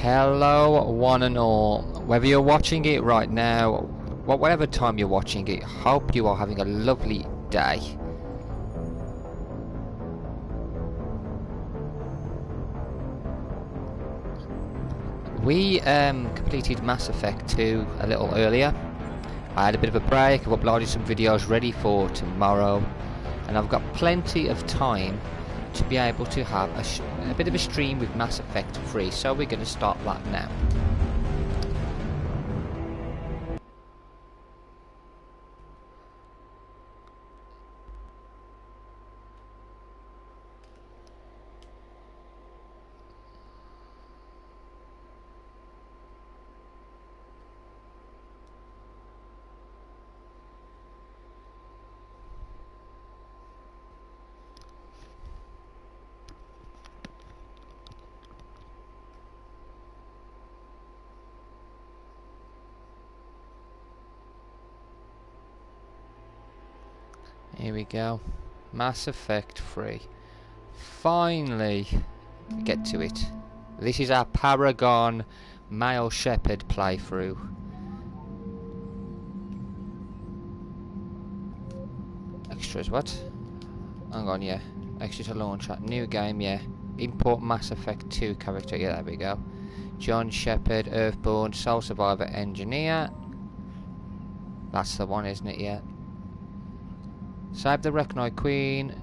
Hello one and all, whether you're watching it right now, whatever time you're watching it, hope you are having a lovely day. We completed Mass Effect 2 a little earlier. I had a bit of a break, I've uploaded some videos ready for tomorrow, and I've got plenty of time to be able to have a bit of a stream with Mass Effect 3, so we're going to start that now. Here we go. Mass Effect 3. Finally get to it. This is our Paragon Male Shepherd playthrough. Extras, what? Hang on, yeah. Extra to launch that. New game, yeah. Import Mass Effect 2 character. Yeah, there we go. John Shepherd, Earthborn, Soul Survivor, Engineer. That's the one, isn't it? Yeah. Saved the Recognize Queen,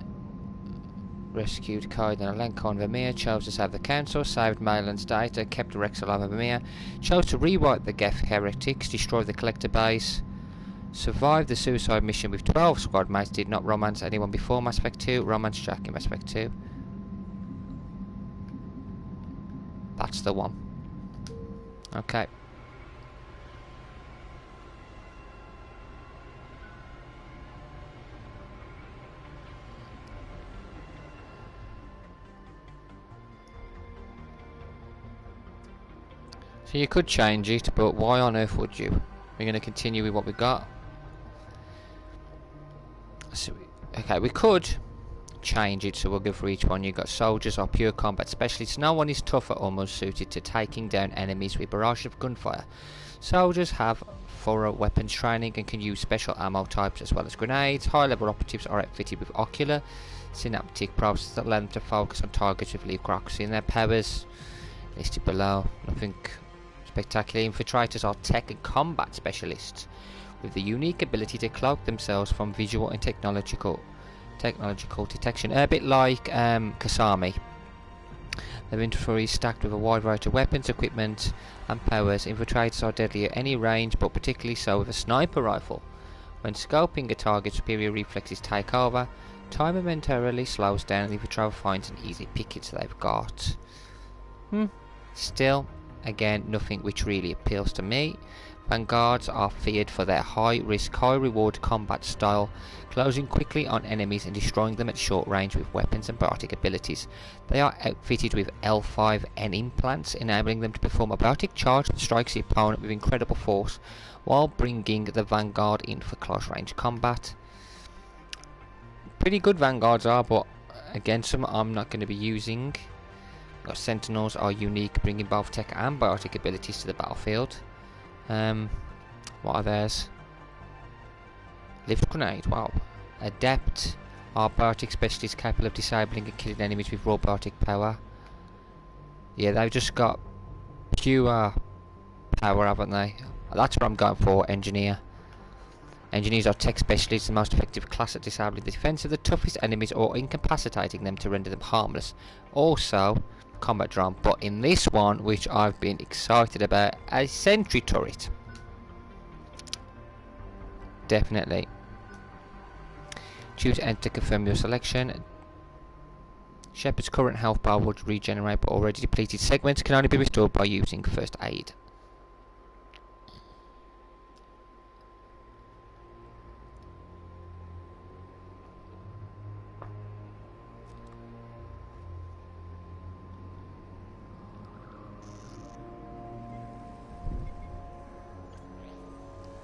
rescued Kaiden and Alenko and Vermeer, chose to save the Council, saved Mayland's data, kept Rex alive and Vermeer, chose to rewrite the Geth heretics, destroy the collector base, survived the suicide mission with 12 squad mates, did not romance anyone before Mass Effect 2, romance Jack in Mass Effect 2. That's the one. Okay. So you could change it, but why on earth would you? We're going to continue with what we got. So okay, we could change it, so we'll go for each one. You've got soldiers or pure combat specialists. No one is tougher or more suited to taking down enemies with barrages of gunfire. Soldiers have thorough weapons training and can use special ammo types as well as grenades. High level operatives are outfitted with ocular synaptic processes that allow them to focus on targets with leucocracy in their powers. Listed below. Nothing spectacular. Infiltrators are tech and combat specialists with the unique ability to cloak themselves from visual and technological detection, a bit like Kasami. Their inventory is stacked with a wide variety of weapons, equipment and powers. Infiltrators are deadly at any range, but particularly so with a sniper rifle. When scoping a target, superior reflexes take over, time momentarily slows down and the infiltrator finds an easy pickets they've got. Still, again, nothing which really appeals to me. Vanguards are feared for their high risk, high reward combat style, closing quickly on enemies and destroying them at short range with weapons and biotic abilities. They are outfitted with L5N implants, enabling them to perform a biotic charge that strikes the opponent with incredible force, while bringing the Vanguard in for close range combat. Pretty good Vanguards are, but again, some I'm not going to be using. Sentinels are unique, bringing both tech and biotic abilities to the battlefield. What are theirs? Lift grenade, wow. Adept are biotic specialists capable of disabling and killing enemies with raw biotic power. Yeah, they've just got pure power, haven't they? That's what I'm going for, Engineer. Engineers are tech specialists, the most effective class at disabling the defense of the toughest enemies or incapacitating them to render them harmless. Also, combat drone, but in this one, which I've been excited about, a sentry turret. Definitely. Choose enter to confirm your selection. Shepard's current health bar would regenerate, but already depleted segments can only be restored by using first aid.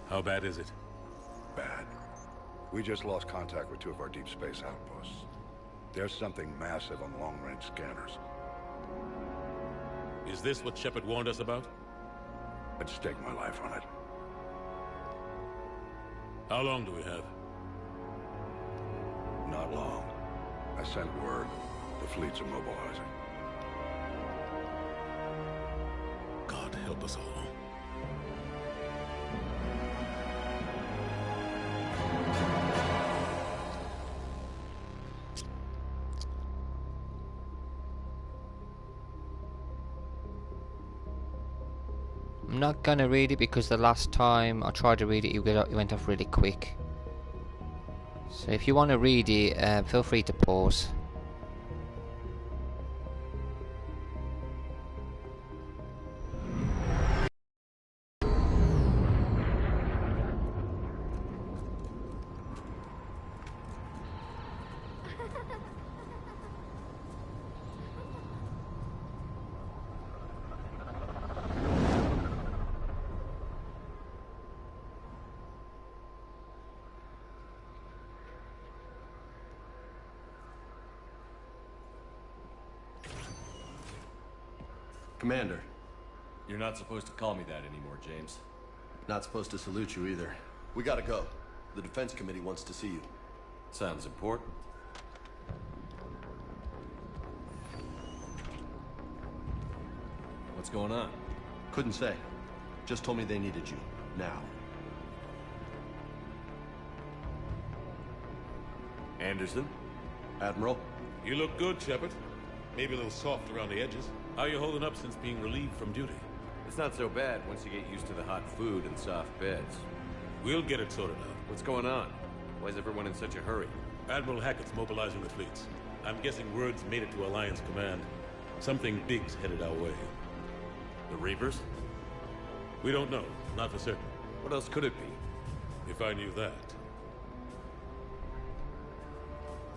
How bad is it? Bad. We just lost contact with two of our deep space outposts. There's something massive on long-range scanners. Is this what Shepard warned us about? I'd stake my life on it. How long do we have? Not long. I sent word. The fleets are mobilizing. God help us all. I'm not gonna read it because the last time I tried to read it, it went off really quick. So if you want to read it, feel free to pause. Commander. You're not supposed to call me that anymore, James. Not supposed to salute you either. We gotta go. The Defense Committee wants to see you. Sounds important. What's going on? Couldn't say. Just told me they needed you. Now. Anderson? Admiral? You look good, Shepard. Maybe a little soft around the edges. How are you holding up since being relieved from duty? It's not so bad once you get used to the hot food and soft beds. We'll get it sorted out. What's going on? Why is everyone in such a hurry? Admiral Hackett's mobilizing the fleets. I'm guessing word's made it to Alliance Command. Something big's headed our way. The Reapers? We don't know. Not for certain. What else could it be? If I knew that.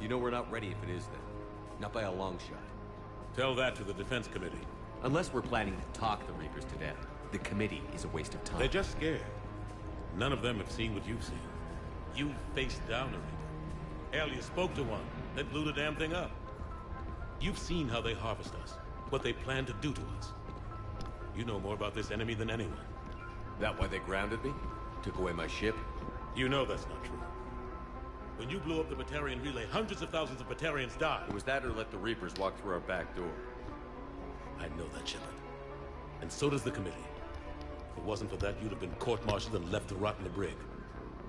You know we're not ready if it is then. Not by a long shot. Tell that to the Defense Committee. Unless we're planning to talk the Reapers to death, the committee is a waste of time. They're just scared. None of them have seen what you've seen. You faced down a Reaper. Hell, you spoke to one, then blew the damn thing up. You've seen how they harvest us, what they plan to do to us. You know more about this enemy than anyone. That why they grounded me? Took away my ship? You know that's not true. When you blew up the Batarian relay, hundreds of thousands of Batarians died. It was that or let the Reapers walk through our back door. I know that, Shepard. And so does the committee. If it wasn't for that, you'd have been court-martialed and left to rot in the brig.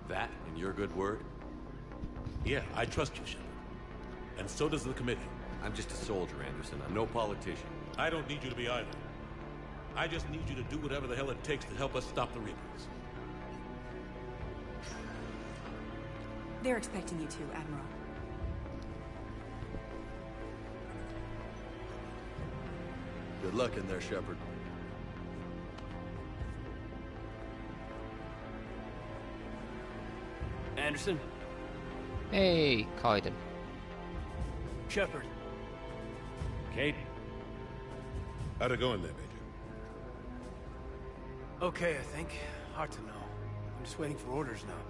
That and your good word? Yeah, I trust you, Shepard. And so does the committee. I'm just a soldier, Anderson. I'm no politician. I don't need you to be either. I just need you to do whatever the hell it takes to help us stop the Reapers. They're expecting you to, Admiral. Good luck in there, Shepard. Anderson? Hey, Kaiden. Shepard? Kate? How'd it go in there, Major? Okay, I think. Hard to know. I'm just waiting for orders now.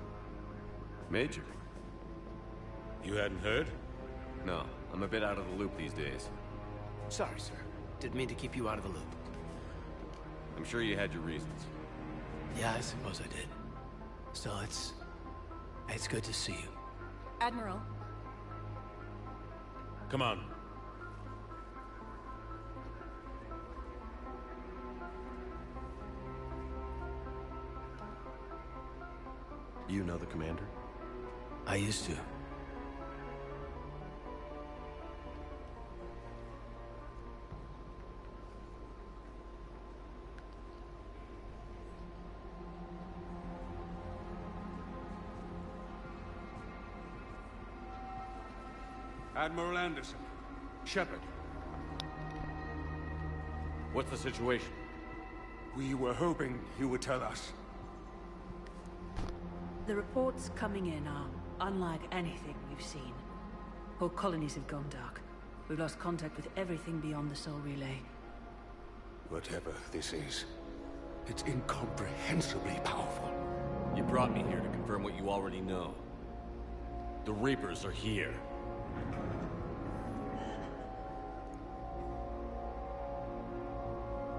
Major? You hadn't heard? No, I'm a bit out of the loop these days. Sorry, sir. Didn't mean to keep you out of the loop. I'm sure you had your reasons. Yeah, I suppose I did. Still, it's good to see you. Admiral, Come on. You know the commander? I used to. Admiral Anderson. Shepard. What's the situation? We were hoping you would tell us. The reports coming in are unlike anything we've seen. Whole colonies have gone dark. We've lost contact with everything beyond the Soul Relay. Whatever this is, it's incomprehensibly powerful. You brought me here to confirm what you already know. The Reapers are here.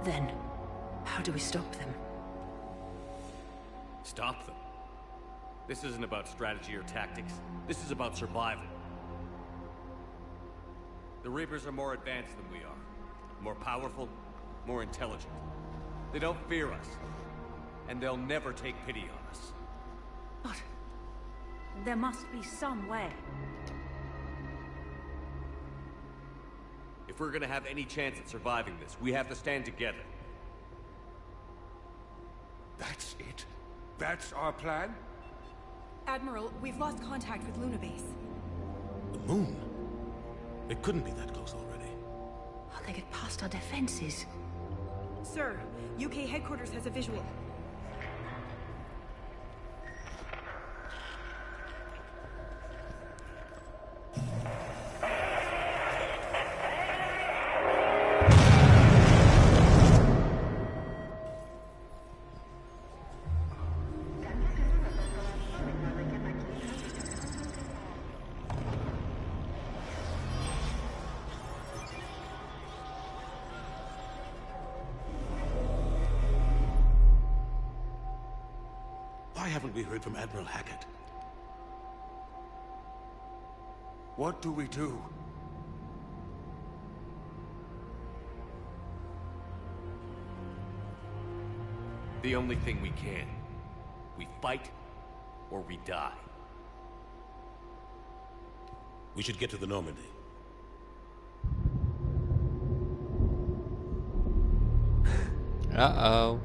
Then, how do we stop them? Stop them. This isn't about strategy or tactics. This is about survival. The Reapers are more advanced than we are. More powerful, more intelligent. They don't fear us. And they'll never take pity on us. But there must be some way. If we're gonna have any chance at surviving this, we have to stand together. That's it? That's our plan? Admiral, we've lost contact with Luna Base. The moon? It couldn't be that close already. How they get past our defenses? Sir, UK headquarters has a visual. Why haven't we heard from Admiral Hackett? What do we do? The only thing we can. We fight, or we die. We should get to the Normandy. Uh-oh.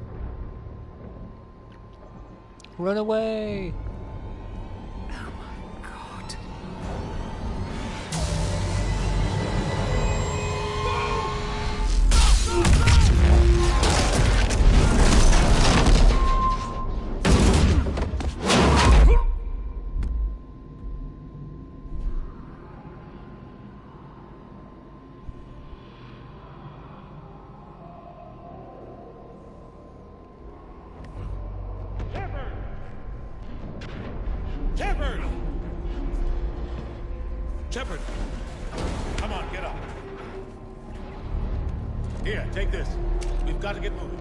Run away! Oh my god. Shepard! Shepard! Come on, get up. Here, take this. We've got to get moving.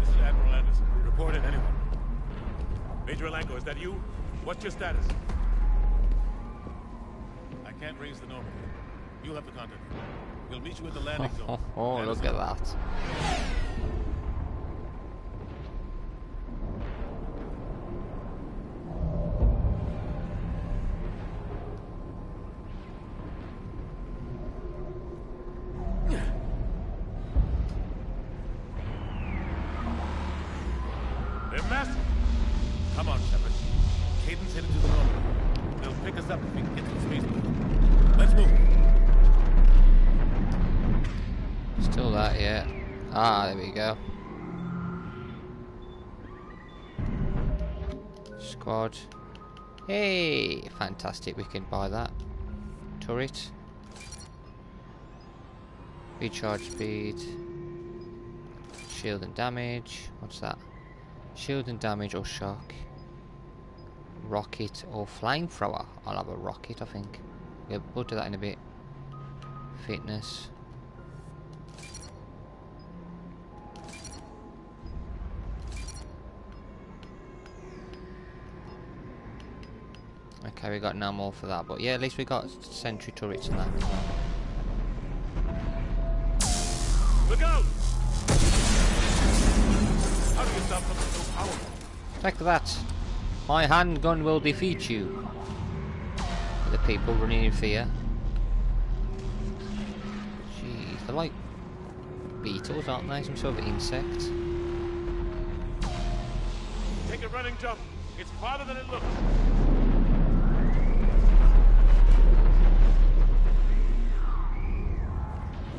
This is Admiral Anderson. Report it, anyone. Major Alanko, is that you? What's your status? I can't raise the Normandy. You'll have to contact me. We'll meet you at the landing zone. Oh, look at that. They're massive. Come on, Shepard. Caden's headed to the Normandy. They'll pick us up if we can get to the spaceport. Let's move. Still that yet? Ah, there we go. Squad. Hey, fantastic. We can buy that. Turret. Recharge speed. Shield and damage. What's that? Shield and damage or shock. Rocket or flamethrower. I'll have a rocket, I think. Yeah, we'll do that in a bit. Fitness. Okay, we got no more for that, but yeah, at least we got sentry turrets and that. Look out! How do you stop something so powerful? Take that. My handgun will defeat you. The people running in fear. Jeez, they're like beetles, aren't they? Some sort of insect. Take a running jump. It's farther than it looks.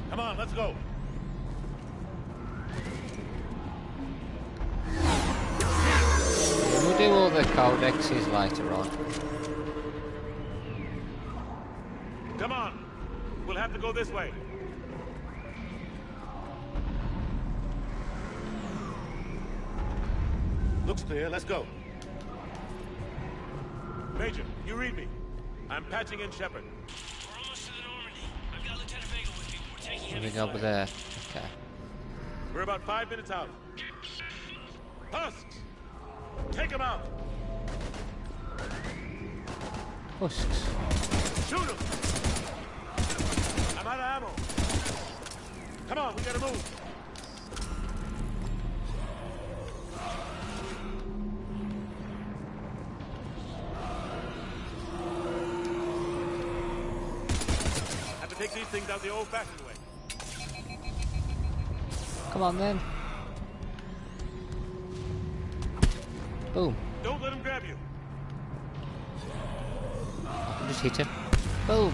Come on, let's go. We'll do all the codexes later on. Come on. We'll have to go this way. Looks clear. Let's go. Major, you read me. I'm patching in Shepard. We're almost to the Normandy. I've got Lieutenant Vega with me. We're taking Something over there. Okay. We're about 5 minutes out. Husks! Take him out! Husks. Shoot him! I'm out of ammo. Come on, we gotta move. Have to take these things out the old-fashioned way. Come on then. Boom. Don't let him grab you. I can just hit him. Boom.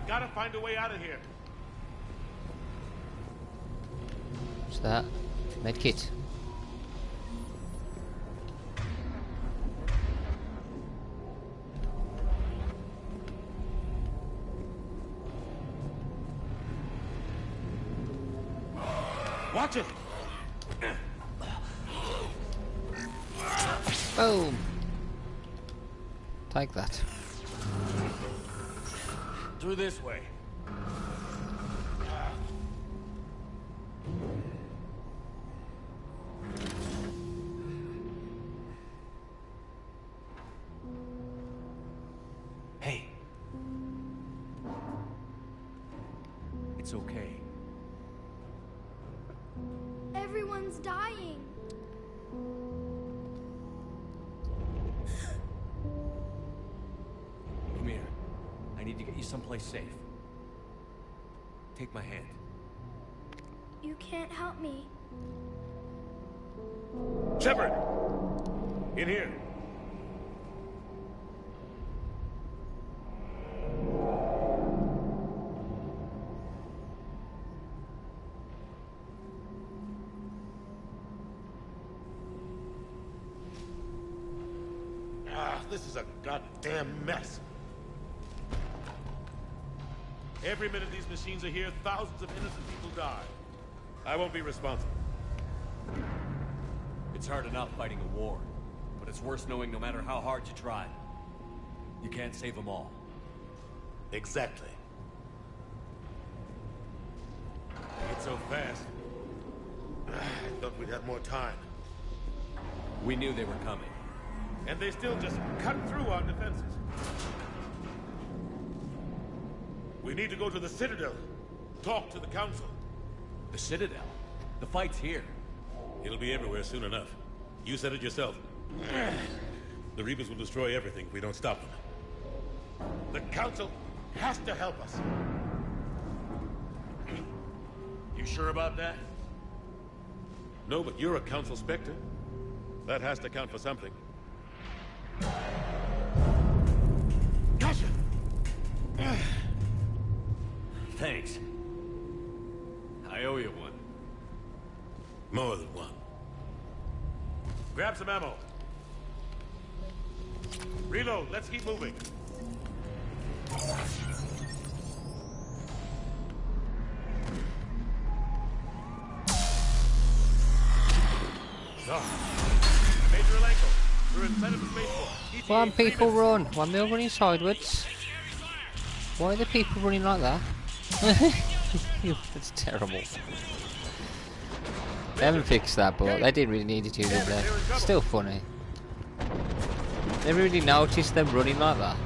Gotta find a way out of here. What's that? Medkit. Watch it! Boom. Take that. Through this way. Hey. It's okay. Everyone's dying. Come here. I need to get you someplace safe. Take my hand. You can't help me. Shepard! In here. This is a goddamn mess. Every minute these machines are here, thousands of innocent people die. I won't be responsible. It's hard enough fighting a war, but it's worse knowing no matter how hard you try, you can't save them all. Exactly. It's so fast. I thought we'd have more time. We knew they were coming. And they still just cut through our defenses. We need to go to the Citadel. Talk to the Council. The Citadel? The fight's here. It'll be everywhere soon enough. You said it yourself. The Reapers will destroy everything if we don't stop them. The Council has to help us. You sure about that? No, but you're a Council Spectre. That has to count for something. Gotcha! Thanks. I owe you one. More than one. Grab some ammo. Reload, let's keep moving. Major Alenko, we're inside of the spaceport. Why aren't people run? Why am I running sideways? Why are the people running like that? That's terrible. They haven't fixed that, but they didn't really need it to, did they? Still funny. Never really noticed them running like that.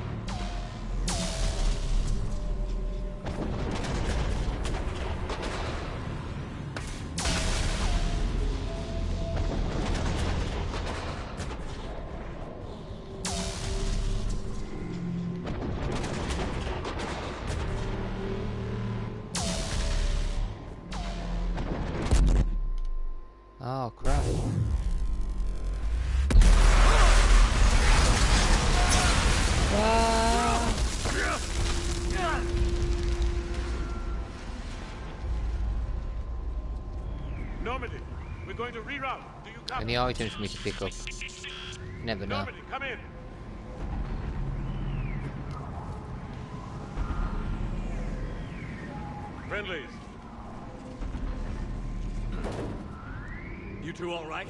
Oh crap. Ah. Normandy, we're going to reroute. Do you copy? Any items for me to pick up? Never know. Normandy, come in. Friendlies. You two all right?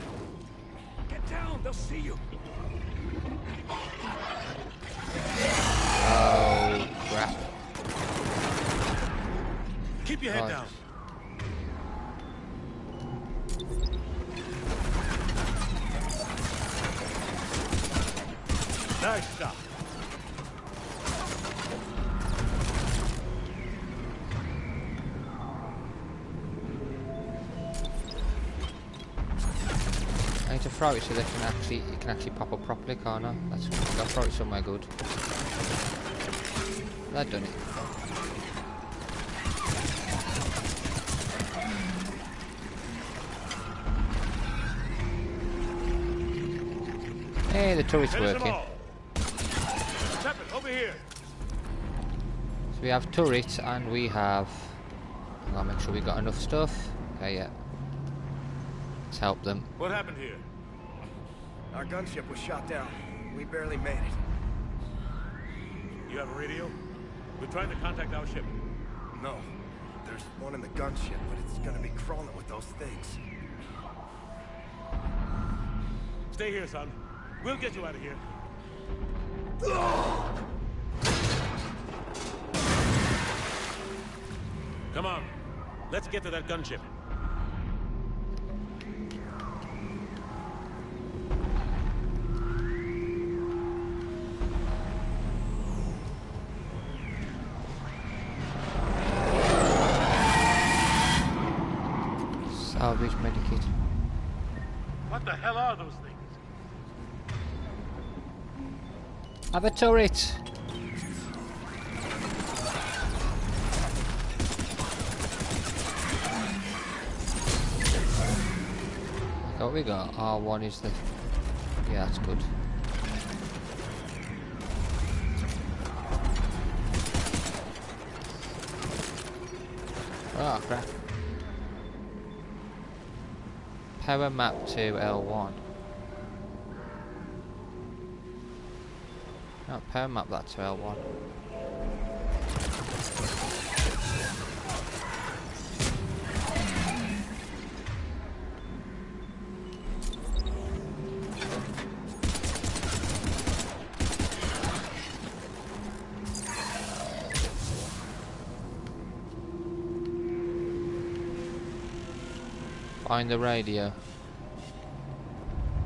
Get down, they'll see you. Oh, crap. Keep your head Right. down. Nice shot. I need to throw it so they can actually, it can actually pop up properly, can't I? That's good. I'll throw it somewhere good. That done it. Hey, the turret's Finish them working. all. Shepard, over here. So we have turrets and we have... I'll make sure we got enough stuff. Okay, yeah. Let's help them. What happened here? Our gunship was shot down. We barely made it. You have a radio? We're trying to contact our ship. No. There's one in the gunship, but it's gonna be crawling with those things. Stay here, son. We'll get you out of here. Come on. Let's get to that gunship. Salvage medikit. What the hell are those things? Have a turret! What we got? R1 is the... Yeah, that's good. Oh crap. Power map to L1. No, power map that to L1. Find the radio.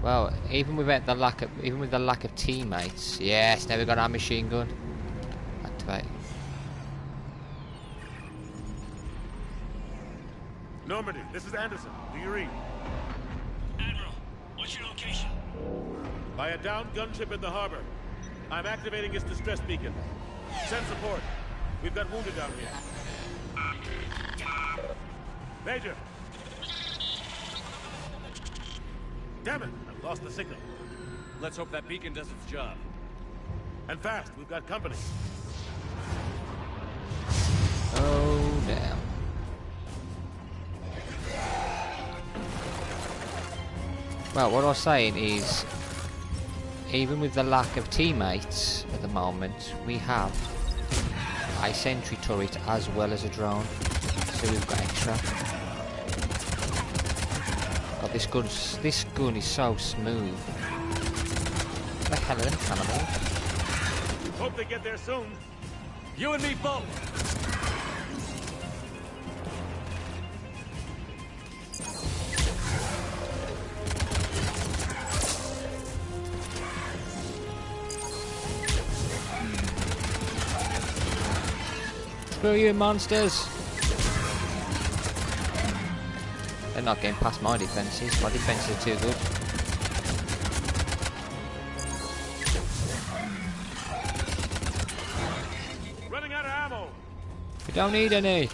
Well, even with the lack of teammates, yes, now we've got our machine gun. Activate. Normandy, this is Anderson. Do you read? Admiral, what's your location? By a downed gunship in the harbor. I'm activating its distress beacon. Send support. We've got wounded down here. Major! Damn it! I've lost the signal. Let's hope that beacon does its job. And fast, we've got company. Oh, damn. Well, what I was saying is, even with the lack of teammates at the moment, we have a sentry turret as well as a drone, so we've got extra. God, this gun is so smooth. What the hell are them cannibals? Hope they get there soon. You and me both! Screw you, monsters! They're not getting past my defences. My defences are too good. Running out of ammo. We don't need any.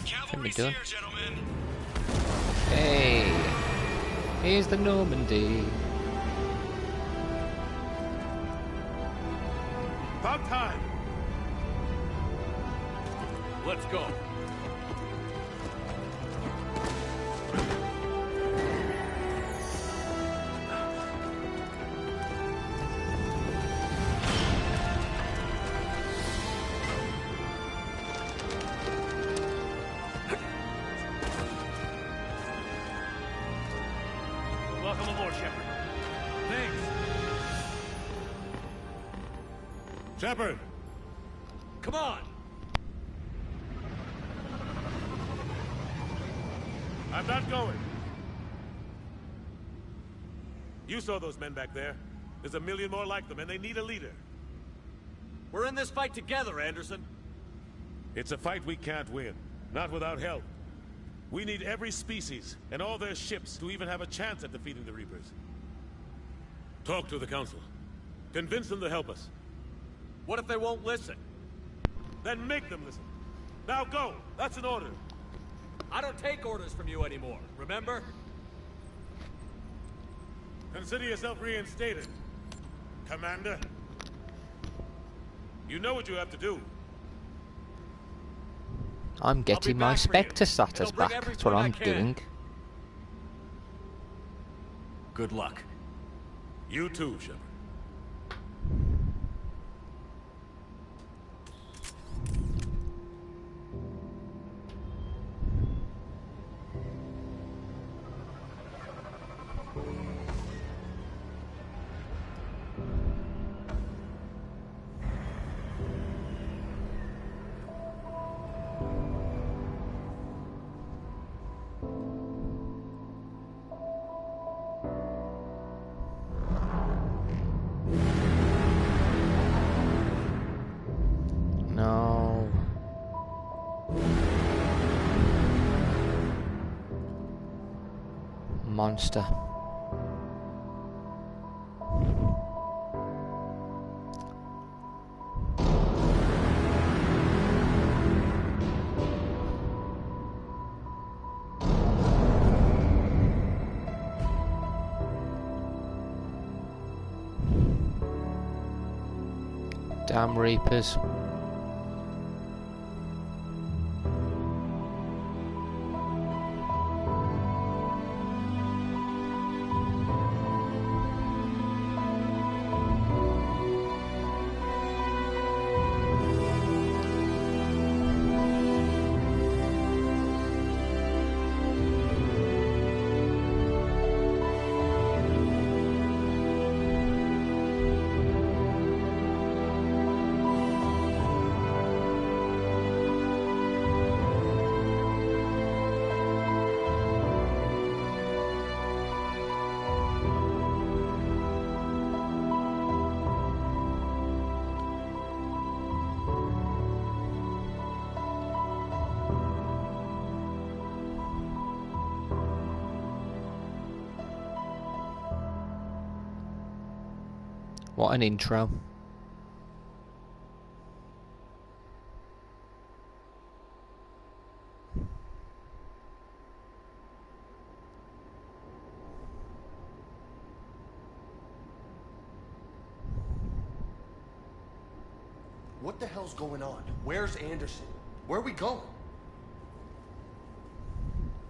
Cavalry's done. here, gentlemen. Hey, here's the Normandy. About time. Let's go. Welcome aboard, Shepard. Thanks. Shepard! Come on. I'm not going. You saw those men back there. There's a million more like them, and they need a leader. We're in this fight together, Anderson. It's a fight we can't win. Not without help. We need every species, and all their ships, to even have a chance at defeating the Reapers. Talk to the Council. Convince them to help us. What if they won't listen? Then make them listen. Now go! That's an order. I don't take orders from you anymore, remember? Consider yourself reinstated, Commander. You know what you have to do. I'm getting my Spectre status back. That's what I'm doing. Good luck. You too, Shepard. No. Monster. Damn Reapers. What an intro. What the hell's going on? Where's Anderson? Where are we going?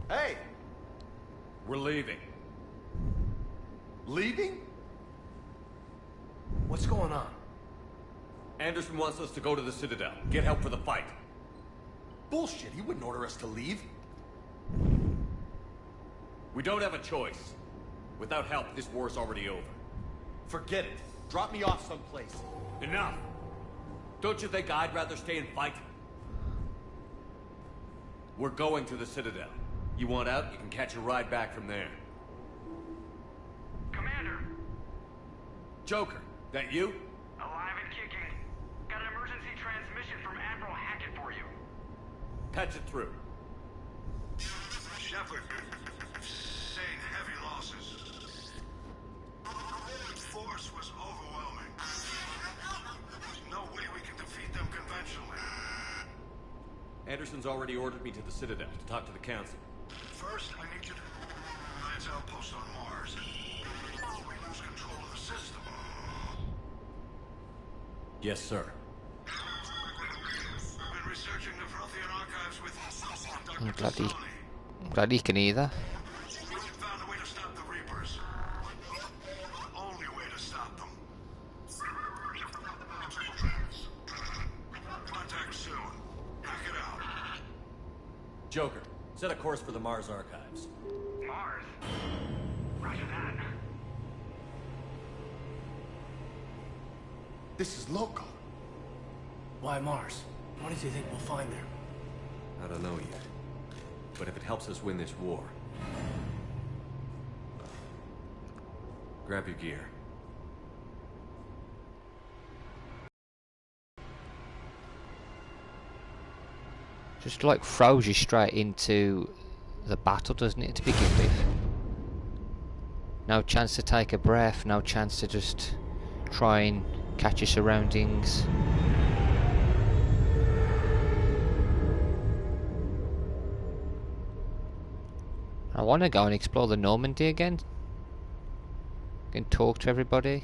Hey! We're leaving. Leaving? What's going on? Anderson wants us to go to the Citadel, get help for the fight. Bullshit, he wouldn't order us to leave. We don't have a choice. Without help, this war's already over. Forget it. Drop me off someplace. Enough! Don't you think I'd rather stay and fight? We're going to the Citadel. You want out, you can catch a ride back from there. Commander! Joker, that you? Alive and kicking. Got an emergency transmission from Admiral Hackett for you. Patch it through. Shepard, sustained heavy losses. The Roman force was overwhelming. There's no way we can defeat them conventionally. Anderson's already ordered me to the Citadel to talk to the Council. First, I need you to Alliance outpost on Mars. We lose control of the system. Yes, sir. I've been researching the Prothean I'm glad he can either. We found a way to stop the Reapers. The only way to stop them. Contact soon. Hack it out. Joker, set a course for the Mars Archives. Mars? Roger that. This is local. Why Mars? What does he think we'll find there? I don't know yet. But if it helps us win this war... Grab your gear. Just like throws you straight into the battle, doesn't it, to begin with? No chance to take a breath, no chance to just try and catch your surroundings. I want to go and explore the Normandy again. And talk to everybody.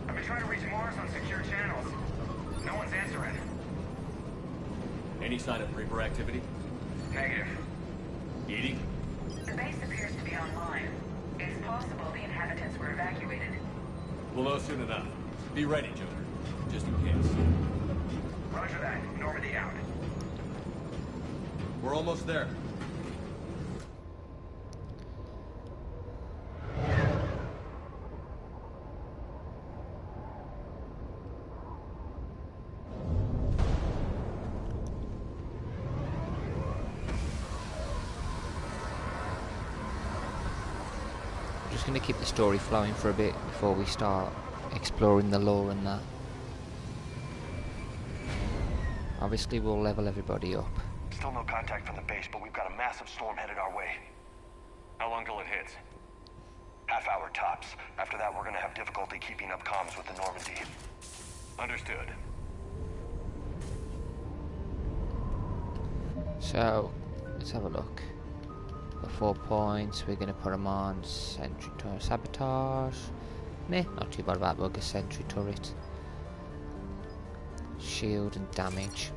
I've been trying to reach Mars on secure channels. No one's answering. Any sign of Reaper activity? Negative. Edie? The base appears to be online. It's possible the inhabitants were evacuated. We'll know soon enough. Be ready, Joker. Just in case. Roger that. Normandy out. We're almost there. Just going to keep the story flowing for a bit before we start exploring the lore and that. Obviously we'll level everybody up. Still no contact from the base, but we've got a massive storm headed our way. How long till it hits? Half hour tops. After that, we're gonna have difficulty keeping up comms with the Normandy. Understood. So, let's have a look. The 4 points, we're going to put them on sentry turret, sabotage. Nah, not too bad about bug, a sentry turret. Shield and damage.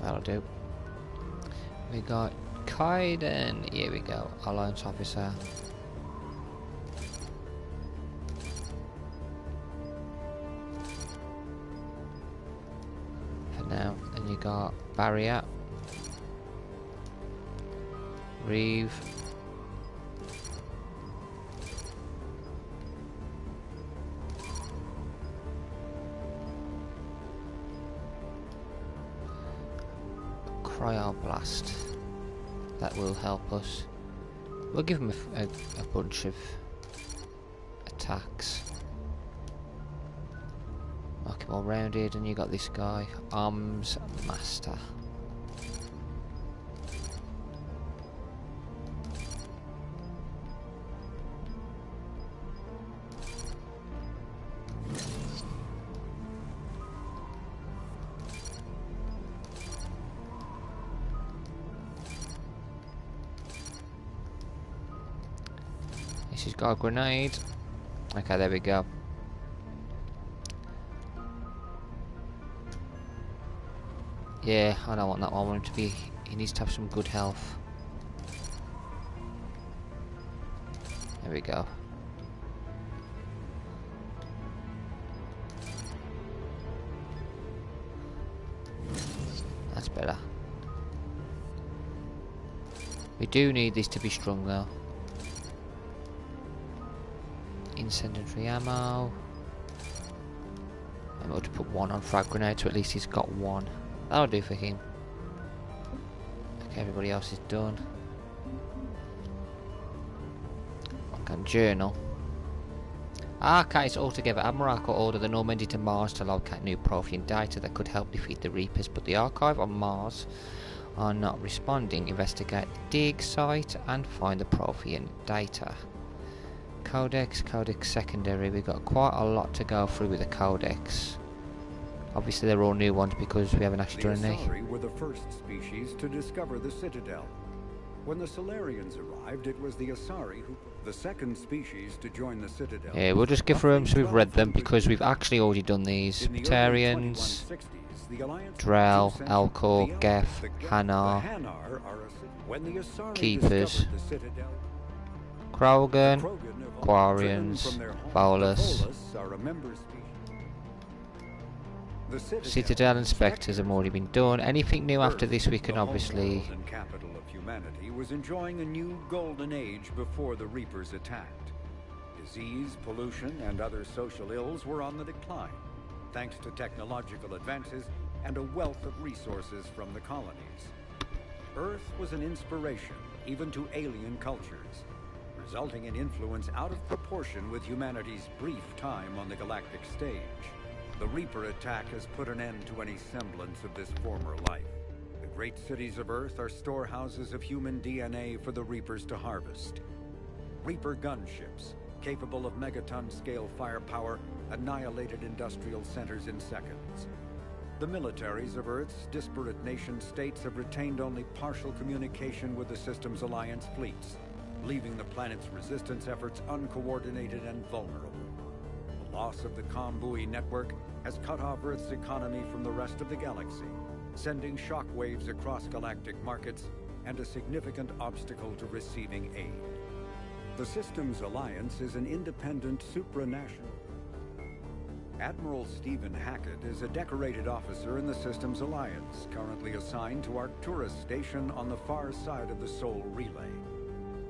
That'll do. We got Kaiden, here we go, Alliance Officer. For now, then you got Barrier. Reeve. Cryoblast. That will help us. We'll give him a bunch of attacks. Mark him all rounded, and you got this guy, Arms Master. She's got a grenade. Okay, there we go. Yeah, I don't want that one. I want him to be... He needs to have some good health. There we go. That's better. We do need this to be strong though. Incendiary ammo. I'm going to put one on frag grenade, so at least he's got one. That'll do for him. Okay, everybody else is done. Okay, journal. Okay, so altogether, Admiral Ackle ordered the Normandy to Mars to locate new Prothean data that could help defeat the Reapers, but the archive on Mars are not responding. Investigate the dig site and find the Prothean data. Codex secondary. We've got quite a lot to go through with the Codex. Obviously they're all new ones because we haven't actually done any. The Asari were the first species to discover the Citadel. When the Solarians arrived, it was the Asari who the second species to join the Citadel. Yeah, we'll just go through them so we've read them because we've actually already done these. Batarians, Drell, Elcor, Geth, Hanar, Keepers, Krogan, Quarians, Volus. Citadel and Spectres have already been done. Anything new after this we can obviously... capital of humanity was enjoying a new golden age before the Reapers attacked. Disease, pollution, and other social ills were on the decline, thanks to technological advances and a wealth of resources from the colonies. Earth was an inspiration even to alien cultures, resulting in influence out of proportion with humanity's brief time on the galactic stage. The Reaper attack has put an end to any semblance of this former life. The great cities of Earth are storehouses of human DNA for the Reapers to harvest. Reaper gunships, capable of megaton-scale firepower, annihilated industrial centers in seconds. The militaries of Earth's disparate nation-states have retained only partial communication with the Systems Alliance fleets, leaving the planet's resistance efforts uncoordinated and vulnerable. The loss of the comm buoy network has cut off Earth's economy from the rest of the galaxy, sending shockwaves across galactic markets and a significant obstacle to receiving aid. The Systems Alliance is an independent supranational. Admiral Stephen Hackett is a decorated officer in the Systems Alliance, currently assigned to Arcturus Station on the far side of the Sol Relay.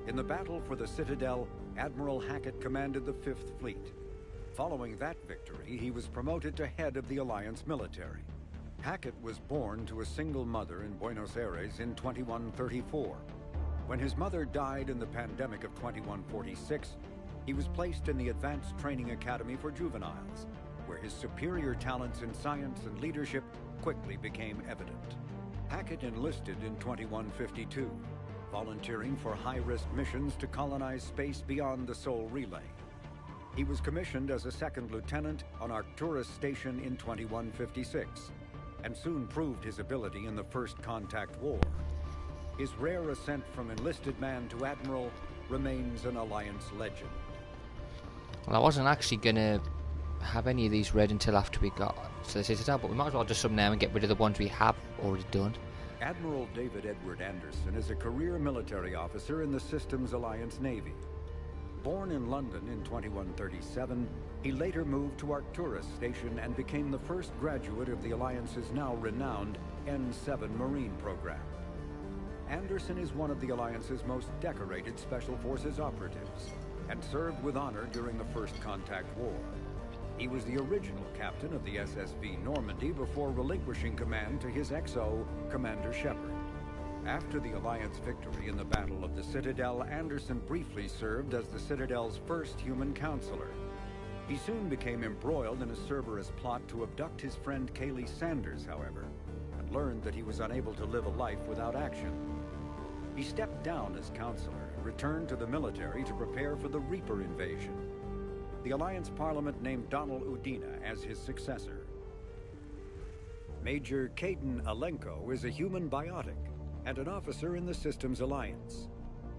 In the battle for the Citadel, Admiral Hackett commanded the 5th Fleet. Following that victory, he was promoted to head of the Alliance military. Hackett was born to a single mother in Buenos Aires in 2134. When his mother died in the pandemic of 2146, he was placed in the Advanced Training Academy for Juveniles, where his superior talents in science and leadership quickly became evident. Hackett enlisted in 2152, volunteering for high-risk missions to colonize space beyond the Sol Relay. He was commissioned as a 2nd lieutenant on Arcturus Station in 2156, and soon proved his ability in the First Contact War. His rare ascent from enlisted man to admiral remains an Alliance legend. Well, I wasn't actually going to have any of these read until after we got to the Citadel, but we might as well do some now and get rid of the ones we have already done. Admiral David Edward Anderson is a career military officer in the Systems Alliance Navy. Born in London in 2137, he later moved to Arcturus Station and became the first graduate of the Alliance's now renowned N7 Marine program. Anderson is one of the Alliance's most decorated Special Forces operatives and served with honor during the First Contact War. He was the original captain of the SSV Normandy before relinquishing command to his XO, Commander Shepard. After the Alliance victory in the Battle of the Citadel, Anderson briefly served as the Citadel's first human counselor. He soon became embroiled in a Cerberus plot to abduct his friend Kaylee Sanders, however, and learned that he was unable to live a life without action. He stepped down as counselor and returned to the military to prepare for the Reaper invasion. The Alliance Parliament named Donald Udina as his successor. Major Caden Alenko is a human biotic and an officer in the Systems Alliance.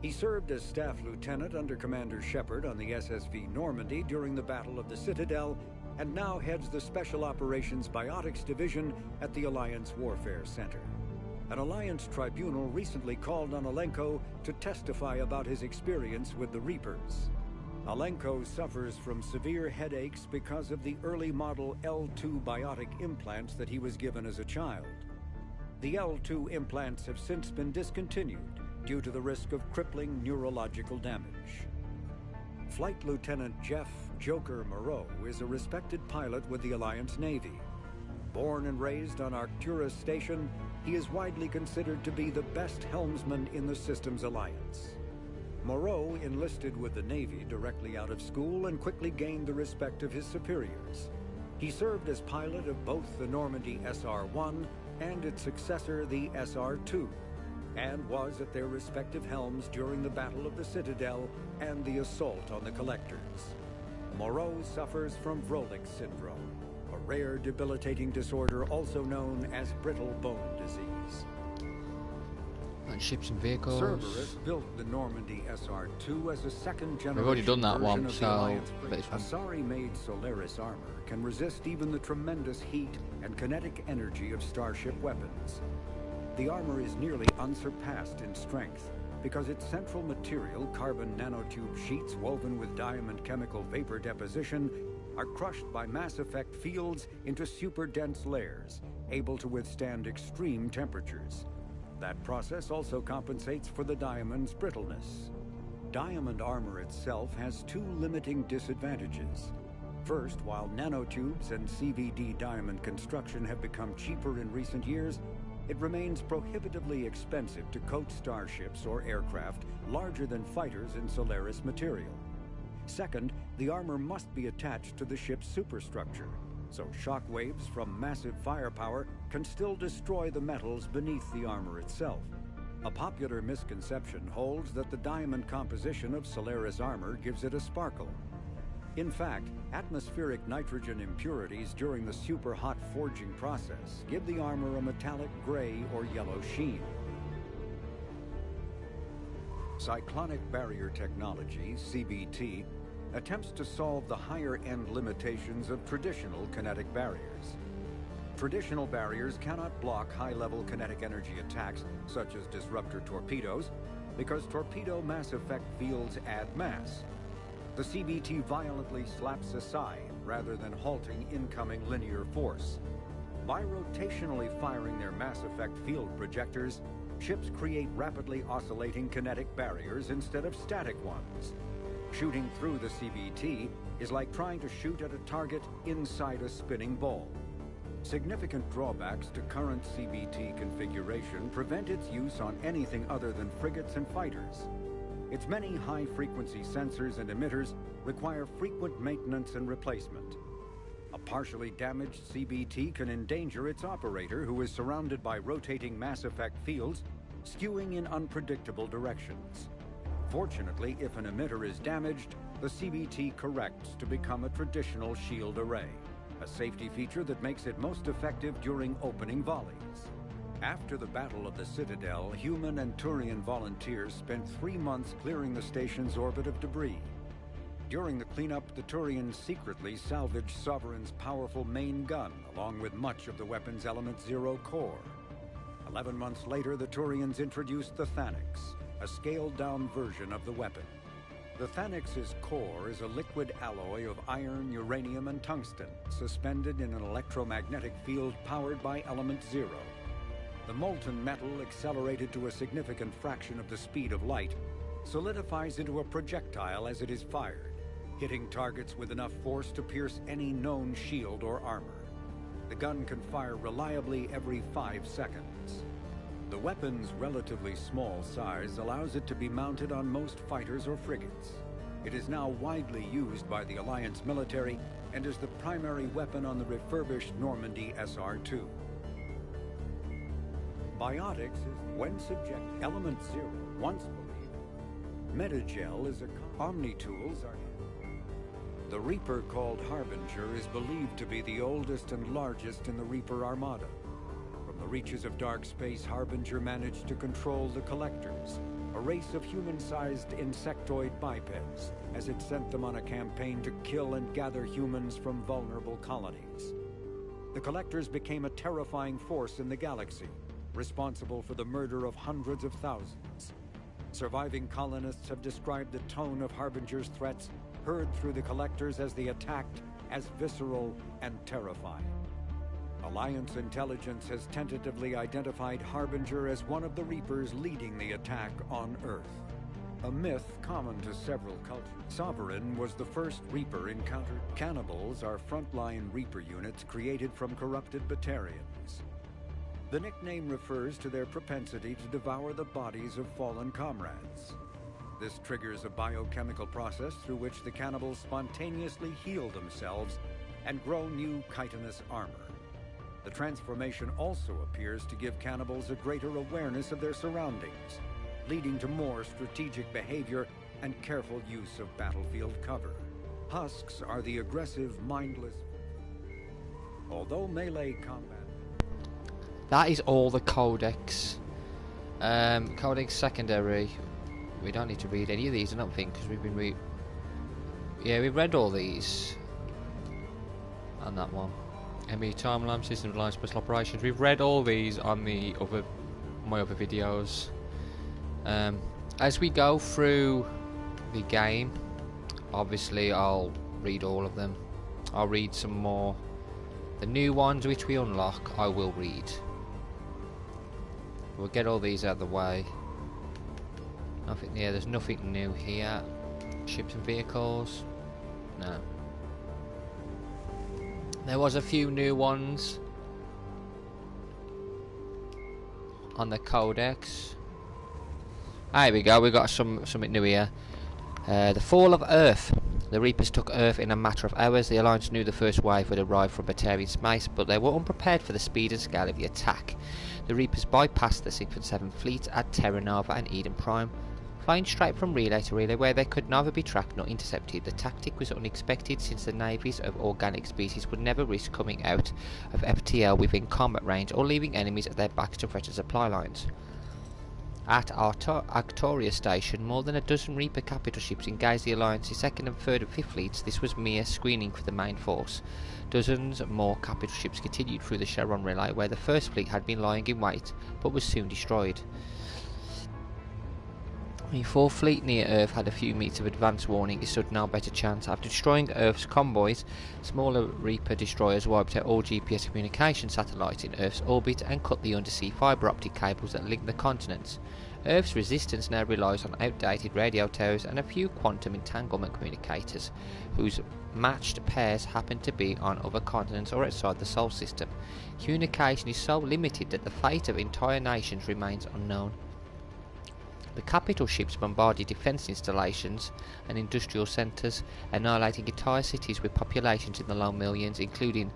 He served as staff lieutenant under Commander Shepard on the SSV Normandy during the Battle of the Citadel, and now heads the Special Operations Biotics Division at the Alliance Warfare Center. An Alliance tribunal recently called on Alenko to testify about his experience with the Reapers. Alenko suffers from severe headaches because of the early model L2 biotic implants that he was given as a child. The L2 implants have since been discontinued due to the risk of crippling neurological damage. Flight Lieutenant Jeff Joker Moreau is a respected pilot with the Alliance Navy. Born and raised on Arcturus Station, he is widely considered to be the best helmsman in the Systems Alliance. Moreau enlisted with the Navy directly out of school and quickly gained the respect of his superiors. He served as pilot of both the Normandy SR-1 and its successor, the SR-2, and was at their respective helms during the Battle of the Citadel and the assault on the Collectors. Moreau suffers from Vrolik syndrome, a rare debilitating disorder also known as brittle bone disease. And ships and vehicles. Cerberus built the Normandy SR-2 as a second-generation We've already done that version one, of the so Alliance this one. Asari-made Solaris armor can resist even the tremendous heat and kinetic energy of starship weapons. The armor is nearly unsurpassed in strength because its central material, carbon nanotube sheets woven with diamond chemical vapor deposition, are crushed by mass effect fields into super dense layers, able to withstand extreme temperatures. That process also compensates for the diamond's brittleness. Diamond armor itself has two limiting disadvantages. First, while nanotubes and CVD diamond construction have become cheaper in recent years, it remains prohibitively expensive to coat starships or aircraft larger than fighters in Solaris material. Second, the armor must be attached to the ship's superstructure, so shockwaves from massive firepower can still destroy the metals beneath the armor itself. A popular misconception holds that the diamond composition of Solaris armor gives it a sparkle. In fact, atmospheric nitrogen impurities during the super-hot forging process give the armor a metallic gray or yellow sheen. Cyclonic barrier technology, CBT, attempts to solve the higher-end limitations of traditional kinetic barriers. Traditional barriers cannot block high-level kinetic energy attacks, such as disruptor torpedoes, because torpedo mass effect fields add mass. The CBT violently slaps aside rather than halting incoming linear force. By rotationally firing their mass effect field projectors, ships create rapidly oscillating kinetic barriers instead of static ones. Shooting through the CBT is like trying to shoot at a target inside a spinning ball. Significant drawbacks to current CBT configuration prevent its use on anything other than frigates and fighters. Its many high-frequency sensors and emitters require frequent maintenance and replacement. A partially damaged CBT can endanger its operator, who is surrounded by rotating mass effect fields, skewing in unpredictable directions. Fortunately, if an emitter is damaged, the CBT corrects to become a traditional shield array, a safety feature that makes it most effective during opening volleys. After the Battle of the Citadel, human and Turian volunteers spent 3 months clearing the station's orbit of debris. During the cleanup, the Turians secretly salvaged Sovereign's powerful main gun, along with much of the weapon's Element Zero core. 11 months later, the Turians introduced the Thanix, a scaled-down version of the weapon. The Thanix's core is a liquid alloy of iron, uranium, and tungsten, suspended in an electromagnetic field powered by Element Zero. The molten metal, accelerated to a significant fraction of the speed of light, solidifies into a projectile as it is fired, hitting targets with enough force to pierce any known shield or armor. The gun can fire reliably every 5 seconds. The weapon's relatively small size allows it to be mounted on most fighters or frigates. It is now widely used by the Alliance military and is the primary weapon on the refurbished Normandy SR-2. Biotics is when subject Element Zero once believed. Metagel is a Omni-tools are. The Reaper, called Harbinger, is believed to be the oldest and largest in the Reaper Armada. From the reaches of dark space, Harbinger managed to control the Collectors, a race of human-sized insectoid bipeds, as it sent them on a campaign to kill and gather humans from vulnerable colonies. The Collectors became a terrifying force in the galaxy, responsible for the murder of hundreds of thousands. Surviving colonists have described the tone of Harbinger's threats heard through the Collectors as they attacked as visceral and terrifying. Alliance intelligence has tentatively identified Harbinger as one of the Reapers leading the attack on Earth. A myth common to several cultures. Sovereign was the first Reaper encountered. Cannibals are frontline Reaper units created from corrupted Batarians. The nickname refers to their propensity to devour the bodies of fallen comrades. This triggers a biochemical process through which the cannibals spontaneously heal themselves and grow new chitinous armor. The transformation also appears to give cannibals a greater awareness of their surroundings, leading to more strategic behavior and careful use of battlefield cover. Husks are the aggressive, mindless. Although melee combat... That is all the codex. Coding secondary. We don't need to read any of these, I don't think, because we've been yeah, we've read all these. On that one. ME timeline, systems line, special operations. We've read all these on the my other videos. As we go through the game, obviously I'll read all of them. I'll read some more. The new ones which we unlock, I will read. We'll get all these out of the way. Nothing. Yeah, there's nothing new here. Ships and vehicles. No. There was a few new ones on the codex. There we go. We got something new here. The fall of Earth. The Reapers took Earth in a matter of hours. The Alliance knew the first wave would arrive from Batarian space, but they were unprepared for the speed and scale of the attack. The Reapers bypassed the 6th and 7th fleets at Terra Nova and Eden Prime, flying straight from relay to relay where they could neither be tracked nor intercepted. The tactic was unexpected since the navies of organic species would never risk coming out of FTL within combat range or leaving enemies at their backs to threaten supply lines. At Arctoria Station, more than a dozen Reaper capital ships engaged the Alliance's 2nd and 3rd and 5th fleets. This was mere screening for the main force. Dozens more capital ships continued through the Charon relay where the 1st fleet had been lying in wait but was soon destroyed. The 4th fleet near Earth had a few meters of advance warning. It stood no better chance. After destroying Earth's convoys, smaller Reaper destroyers wiped out all GPS communication satellites in Earth's orbit and cut the undersea fibre optic cables that link the continents. Earth's resistance now relies on outdated radio towers and a few quantum entanglement communicators, whose matched pairs happen to be on other continents or outside the Sol system. Communication is so limited that the fate of entire nations remains unknown. The capital ships bombarded defence installations and industrial centres, annihilating entire cities with populations in the low millions, including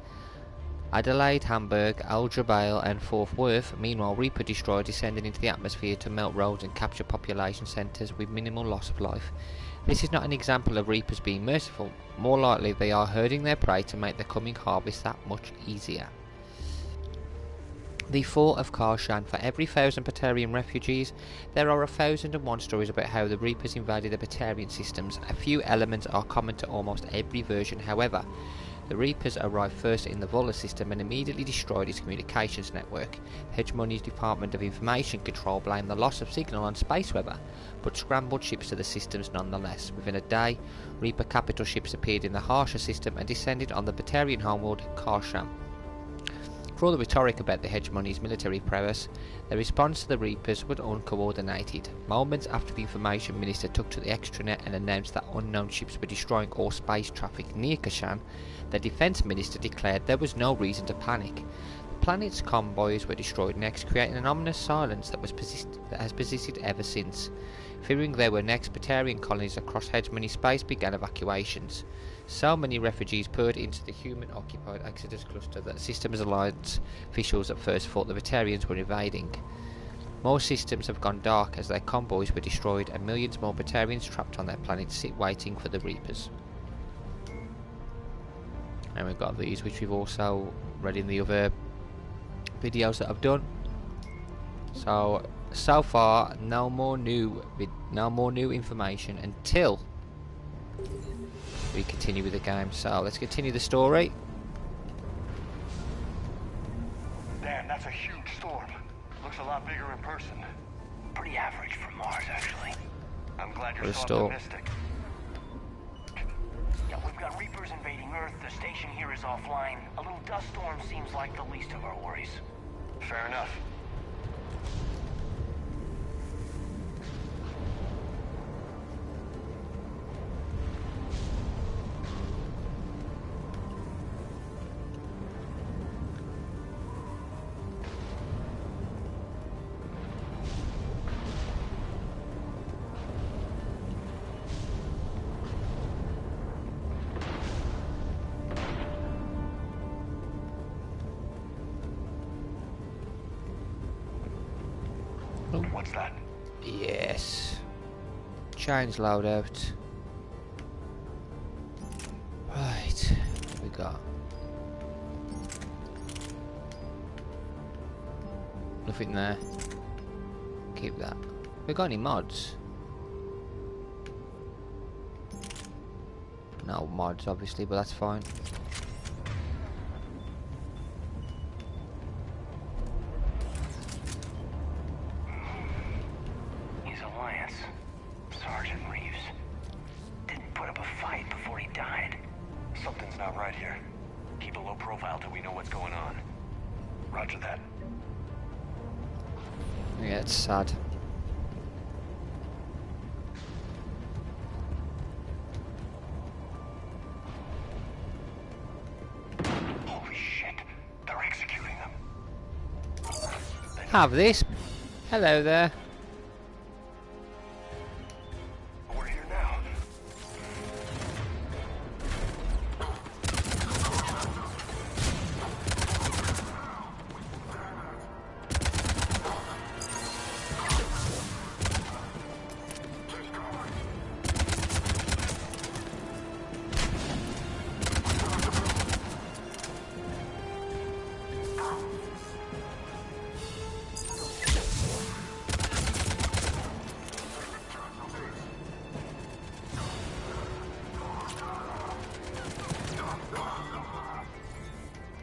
Adelaide, Hamburg, Al Jubail and Fort Worth. Meanwhile, Reaper destroyers descended into the atmosphere to melt roads and capture population centres with minimal loss of life. This is not an example of Reapers being merciful. More likely, they are herding their prey to make the coming harvest that much easier. The fall of Karshan. For every 1,000 Batarian refugees, there are 1,001 stories about how the Reapers invaded the Batarian systems. A few elements are common to almost every version, however. The Reapers arrived first in the Vola system and immediately destroyed its communications network. Hegemony's Department of Information Control blamed the loss of signal on space weather, but scrambled ships to the systems nonetheless. Within a day, Reaper capital ships appeared in the Harsha system and descended on the Batarian homeworld Karshan. For all the rhetoric about the hegemony's military prowess, the response to the Reapers was uncoordinated. Moments after the information minister took to the extranet and announced that unknown ships were destroying all space traffic near Kashan, the defence minister declared there was no reason to panic. The planet's convoys were destroyed next, creating an ominous silence that has persisted ever since. Fearing there were next, Batarian colonies across hegemony space began evacuations. So many refugees poured into the human-occupied Exodus cluster that Systems Alliance officials at first thought the Batarians were invading. More systems have gone dark as their convoys were destroyed and millions more Batarians trapped on their planet sit waiting for the Reapers. And we've got these which we've also read in the other videos that I've done. So far, no more new information until we continue with the game. So let's continue the story. Damn, that's a huge storm. Looks a lot bigger in person. Pretty average for Mars, actually. I'm glad What you're a so storm. optimistic. Yeah, we've got Reapers invading Earth. The station here is offline. A little dust storm seems like the least of our worries. Fair enough. What's that? Yes. Change loadout. Right. What we got? Nothing there. keep that. We got any mods? No mods, obviously, but that's fine. His alliance, Sergeant Reeves, didn't put up a fight before he died. Something's not right here. Keep a low profile till we know what's going on. Roger that. Yeah, it's sad. Holy shit. They're executing them. Have this. Hello there. We're here now.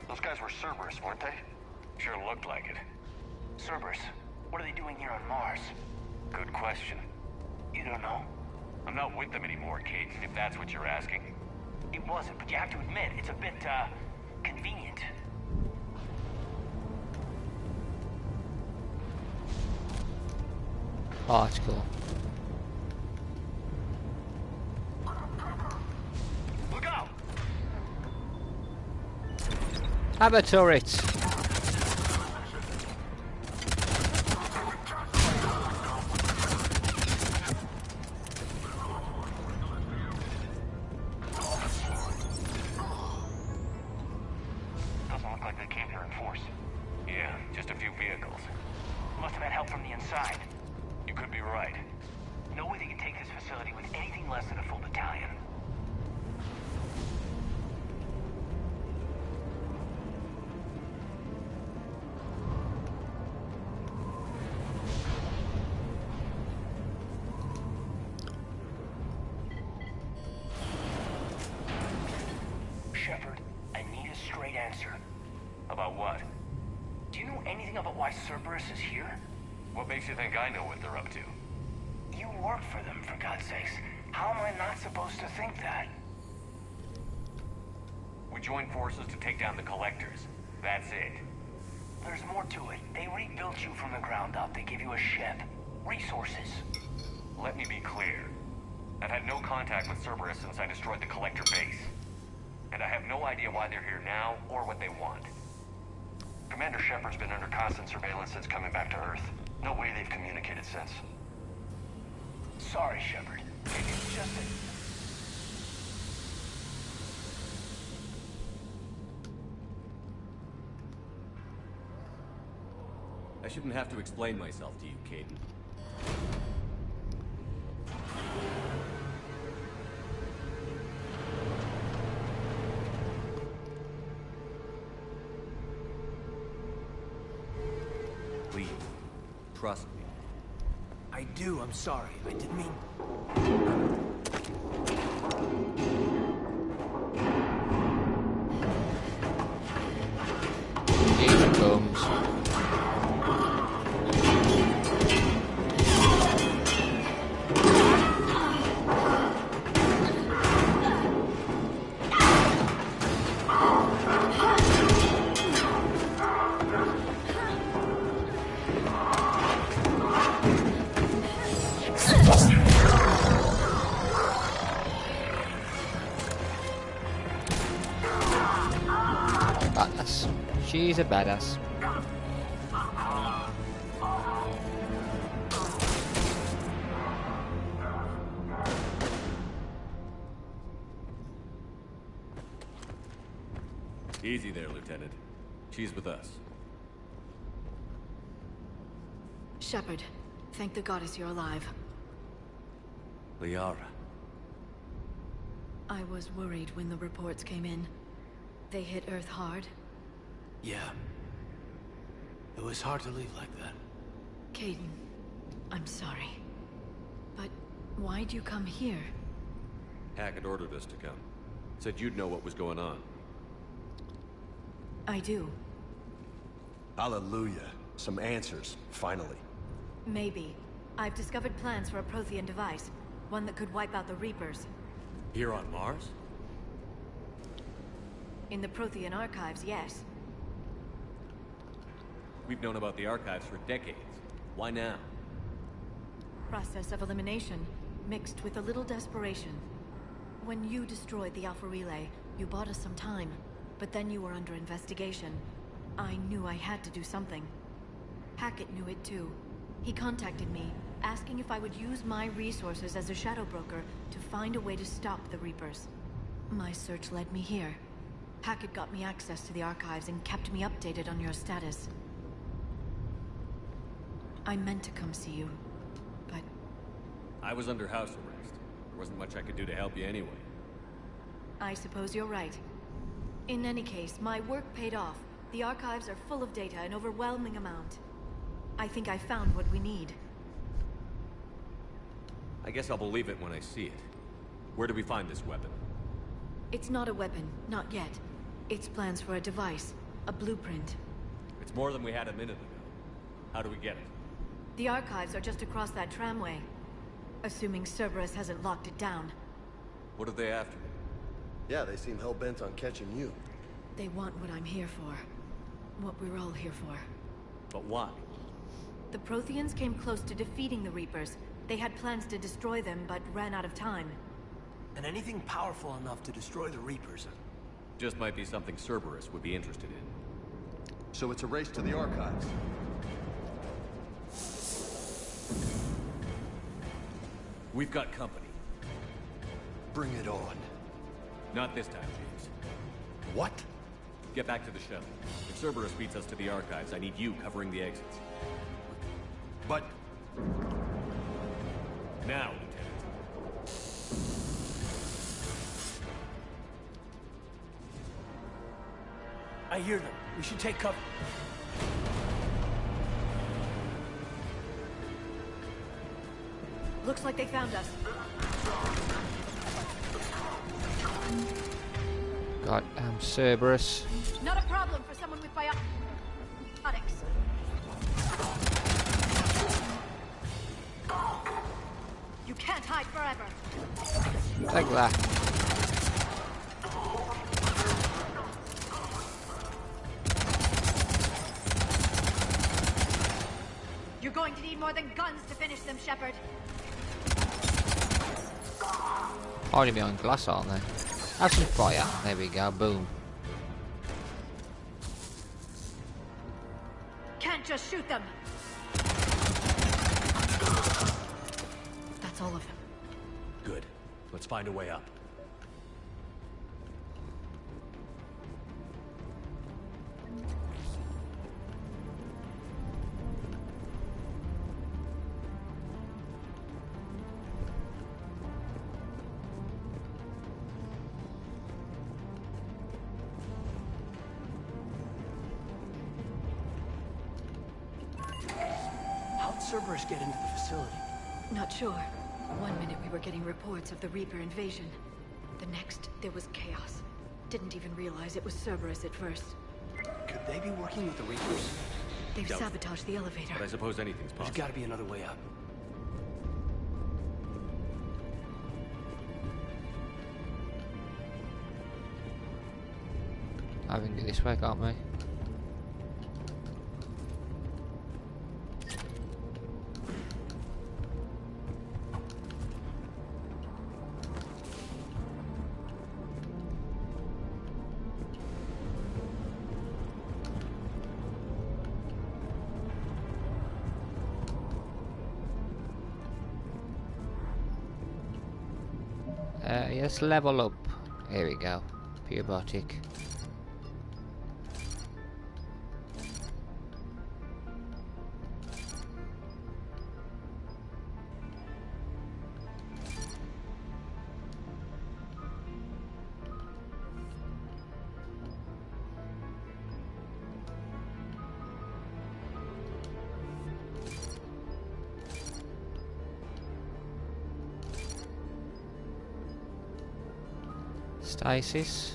Those guys were Cerberus, weren't they? Sure looked like it. Cerberus, what are they doing here on Mars? Good question. You don't know? I'm not with them anymore, Caden, if that's what you're asking. It wasn't, but you have to admit, it's a bit, convenient. Oh, that's cool. Look out! Have a turret. Doesn't look like they came here in force. Yeah, just a few vehicles. Must have had help from the inside. You could be right. No way they can take this facility with anything less than a full battalion. Shepard, I need a straight answer. About what? Do you know anything about why Cerberus is here? What makes you think I know what they're up to? You work for them, for God's sakes. How am I not supposed to think that? We joined forces to take down the Collectors. That's it. There's more to it. They rebuilt you from the ground up. They give you a ship. Resources. Let me be clear. I've had no contact with Cerberus since I destroyed the Collector base. And I have no idea why they're here now, or what they want. Commander Shepard's been under constant surveillance since coming back to Earth. No way they've communicated since. Sorry, Shepard. It's just that... I shouldn't have to explain myself to you, Caden. Please, trust me. I do, I'm sorry. I didn't mean... Here it comes. Badass. She's a badass. Easy there, Lieutenant. She's with us. Shepard, thank the goddess you're alive. Liara. I was worried when the reports came in. They hit Earth hard. Yeah. It was hard to leave like that. Caden, I'm sorry. But why'd you come here? Hackett ordered us to come. Said you'd know what was going on. I do. Hallelujah. Some answers, finally. Maybe. I've discovered plans for a Prothean device. One that could wipe out the Reapers. Here on Mars? In the Prothean archives, yes. We've known about the archives for decades. Why now? Process of elimination, mixed with a little desperation. When you destroyed the Alpha Relay, you bought us some time. But then you were under investigation. I knew I had to do something. Hackett knew it too. He contacted me, asking if I would use my resources as a shadow broker to find a way to stop the Reapers. My search led me here. Hackett got me access to the archives and kept me updated on your status. I meant to come see you, but... I was under house arrest. There wasn't much I could do to help you anyway. I suppose you're right. In any case, my work paid off. The archives are full of data, an overwhelming amount. I think I found what we need. I guess I'll believe it when I see it. Where do we find this weapon? It's not a weapon, not yet. It's plans for a device, a blueprint. It's more than we had a minute ago. How do we get it? The archives are just across that tramway. Assuming Cerberus hasn't locked it down. What are they after? Yeah, they seem hell-bent on catching you. They want what I'm here for. What we're all here for. But why? The Protheans came close to defeating the Reapers. They had plans to destroy them, but ran out of time. And anything powerful enough to destroy the Reapers. Just might be something Cerberus would be interested in. So it's a race to the archives. We've got company. Bring it on. Not this time, James. What? Get back to the shuttle. If Cerberus beats us to the archives, I need you covering the exits. But... Now, Lieutenant. I hear them. We should take cover. Looks like they found us. Goddamn Cerberus. Not a problem for someone with biotics. You can't hide forever. Like that. You're going to need more than guns to finish them, Shepard. Hiding behind glass, aren't they? Have some fire. There we go. Boom. Can't just shoot them. That's all of them. Good. Let's find a way up. How'd Cerberus get into the facility? Not sure. One minute we were getting reports of the Reaper invasion. The next, there was chaos. Didn't even realize it was Cerberus at first. Could they be working with the Reapers? They've Doubtful. sabotaged the elevator. But I suppose anything's There's possible. gotta be another way up. I can get this way, can't we? Yes, level up. Here we go. Pubertic. Stasis.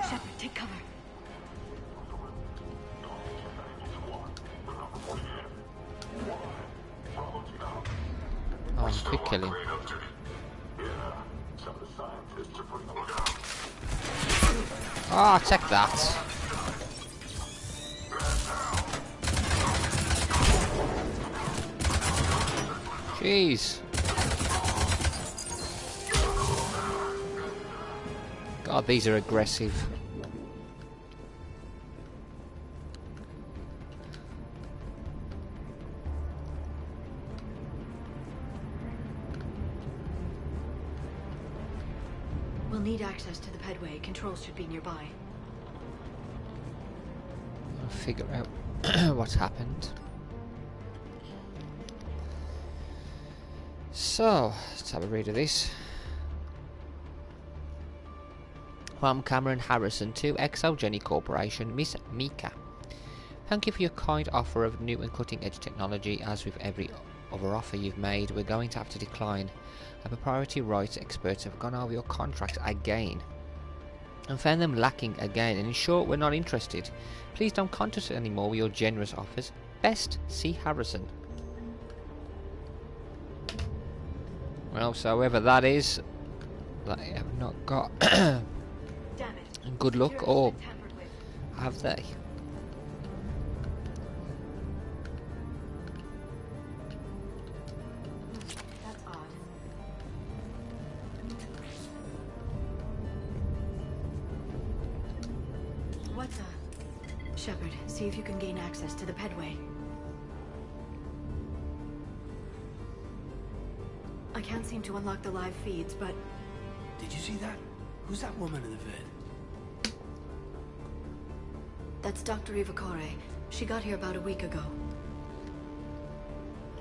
Shepard, take cover. Oh, quick kill him. Ah, take that. Jeez. God, these are aggressive. We'll need access to the pedway. Controls should be nearby. I'll figure out what's happened. So, let's have a read of this. From Cameron Harrison to Exogeny Corporation, Miss Mika. Thank you for your kind offer of new and cutting-edge technology. As with every other offer you've made, we're going to have to decline. Our priority rights experts have gone over your contract again and found them lacking again, and in short, we're not interested. Please don't contact us anymore with your generous offers. Best, C. Harrison. Well, so whoever that is, they have not got good luck, or have they? That's odd. What's Shepard, see if you can gain access to the pedway. I can't seem to unlock the live feeds, but... Did you see that? Who's that woman in the vid? That's Dr. Ivakore. She got here about a week ago.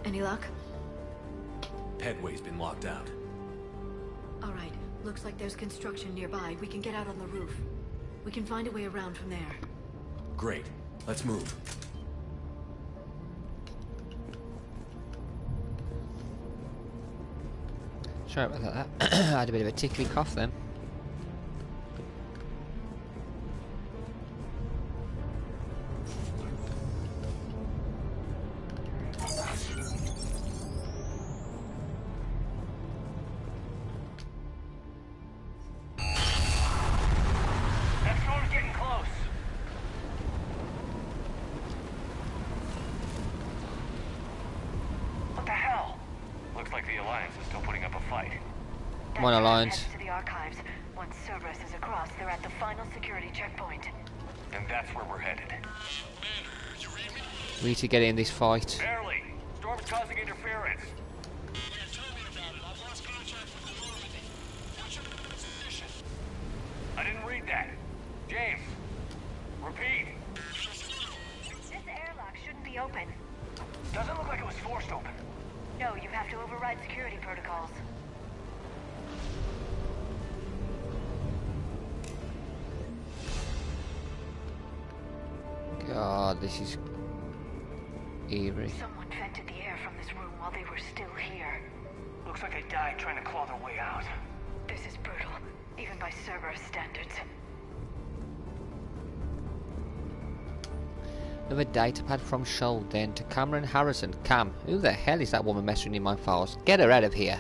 Any luck? Pedway's been locked out. Alright, looks like there's construction nearby. We can get out on the roof. We can find a way around from there. Great. Let's move. Sorry about that. I had a bit of a tickly cough then. That storm's getting close. What the hell? Looks like the Alliance is still putting up a fight. Come on, Alliance. Heads to the archives. Once Cerberus is across, they're at the final security checkpoint. And that's where we're headed. We need to get in this fight. Barely. Storm's causing interference. I didn't read that. James, repeat. This airlock shouldn't be open. Doesn't look like it was forced open. No, you have to override security protocols. God, this is eerie. Someone vented the air from this room while they were still here. Looks like they died trying to claw their way out. This is brutal, even by Cerberus standards. Another datapad from Shull then to Cameron Harrison. Cam, who the hell is that woman messing in my files? Get her out of here.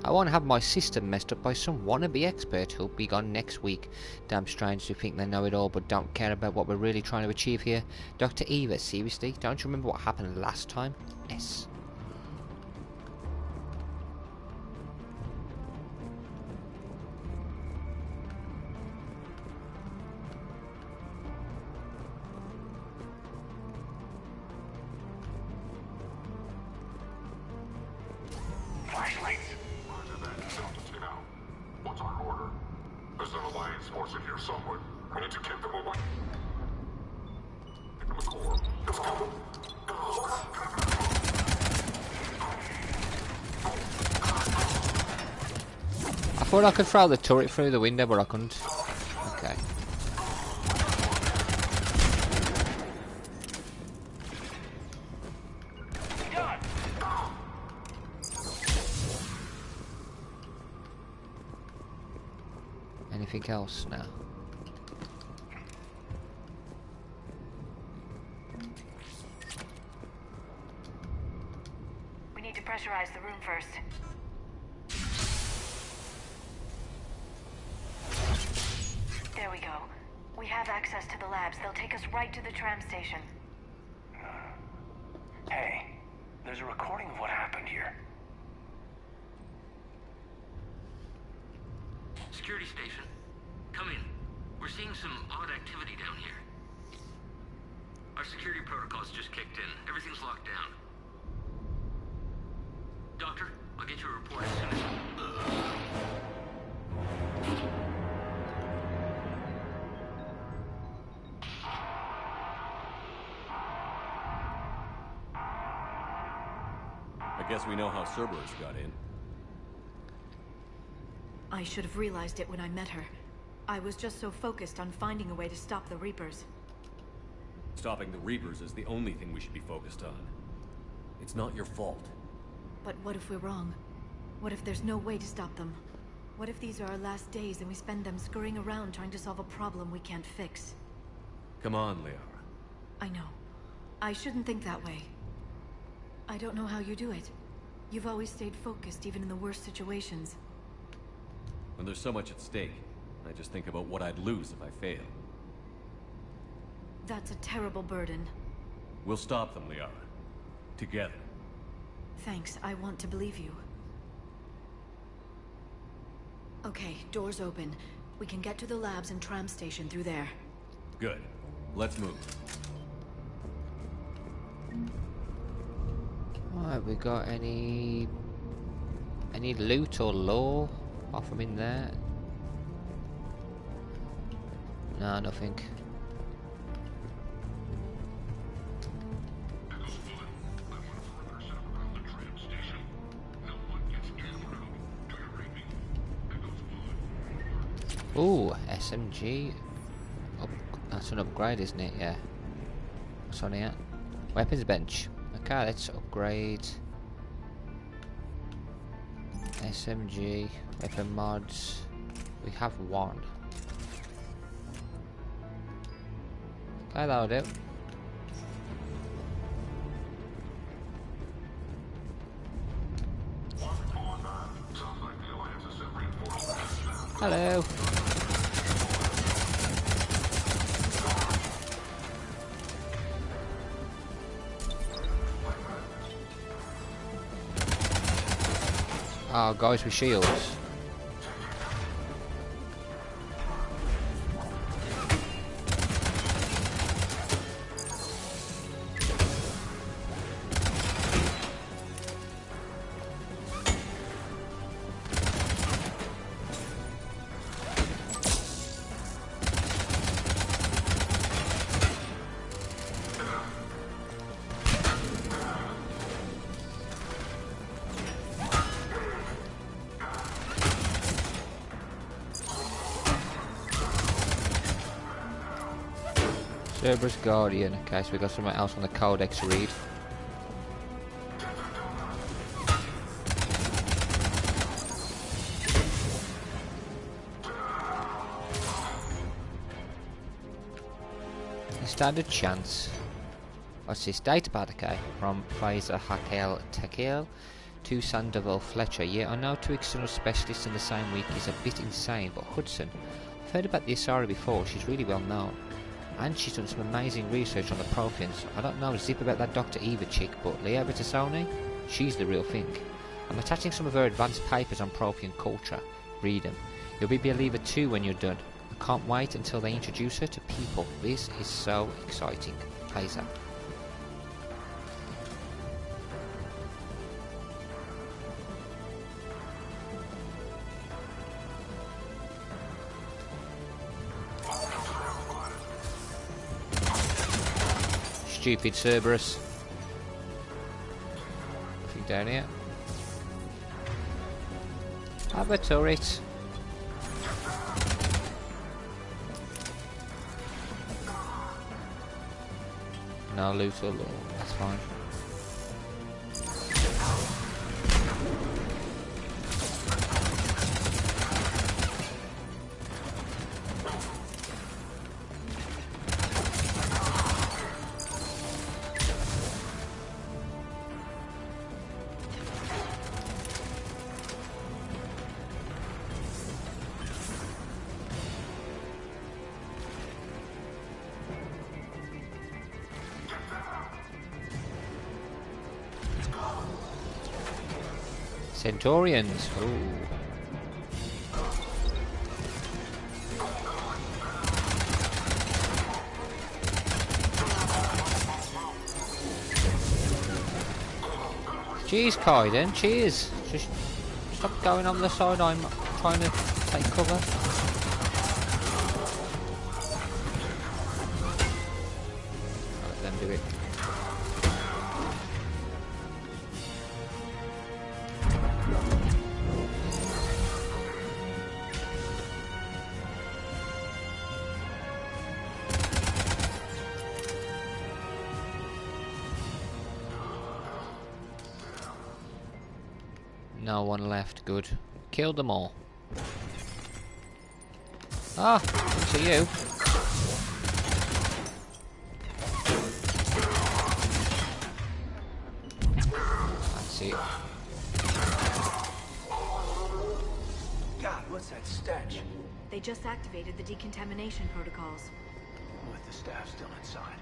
I won't have my system messed up by some wannabe expert who'll be gone next week. Damn strange to think they know it all but don't care about what we're really trying to achieve here. Dr. Eva, seriously? Don't you remember what happened last time? S. Flashlights. What's our order? There's an Alliance force in here somewhere. We need to keep them away. I thought I could throw the turret through the window, but I couldn't. Okay. Anything else now? We need to pressurize the room first. There we go. We have access to the labs. They'll take us right to the tram station. Hey, there's a recording of what happened here. Security station. Come in. We're seeing some odd activity down here. Our security protocols just kicked in. Everything's locked down. Doctor, I'll get you a report as soon as... I guess we know how Cerberus got in. I should have realized it when I met her. I was just so focused on finding a way to stop the Reapers. Stopping the Reapers is the only thing we should be focused on. It's not your fault. But what if we're wrong? What if there's no way to stop them? What if these are our last days and we spend them scurrying around trying to solve a problem we can't fix? Come on, Liara. I know. I shouldn't think that way. I don't know how you do it. You've always stayed focused even in the worst situations. When there's so much at stake, I just think about what I'd lose if I fail. That's a terrible burden. We'll stop them, Liara. Together. Thanks, I want to believe you. Okay, doors open. We can get to the labs and tram station through there. Good. Let's move. Alright, we got any loot or lore off from in there? No, nothing. Ooh, SMG. That's an upgrade, isn't it? Yeah. What's on here? Weapons bench. Okay, let's upgrade. SMG, weapon mods. We have one. Okay, that'll do. Hello. Oh, guys with shields. Cerberus Guardian. Okay, so we got something else on the codex read. Standard chance. What's this? Datapad, okay. From Fraser Hakel Tekil to Sandoval Fletcher. Yeah, I know two external specialists in the same week is a bit insane, but Hudson, I've heard about the Asari before, she's really well known. And she's done some amazing research on the Protheans. I don't know a zip about that Dr. Eva chick, but Leah Bertasoni, she's the real thing. I'm attaching some of her advanced papers on Prothean culture. Read them. You'll be a believer too when you're done. I can't wait until they introduce her to people. This is so exciting. Placer. stupid Cerberus. Nothing down here. Have a turret. No loot or law, that's fine. Centaurians. Ooh. Cheers, Kaiden. Cheers. Just stop going on the side. I'm trying to take cover. Let them do it. No one left. Good. Killed them all. Ah, to you. That's it. God, what's that stench? They just activated the decontamination protocols. With the staff still inside.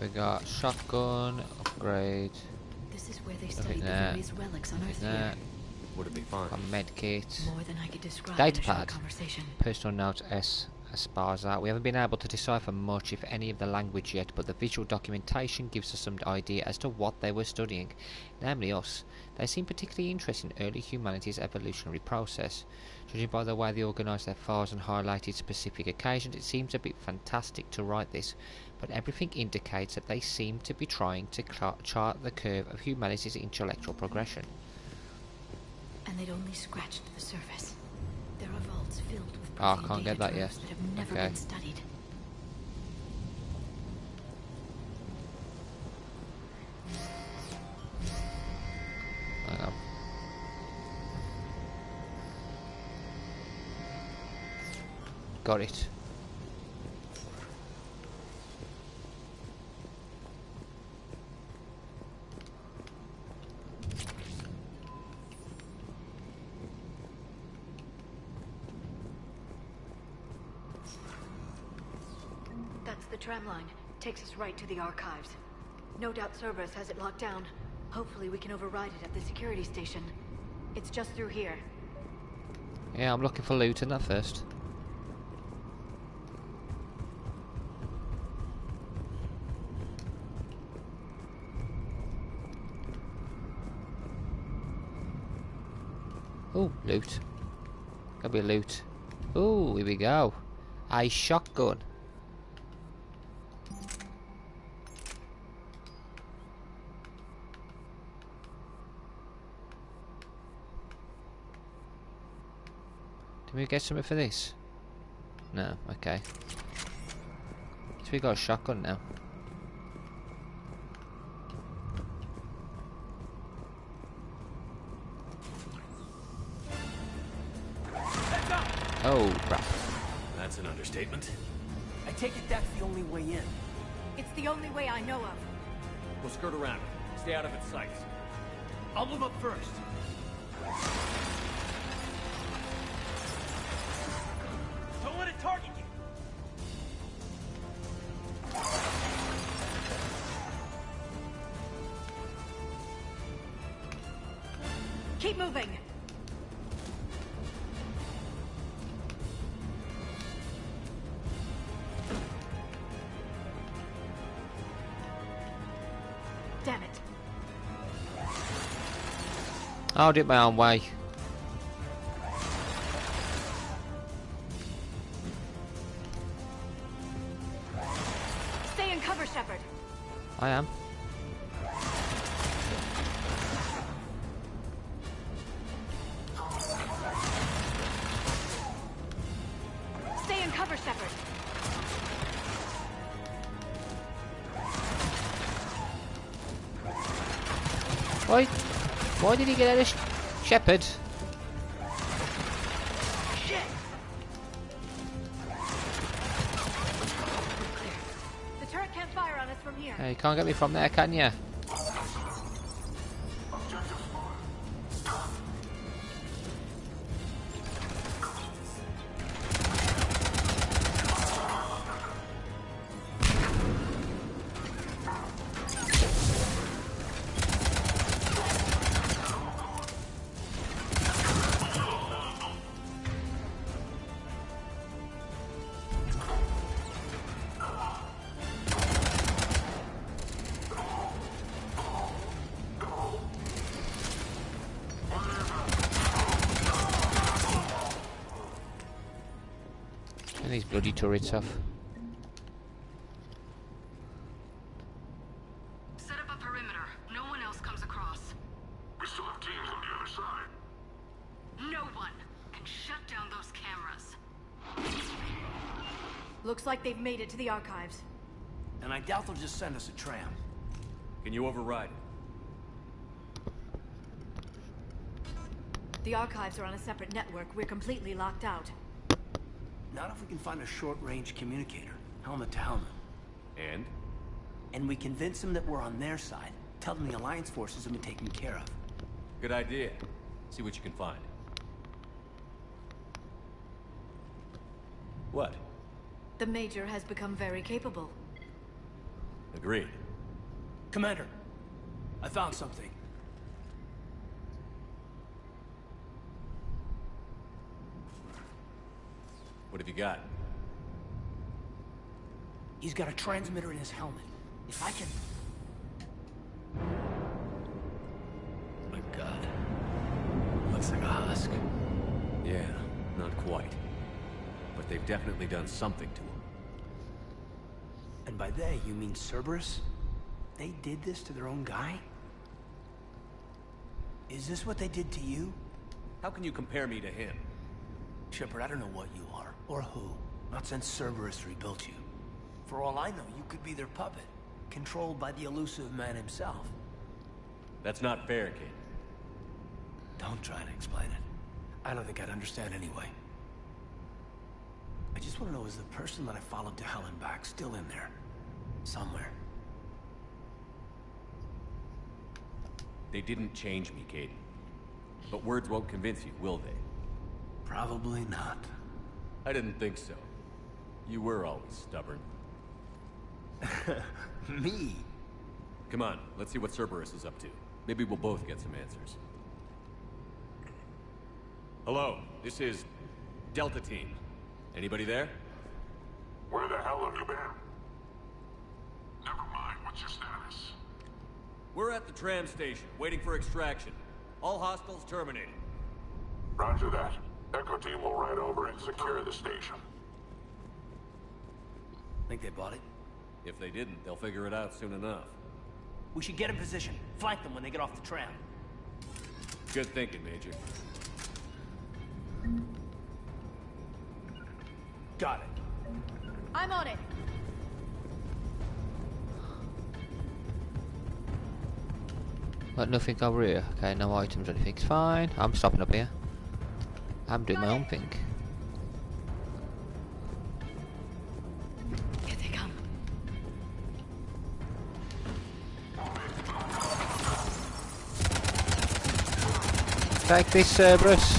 We got shotgun, upgrade. This is where they studied the various relics on Earth here. What did they find? Got medkit. More than I could describe in a short Datapad. conversation. Personal notes S. Esparza. We haven't been able to decipher much, if any, of the language yet, but the visual documentation gives us some idea as to what they were studying, namely us. They seem particularly interested in early humanity's evolutionary process. Judging by the way they organised their files and highlighted specific occasions, it seems a bit fantastic to write this, but everything indicates that they seem to be trying to chart the curve of humanity's intellectual progression. And they'd only scratched the surface. There are vaults filled with I can't get that yet. that have never Okay. been studied. Hang on. Got it. That's the tram line. Takes us right to the archives. No doubt Cerberus has it locked down. Hopefully we can override it at the security station. It's just through here. Yeah, I'm looking for loot in that first. Oh, loot. Gotta be loot. Oh, here we go. A shotgun. Did we get something for this? No, okay. So we got a shotgun now. Oh, crap. That's an understatement. I take it that's the only way in. It's the only way I know of. We'll skirt around it. Stay out of its sight. I'll move up first. Don't let it target you. Keep moving. I'll do it my own way. Stay in cover, Shepard. I am. Stay in cover, Shepard. Why? Why did he get out of Shepard? Shit! The turret can't fire on us from here. You can't get me from there, can you? These bloody turrets off. Set up a perimeter. No one else comes across. We still have teams on the other side. No one can shut down those cameras. Looks like they've made it to the archives. And I doubt they'll just send us a tram. Can you override it? The archives are on a separate network. We're completely locked out. Not if we can find a short-range communicator, helmet to helmet. And? And we convince them that we're on their side. Tell them the Alliance forces have been taken care of. Good idea. See what you can find. What? The Major has become very capable. Agreed. Commander, I found something. What have you got? He's got a transmitter in his helmet. If I can... My God. Looks like a husk. Yeah, not quite. But they've definitely done something to him. And by they, you mean Cerberus? They did this to their own guy? Is this what they did to you? How can you compare me to him? Shepard, I don't know what you are, or who. Not since Cerberus rebuilt you. For all I know, you could be their puppet, controlled by the elusive man himself. That's not fair, kid. Don't try to explain it. I don't think I'd understand anyway. I just want to know, is the person that I followed to hell and back still in there? Somewhere. They didn't change me, Caden. But words won't convince you, will they? Probably not. I didn't think so. You were always stubborn. Me? Come on, let's see what Cerberus is up to. Maybe we'll both get some answers. Hello, this is Delta Team. Anybody there? Where the hell have you been? Never mind, what's your status? We're at the tram station, waiting for extraction. All hostiles terminated. Roger that. Echo Team will ride over and secure the station. Think they bought it? If they didn't, they'll figure it out soon enough. We should get in position. Flank them when they get off the tram. Good thinking, Major. Got it. I'm on it. Got nothing over here. Okay, no items or anything. It's fine. I'm stopping up here. I'm doing my own thing. Here they come. Take this, Cerberus.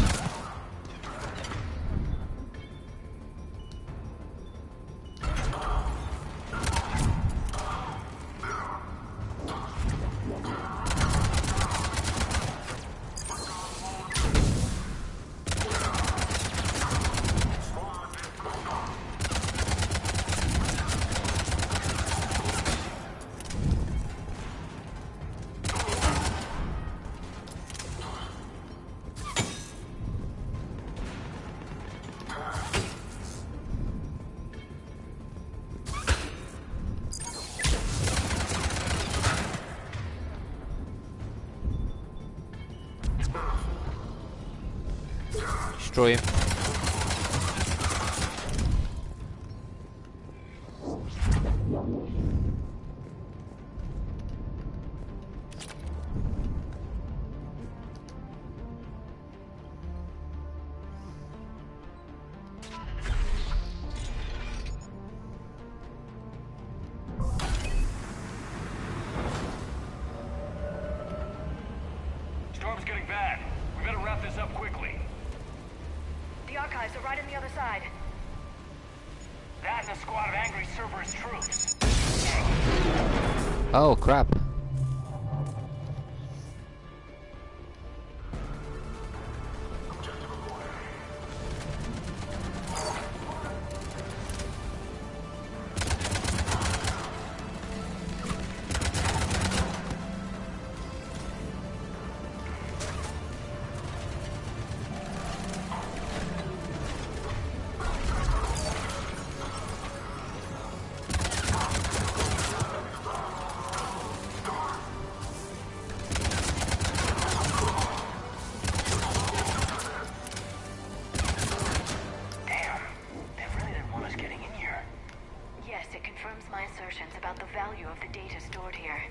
Destroy him. Storm's getting bad. We better wrap this up quickly. The archives are right on the other side. That and a squad of angry Cerberus troops. Oh crap. About the value of the data stored here.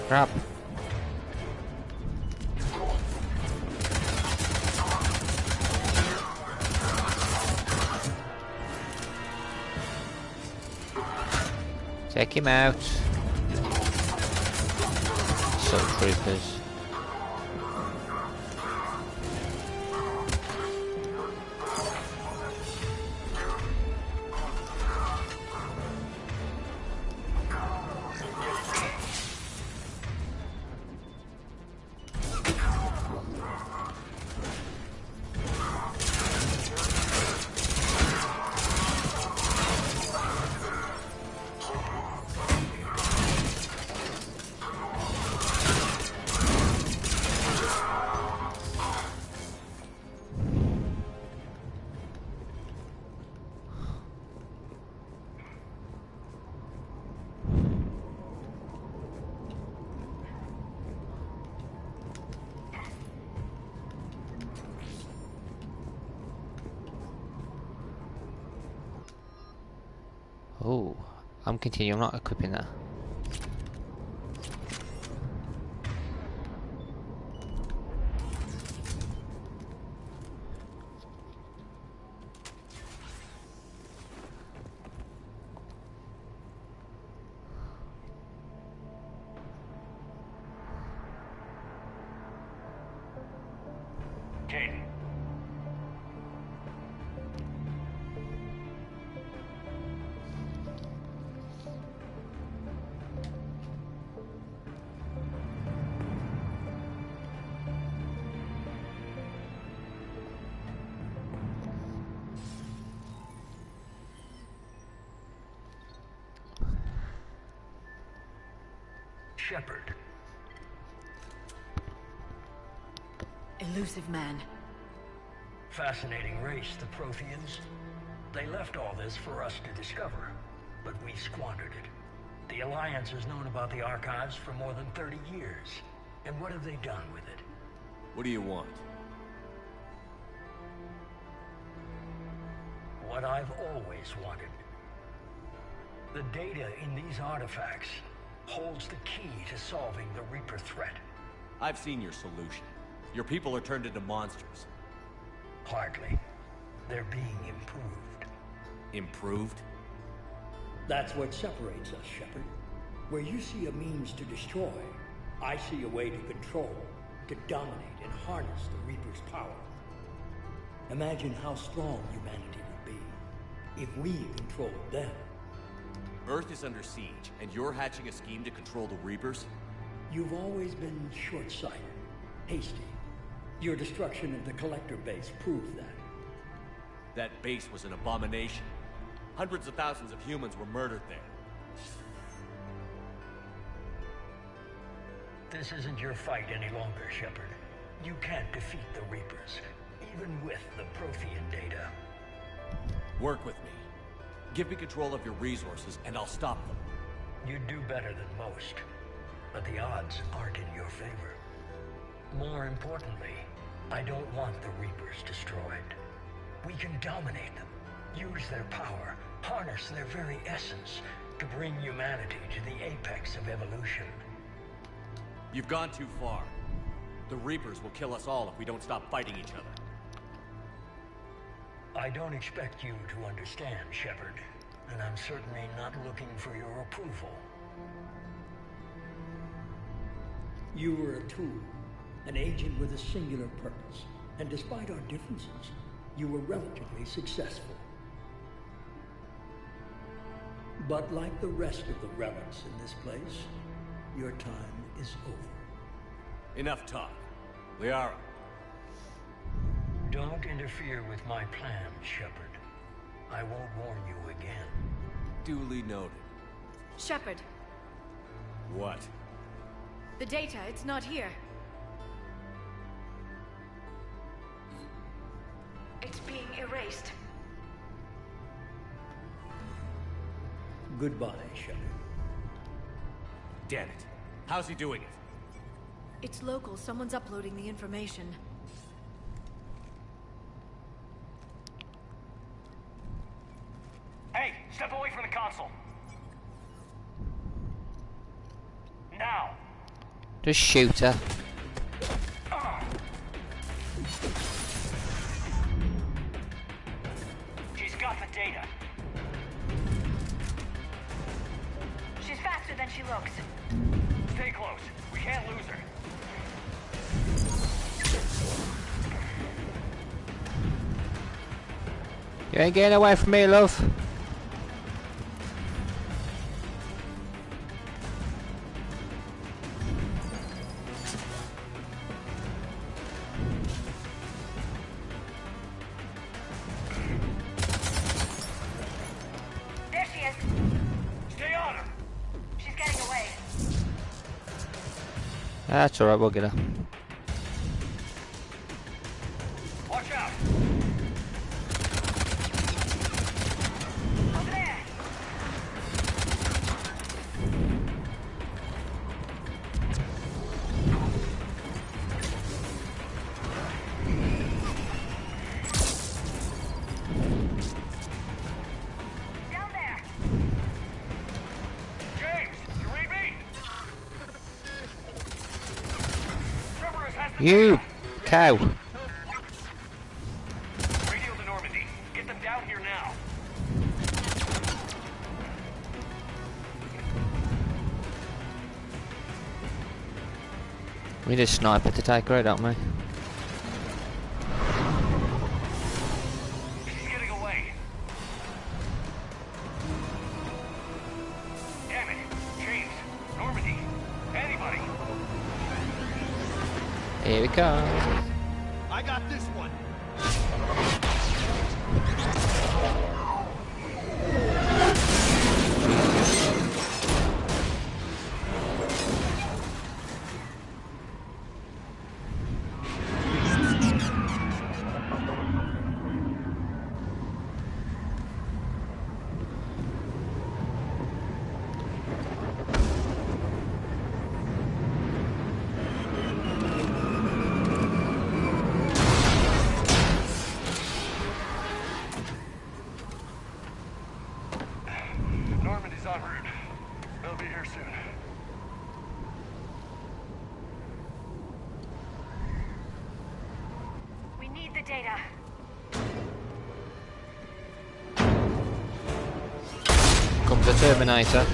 Crap. Take him out. So troopers. Oh, I'm continuing, I'm not equipping that. Kate. Shepard. Elusive man. Fascinating race, the Protheans. They left all this for us to discover, but we squandered it. The Alliance has known about the archives for more than 30 years. And what have they done with it? What do you want? What I've always wanted. The data in these artifacts holds the key to solving the Reaper threat. I've seen your solution. Your people are turned into monsters. Hardly. They're being improved. Improved? That's what separates us, Shepard. Where you see a means to destroy, I see a way to control, to dominate and harness the Reaper's power. Imagine how strong humanity would be if we controlled them. Earth is under siege, and you're hatching a scheme to control the Reapers? You've always been short-sighted, hasty. Your destruction of the Collector base proved that. That base was an abomination. Hundreds of thousands of humans were murdered there. This isn't your fight any longer, Shepard. You can't defeat the Reapers, even with the Prothean data. Work with me. Give me control of your resources, and I'll stop them. You'd do better than most, but the odds aren't in your favor. More importantly, I don't want the Reapers destroyed. We can dominate them, use their power, harness their very essence to bring humanity to the apex of evolution. You've gone too far. The Reapers will kill us all if we don't stop fighting each other. I don't expect you to understand, Shepard, and I'm certainly not looking for your approval. You were a tool, an agent with a singular purpose, and despite our differences, you were relatively successful. But like the rest of the relics in this place, your time is over. Enough talk. Liara. Don't interfere with my plans, Shepard. I won't warn you again. Duly noted. Shepard, What? the data, it's not here. It's being erased. Goodbye, Shepard. Damn it. How's he doing it? It's local. Someone's uploading the information. Hey, step away from the console. Now. Just shoot her. She's got the data. She's faster than she looks. Stay close. We can't lose her. You ain't getting away from me, love. There she is. Stay on her. She's getting away. That's alright, we'll get her. Watch out. Over there. Down there. James, you read me? Cerberus has the You data. cow. Radio to Normandy. Get them down here now. We need a sniper to take her out, don't we? She's getting away. Damn it. James, Normandy, anybody. Here we come. I got this one. the Terminator.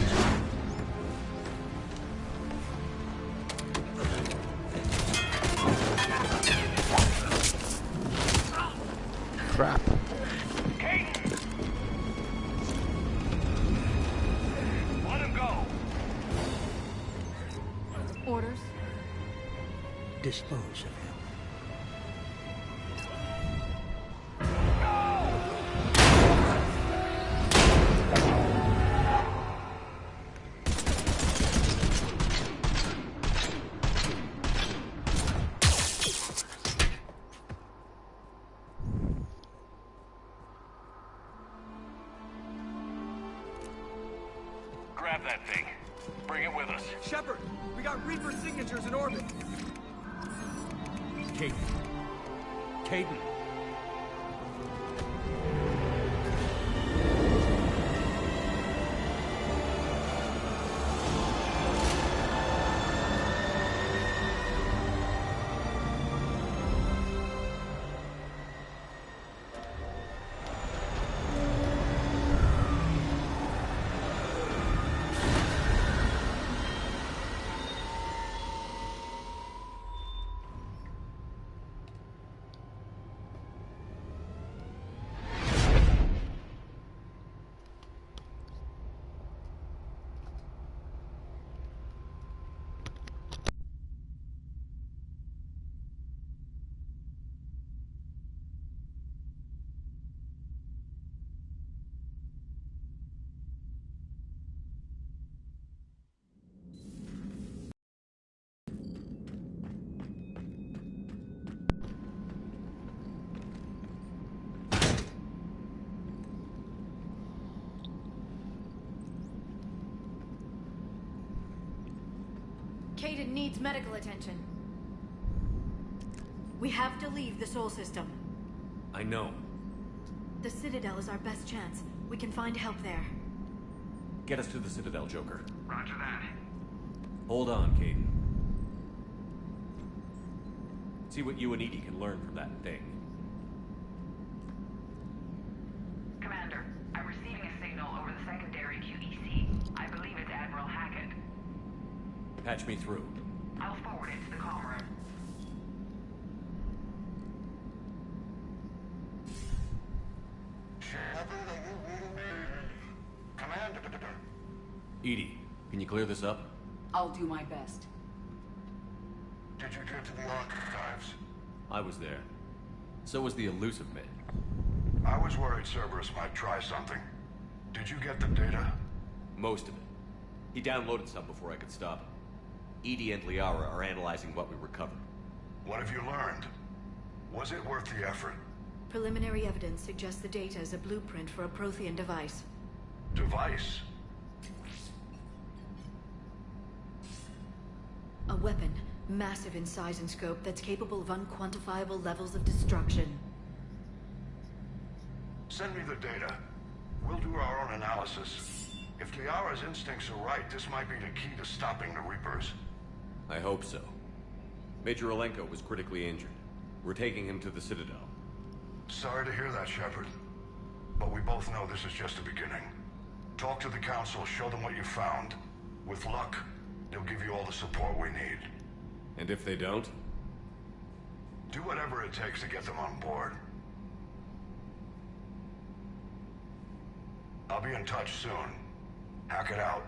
Crap. Let him go. Orders? Dispose of him. Grab that thing. Bring it with us. Shepard, we got Reaper signatures in orbit. Caden. Caden. Caden needs medical attention. We have to leave the Sol system. I know. The Citadel is our best chance. We can find help there. Get us to the Citadel, Joker. Roger that. Hold on, Caden. See what you and Edie can learn from that thing. Commander, I'm receiving a signal over the secondary QEC. I believe it's Admiral Hackett. Patch me through. I'll forward it to the comm room. Commander. Edie, can you clear this up? I'll do my best. Did you get to the archives? I was there. So was the elusive man. I was worried Cerberus might try something. Did you get the data? Most of it. He downloaded some before I could stop him. Edie and Liara are analyzing what we recovered. What have you learned? Was it worth the effort? Preliminary evidence suggests the data is a blueprint for a Prothean device. Device? A weapon, massive in size and scope, that's capable of unquantifiable levels of destruction. Send me the data. We'll do our own analysis. If Liara's instincts are right, this might be the key to stopping the Reapers. I hope so. Major Alenko was critically injured. We're taking him to the Citadel. Sorry to hear that, Shepard. But we both know this is just the beginning. Talk to the Council, show them what you found. With luck, they'll give you all the support we need. And if they don't? Do whatever it takes to get them on board. I'll be in touch soon. Hack it out.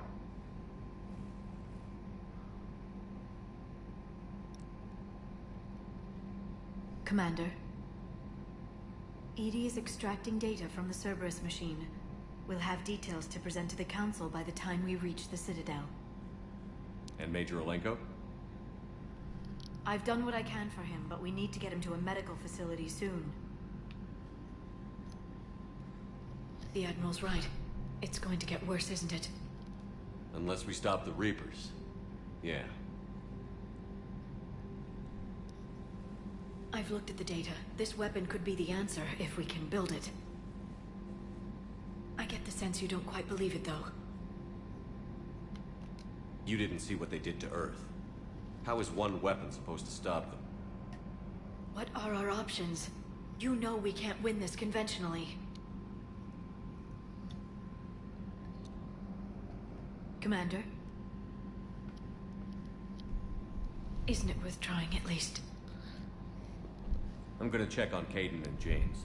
Commander. Edie is extracting data from the Cerberus machine. We'll have details to present to the Council by the time we reach the Citadel. And Major Alenko? I've done what I can for him, but we need to get him to a medical facility soon. The Admiral's right. It's going to get worse, isn't it? Unless we stop the Reapers. Yeah. I've looked at the data. This weapon could be the answer if we can build it. I get the sense you don't quite believe it, though. You didn't see what they did to Earth. How is one weapon supposed to stop them? What are our options? You know we can't win this conventionally. Commander? Isn't it worth trying at least? I'm gonna check on Caden and James.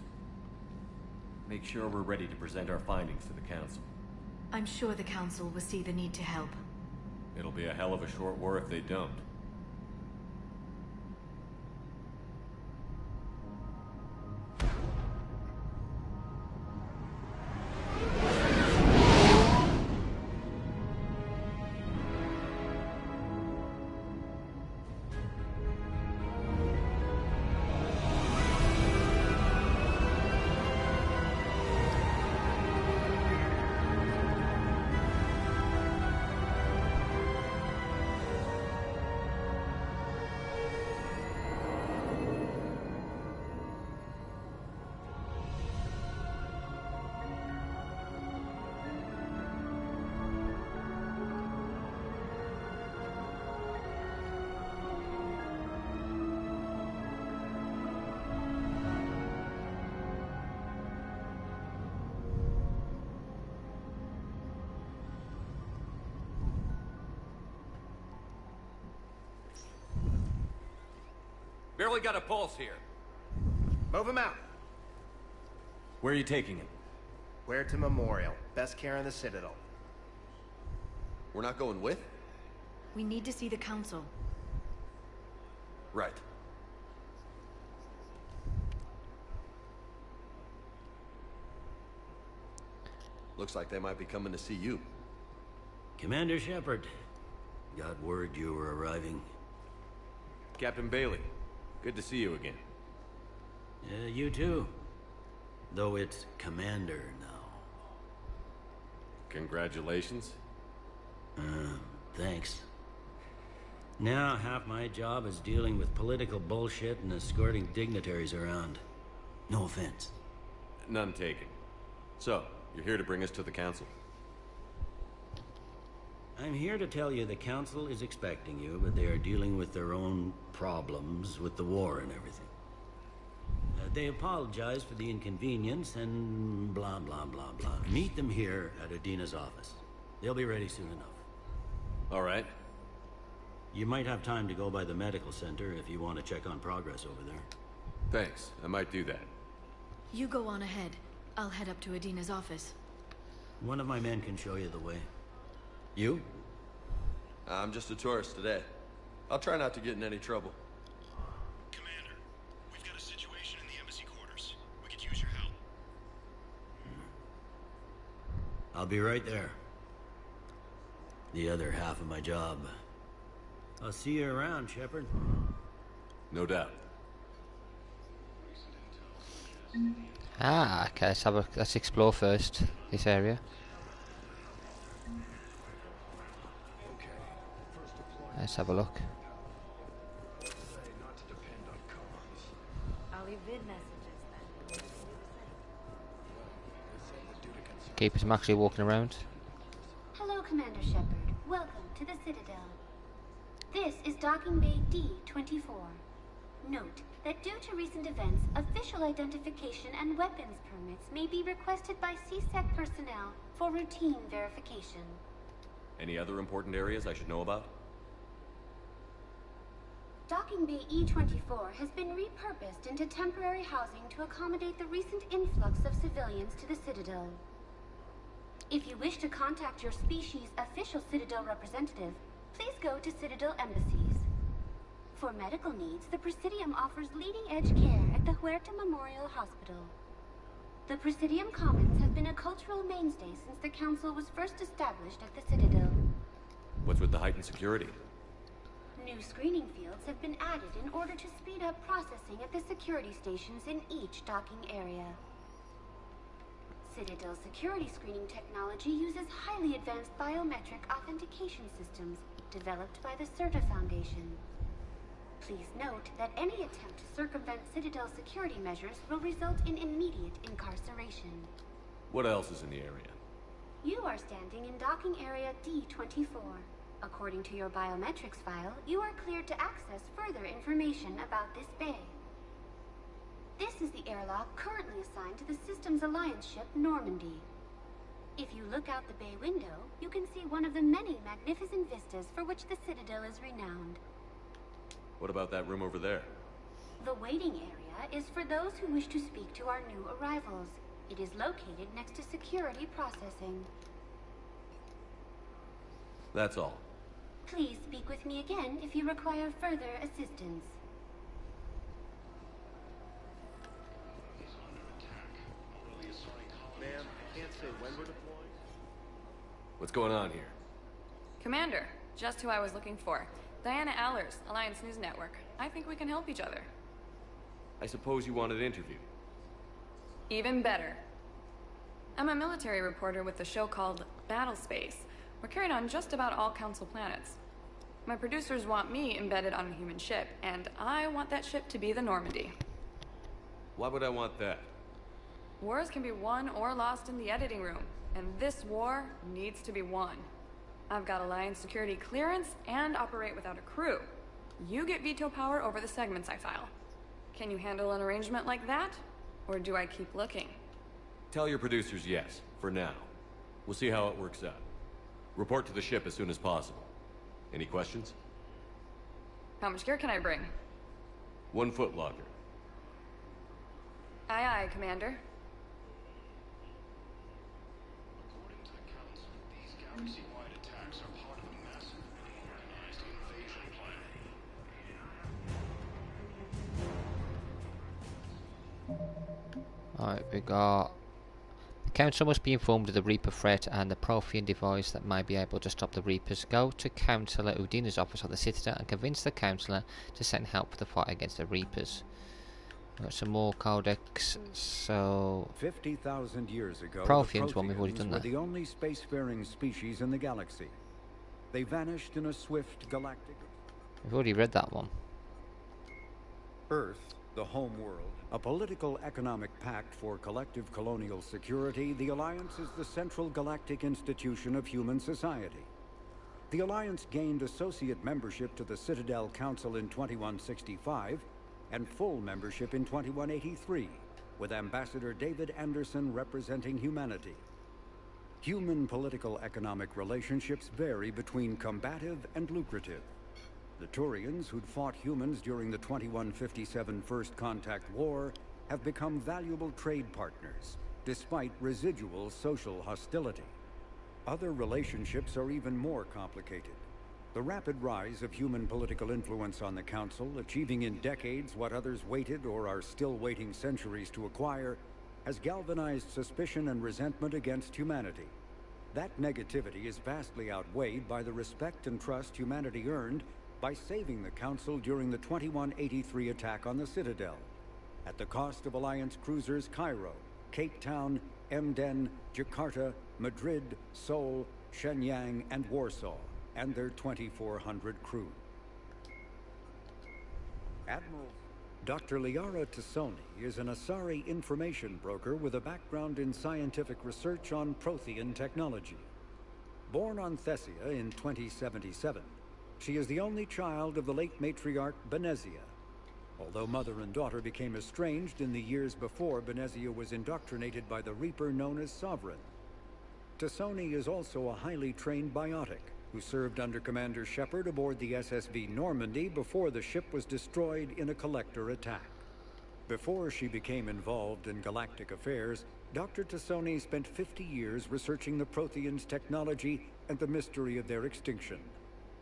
Make sure we're ready to present our findings to the Council. I'm sure the Council will see the need to help. It'll be a hell of a short war if they don't. Barely got a pulse here. Move him out. Where are you taking him? Where to Memorial. Best care in the Citadel. We're not going with? We need to see the Council. Right. Looks like they might be coming to see you. Commander Shepard. Got word you were arriving. Captain Bailey, good to see you again. You too. Though it's Commander now. Congratulations. Thanks. Now half my job is dealing with political bullshit and escorting dignitaries around. No offense. None taken. So, you're here to bring us to the Council? I'm here to tell you the Council is expecting you, but they are dealing with their own problems with the war and everything. They apologize for the inconvenience and blah, blah, blah, blah. Meet them here at Adina's office. They'll be ready soon enough. All right. You might have time to go by the medical center if you want to check on progress over there. Thanks. I might do that. You go on ahead. I'll head up to Adina's office. One of my men can show you the way. You? I'm just a tourist today. I'll try not to get in any trouble. Commander, we've got a situation in the embassy quarters. We could use your help. I'll be right there. The other half of my job. I'll see you around, Shepard. No doubt. Ah, okay, let's explore first this area. Let's have a look. I'll leave vid messages then. Keepers, I'm actually walking around. Hello, Commander Shepard. Welcome to the Citadel. This is Docking Bay D-24. Note that due to recent events, official identification and weapons permits may be requested by CSEC personnel for routine verification. Any other important areas I should know about? Docking Bay E-24 has been repurposed into temporary housing to accommodate the recent influx of civilians to the Citadel. If you wish to contact your species' official Citadel representative, please go to Citadel embassies. For medical needs, the Presidium offers leading-edge care at the Huerta Memorial Hospital. The Presidium Commons have been a cultural mainstay since the Council was first established at the Citadel. What's with the heightened security? New screening fields have been added in order to speed up processing at the security stations in each docking area. Citadel security screening technology uses highly advanced biometric authentication systems developed by the CERTA Foundation. Please note that any attempt to circumvent Citadel security measures will result in immediate incarceration. What else is in the area? You are standing in docking area D-24. According to your biometrics file, you are cleared to access further information about this bay. This is the airlock currently assigned to the Systems Alliance ship Normandy. If you look out the bay window, you can see one of the many magnificent vistas for which the Citadel is renowned. What about that room over there? The waiting area is for those who wish to speak to our new arrivals. It is located next to security processing. That's all. Please speak with me again if you require further assistance. Ma'am, I can't say when we're deploying. What's going on here? Commander, just who I was looking for. Diana Allers, Alliance News Network. I think we can help each other. I suppose you wanted an interview. Even better. I'm a military reporter with a show called Battle Space. We're carried on just about all Council planets. My producers want me embedded on a human ship, and I want that ship to be the Normandy. Why would I want that? Wars can be won or lost in the editing room, and this war needs to be won. I've got Alliance security clearance and operate without a crew. You get veto power over the segments I file. Can you handle an arrangement like that? Or do I keep looking? Tell your producers yes, for now. We'll see how it works out. Report to the ship as soon as possible. Any questions? How much gear can I bring? 1 foot locker. Aye, aye, Commander. According to the Council, these galaxy-wide attacks are part of a massive and organized invasion plan. Alright, we got... The Council must be informed of the Reaper threat and the Prothean device that may be able to stop the Reapers. Go to Councillor Udina's office at the Citadel and convince the Councillor to send help for the fight against the Reapers. We've got some more codex, so... 50,000 years ago, Protheans one, we've already done were that. the only spacefaring species in the galaxy. They vanished in a swift galactic... We've already read that one. Earth, the home world, a political economic pact for collective colonial security, the Alliance is the central galactic institution of human society. The Alliance gained associate membership to the Citadel Council in 2165 and full membership in 2183, with Ambassador David Anderson representing humanity. Human political economic relationships vary between combative and lucrative. The Turians, who'd fought humans during the 2157 First Contact War, have become valuable trade partners, despite residual social hostility. Other relationships are even more complicated. The rapid rise of human political influence on the Council, achieving in decades what others waited or are still waiting centuries to acquire, has galvanized suspicion and resentment against humanity. That negativity is vastly outweighed by the respect and trust humanity earned by saving the Council during the 2183 attack on the Citadel, at the cost of Alliance cruisers Cairo, Cape Town, Emden, Jakarta, Madrid, Seoul, Shenyang, and Warsaw, and their 2,400 crew. Admiral Dr. Liara Tassoni is an Asari information broker with a background in scientific research on Prothean technology. Born on Thessia in 2077, she is the only child of the late matriarch Benezia. Although mother and daughter became estranged in the years before Benezia was indoctrinated by the Reaper known as Sovereign. Tassoni is also a highly trained biotic who served under Commander Shepard aboard the SSV Normandy before the ship was destroyed in a collector attack. Before she became involved in galactic affairs, Dr. Tassoni spent 50 years researching the Protheans' technology and the mystery of their extinction.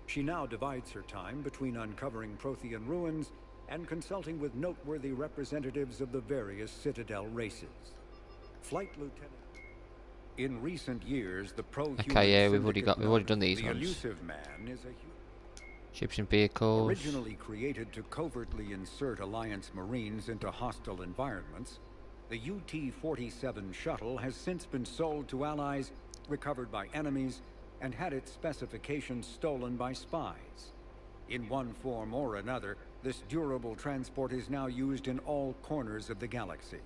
She now divides her time between uncovering Prothean ruins and consulting with noteworthy representatives of the various Citadel races. Flight Lieutenant. In recent years, the pro-human Okay, yeah, we've already done these the ones. elusive man is a Ships and vehicles. originally created to covertly insert Alliance Marines into hostile environments. The UT-47 shuttle has since been sold to allies, recovered by enemies, and had its specifications stolen by spies. In one form or another, this durable transport is now used in all corners of the galaxy.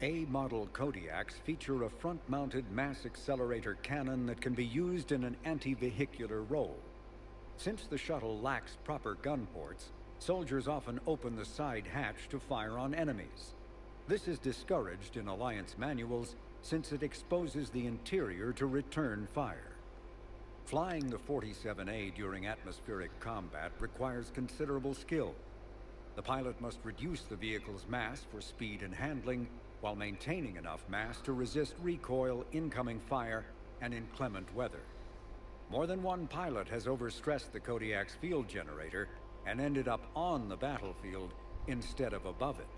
A-model Kodiaks feature a front-mounted mass accelerator cannon that can be used in an anti-vehicular role. Since the shuttle lacks proper gun ports, soldiers often open the side hatch to fire on enemies. This is discouraged in Alliance manuals, since it exposes the interior to return fire. Flying the 47A during atmospheric combat requires considerable skill. The pilot must reduce the vehicle's mass for speed and handling, while maintaining enough mass to resist recoil, incoming fire, and inclement weather. More than one pilot has overstressed the Kodiak's field generator and ended up on the battlefield instead of above it.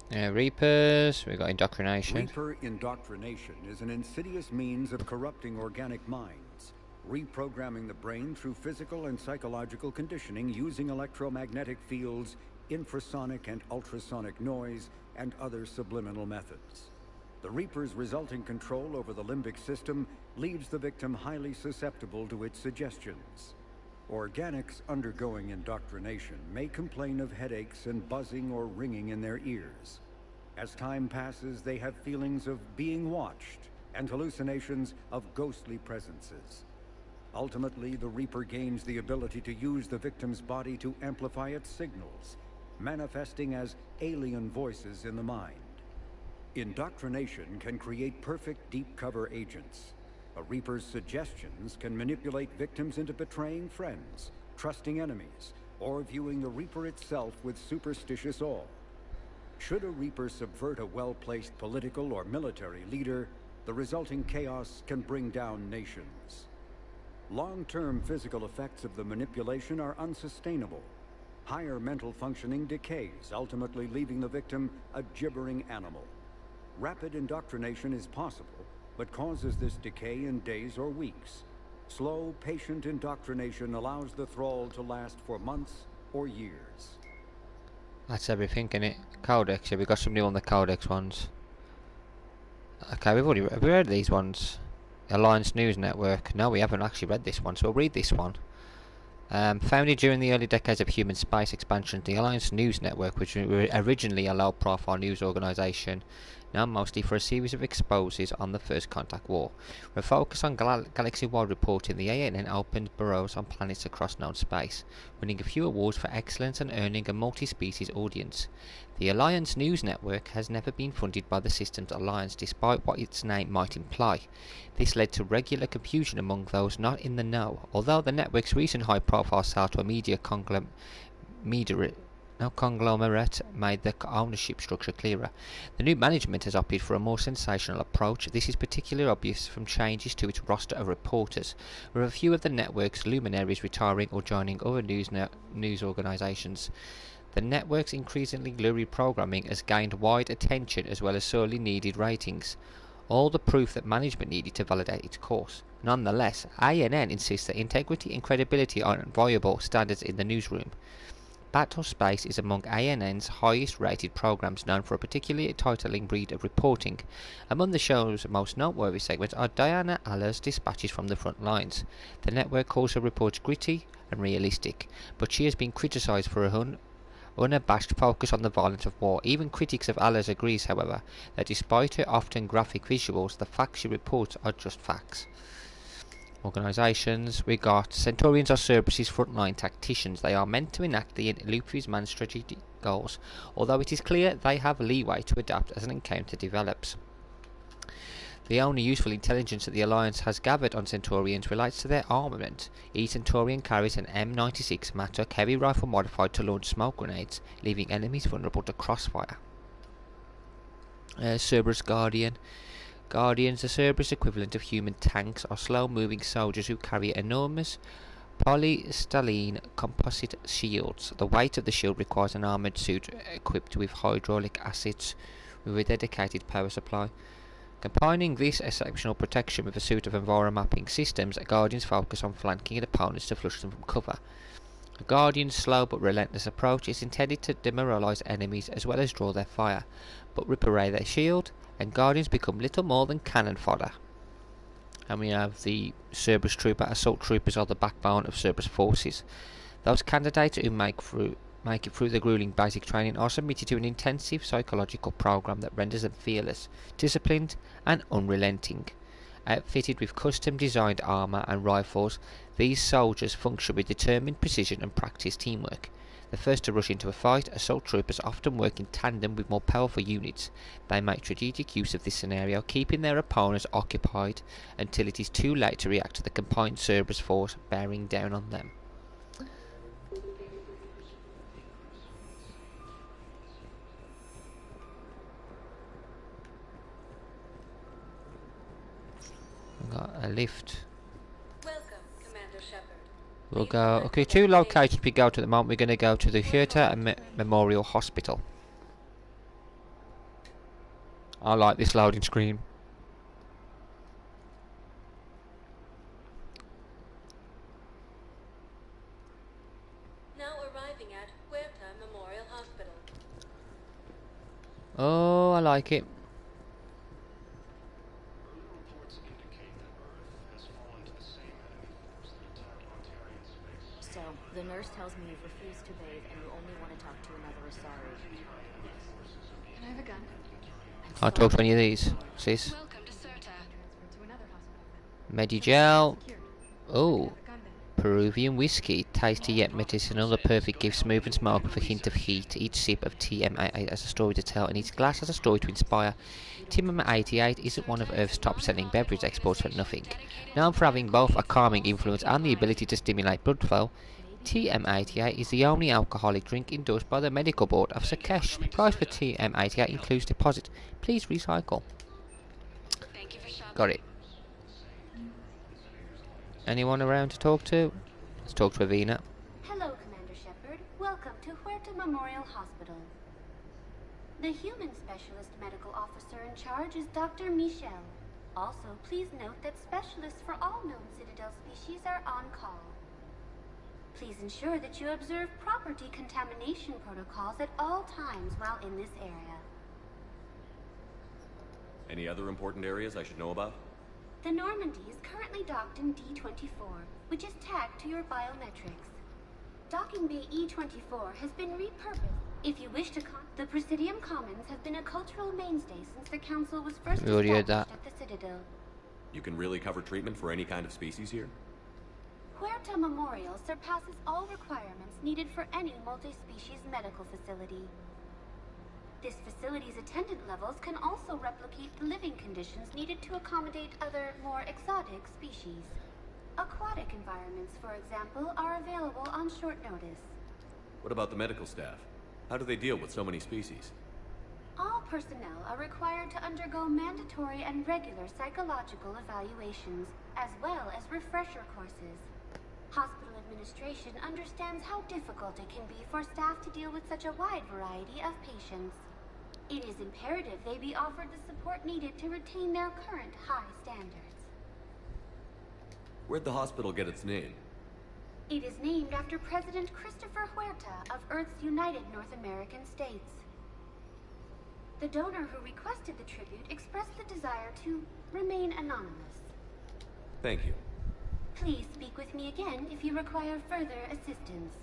Reapers, we got indoctrination. Reaper indoctrination is an insidious means of corrupting organic minds, reprogramming the brain through physical and psychological conditioning using electromagnetic fields, infrasonic and ultrasonic noise, and other subliminal methods. The Reaper's resulting control over the limbic system leaves the victim highly susceptible to its suggestions. Organics undergoing indoctrination may complain of headaches and buzzing or ringing in their ears. As time passes, they have feelings of being watched and hallucinations of ghostly presences. Ultimately, the Reaper gains the ability to use the victim's body to amplify its signals, manifesting as alien voices in the mind. Indoctrination can create perfect deep cover agents. A Reaper's suggestions can manipulate victims into betraying friends, trusting enemies, or viewing the Reaper itself with superstitious awe. Should a Reaper subvert a well-placed political or military leader, the resulting chaos can bring down nations. Long-term physical effects of the manipulation are unsustainable. Higher mental functioning decays, ultimately leaving the victim a gibbering animal. Rapid indoctrination is possible, but causes this decay in days or weeks. Slow, patient indoctrination allows the thrall to last for months or years. That's everything, innit? Codex, yeah, we got some new on the Codex ones. Okay, have we read these ones? Alliance News Network. No, we haven't actually read this one, so we'll read this one. Founded during the early decades of human space expansion, the Alliance News Network, which was originally a low-profile news organisation, now mostly for a series of exposes on the First Contact War. With a focus on galaxy-wide reporting, the ANN opened bureaus on planets across known space, winning a few awards for excellence and earning a multi-species audience. The Alliance News Network has never been funded by the Systems Alliance, despite what its name might imply. This led to regular confusion among those not in the know, although the network's recent high-profile sale to a media conglomerate made the ownership structure clearer. The new management has opted for a more sensational approach. This is particularly obvious from changes to its roster of reporters, with a few of the network's luminaries retiring or joining other news organisations. The network's increasingly lurid programming has gained wide attention as well as sorely needed ratings, all the proof that management needed to validate its course. Nonetheless, ANN insists that integrity and credibility are viable standards in the newsroom. Battlespace is among ANN's highest rated programs, known for a particularly titling breed of reporting. Among the show's most noteworthy segments are Diana Aller's dispatches from the front lines. The network calls her reports gritty and realistic, but she has been criticised for her unabashed focus on the violence of war. Even critics of Aller's agrees, however, that despite her often graphic visuals, the facts she reports are just facts. Organisations, we got Centaurians are Cerberus's frontline tacticians. They are meant to enact the Luffy's man's strategic goals, although it is clear they have leeway to adapt as an encounter develops. The only useful intelligence that the Alliance has gathered on Centaurians relates to their armament. Each Centaurian carries an M96 Matuk heavy rifle modified to launch smoke grenades, leaving enemies vulnerable to crossfire. Cerberus Guardian. Guardians, the Cerberus equivalent of human tanks, are slow-moving soldiers who carry enormous polystyrene composite shields. The weight of the shield requires an armoured suit equipped with hydraulic assets with a dedicated power supply. Combining this exceptional protection with a suite of environmapping systems, Guardians focus on flanking opponents to flush them from cover. A Guardian's slow but relentless approach is intended to demoralise enemies as well as draw their fire, but rip away their shield, and Guardians become little more than cannon fodder. And we have the Cerberus Trooper. Assault Troopers are the backbone of Cerberus forces. Those candidates who make it through the grueling basic training are submitted to an intensive psychological program that renders them fearless, disciplined and unrelenting. Outfitted with custom-designed armour and rifles, these soldiers function with determined precision and practice teamwork. The first to rush into a fight, assault troopers often work in tandem with more powerful units. They make strategic use of this scenario, keeping their opponents occupied until it is too late to react to the combined Cerberus force bearing down on them. We've got a lift. Welcome, Commander Shepard. We'll go. Okay, 2 locations we go to at the moment. We're going to go to the theatre and Memorial Hospital. I like this loading screen. Now arriving at Huerta Memorial Hospital. Oh, I like it. So, the nurse tells me you've refused to bathe and you only want to talk to another Asari. Can I have a gun? I'll talk to any of these. Sis. Medigel. Oh. Peruvian whiskey. Tasty yet medicinal. The perfect gift. Smooth and smoke with a hint of heat. Each sip of TM88 has a story to tell and each glass has a story to inspire. TM88 isn't one of Earth's top-selling beverage exports for nothing. Known for having both a calming influence and the ability to stimulate blood flow, TM88 is the only alcoholic drink endorsed by the Medical Board of Sakesh. The price for TM88 includes deposit. Please recycle. Got it. Anyone around to talk to? Let's talk to Avina. Hello, Commander Shepard. Welcome to Huerta Memorial Hospital. The human specialist medical officer in charge is Dr. Michel. Also, please note that specialists for all known Citadel species are on call. Please ensure that you observe proper decontamination protocols at all times while in this area. Any other important areas I should know about? The Normandy is currently docked in D-24, which is tagged to your biometrics. Docking Bay E-24 has been repurposed. If you wish to the Presidium Commons have been a cultural mainstay since the Council was first established at the Citadel. You can really cover treatment for any kind of species here? Huerta Memorial surpasses all requirements needed for any multi-species medical facility. This facility's attendant levels can also replicate the living conditions needed to accommodate other, more exotic species. Aquatic environments, for example, are available on short notice. What about the medical staff? How do they deal with so many species? All personnel are required to undergo mandatory and regular psychological evaluations, as well as refresher courses. Hospital administration understands how difficult it can be for staff to deal with such a wide variety of patients. It is imperative they be offered the support needed to retain their current high standards. Where'd the hospital get its name? It is named after President Christopher Huerta of Earth's United North American States. The donor who requested the tribute expressed the desire to remain anonymous. Thank you. Please speak with me again if you require further assistance.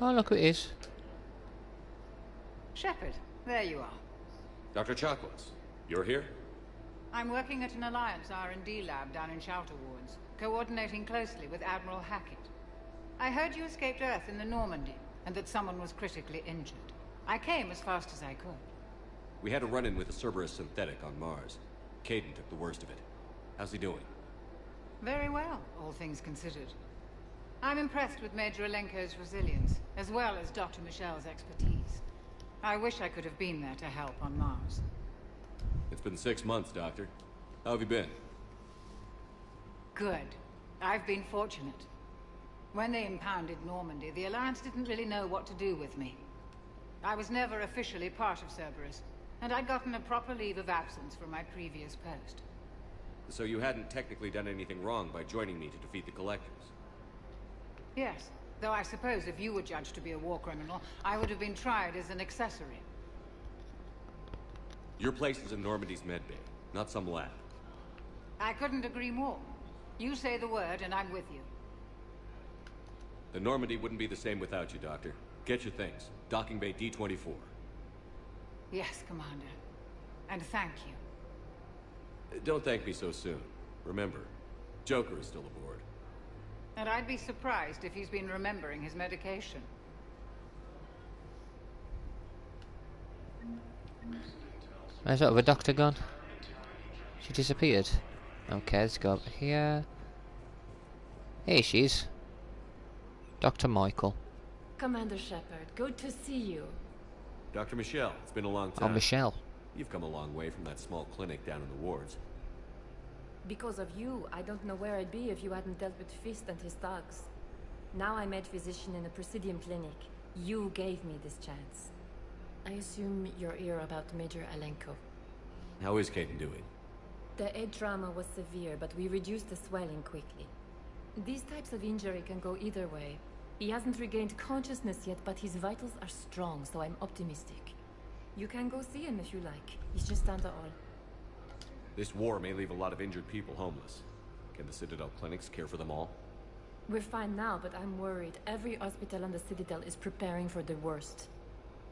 Oh, look who it is. Shepard, there you are. Dr. Chakwas, you're here? I'm working at an Alliance R&D lab down in Shelter Wards, coordinating closely with Admiral Hackett. I heard you escaped Earth in the Normandy, and that someone was critically injured. I came as fast as I could. We had a run-in with a Cerberus synthetic on Mars. Caden took the worst of it. How's he doing? Very well, all things considered. I'm impressed with Major Alenko's resilience, as well as Dr. Michel's expertise. I wish I could have been there to help on Mars. It's been 6 months, Doctor. How have you been? Good. I've been fortunate. When they impounded Normandy, the Alliance didn't really know what to do with me. I was never officially part of Cerberus, and I'd gotten a proper leave of absence from my previous post. So you hadn't technically done anything wrong by joining me to defeat the Collectors? Yes, though I suppose if you were judged to be a war criminal, I would have been tried as an accessory. Your place is in Normandy's medbay, not some lab. I couldn't agree more. You say the word, and I'm with you. The Normandy wouldn't be the same without you, Doctor. Get your things. Docking Bay D-24. Yes, Commander. And thank you. Don't thank me so soon. Remember, Joker is still aboard. And I'd be surprised if he's been remembering his medication. Where's that other doctor gone? She disappeared. Okay, let's go up here. Here she is. Dr. Michael. Commander Shepard, good to see you. Dr. Michelle, it's been a long Oh, time. Michelle. You've come a long way from that small clinic down in the wards. Because of you, I don't know where I'd be if you hadn't dealt with Fist and his thugs. Now I'm head physician in a Presidium clinic. You gave me this chance. I assume you're here about Major Alenko. How is Caden doing? The head trauma was severe, but we reduced the swelling quickly. These types of injury can go either way. He hasn't regained consciousness yet, but his vitals are strong, so I'm optimistic. You can go see him if you like. He's just down the hall. This war may leave a lot of injured people homeless. Can the Citadel clinics care for them all? We're fine now, but I'm worried. Every hospital on the Citadel is preparing for the worst.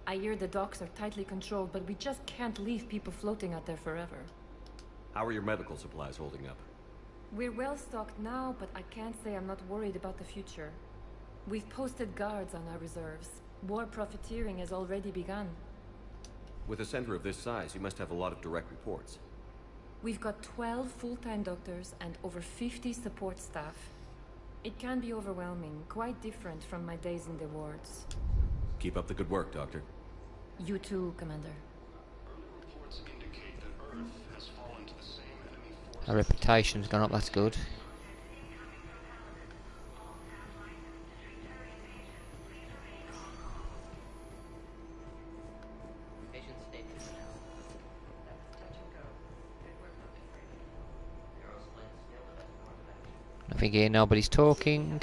I hear the docks are tightly controlled, but we just can't leave people floating out there forever. How are your medical supplies holding up? We're well stocked now, but I can't say I'm not worried about the future. We've posted guards on our reserves. War profiteering has already begun. With a center of this size, you must have a lot of direct reports. We've got 12 full-time doctors and over 50 support staff. It can be overwhelming, quite different from my days in the wards. Keep up the good work, Doctor. You too, Commander. Our reputation's gone up, that's good. Nothing here, nobody's talking.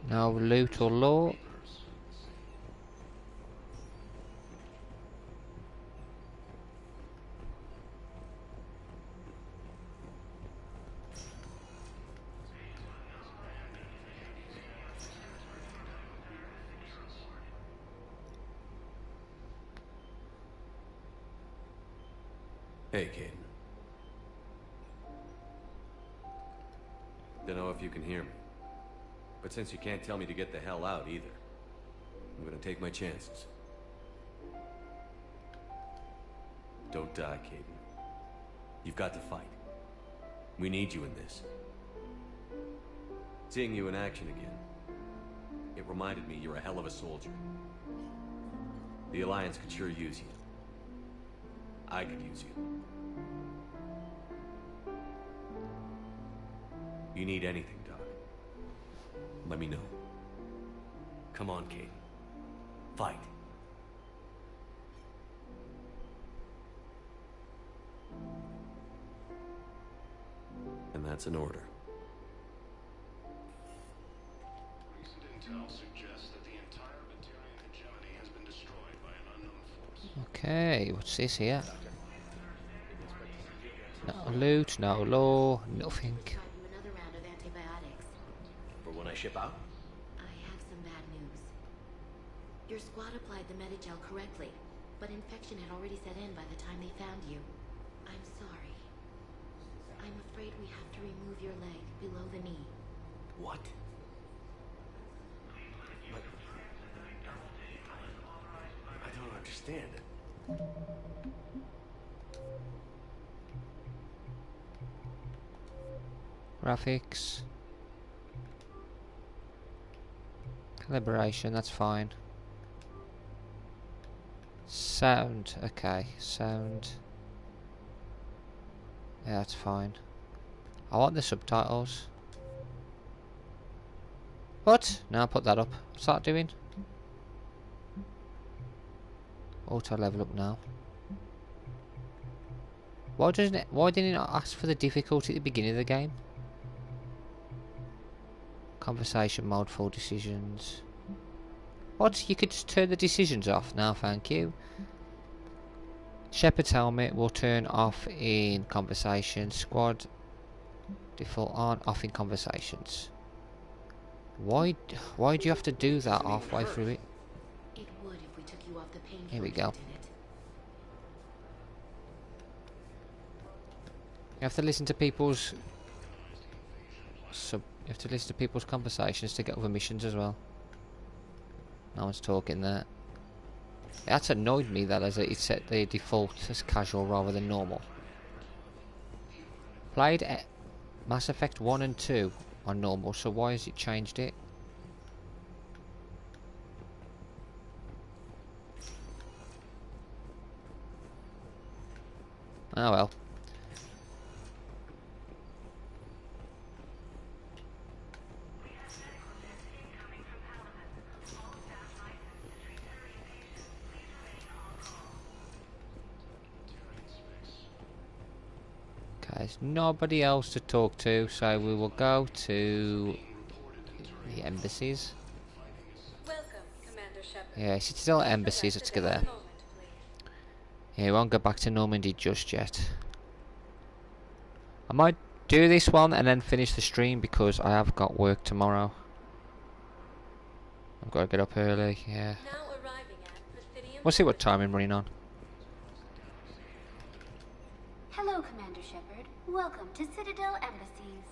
No loot or law. Hey, Caden. Don't know if you can hear me. But since you can't tell me to get the hell out either, I'm gonna take my chances. Don't die, Caden. You've got to fight. We need you in this. Seeing you in action again, it reminded me you're a hell of a soldier. The Alliance could sure use you. I could use you. You need anything, Doc, let me know. Come on, Caden. Fight. And that's an order. Recent intel suggests that the entire Batarian hegemony has been destroyed by an unknown force. Okay, what's this here? No loot, no law, nothing. Another round of antibiotics. For when I ship out? I have some bad news. Your squad applied the Medigel correctly, but infection had already set in by the time they found you. I'm sorry. I'm afraid we have to remove your leg below the knee. What? I don't understand. Graphics. Calibration, that's fine. Sound, okay, sound. Yeah, that's fine. I want the subtitles. What? No, I'll put that up. What's that doing? Auto level up now. Why didn't it not ask for the difficulty at the beginning of the game? Conversation mode, full decisions. What? You could just turn the decisions off now, thank you. Shepard's helmet will turn off in conversations. Squad default on, off in conversations. Why do you have to do that halfway through it? It would if we took you off the painkiller. Here we go. You have to listen to people's you have to listen to people's conversations to get other missions as well. No one's talking there. That's annoyed me that as it set the default as casual rather than normal. Played Mass Effect 1 and 2 on normal, so why has it changed it? Oh well. Okay, there's nobody else to talk to, so we will go to the embassies. Welcome, Commander Shepard. Yeah, it's still embassies, let's go there. Yeah, we won't go back to Normandy just yet. I might do this one and then finish the stream because I have got work tomorrow. I've got to get up early, yeah. We'll see what time I'm running on. Hello, Commander Shepard. Welcome to Citadel Embassies.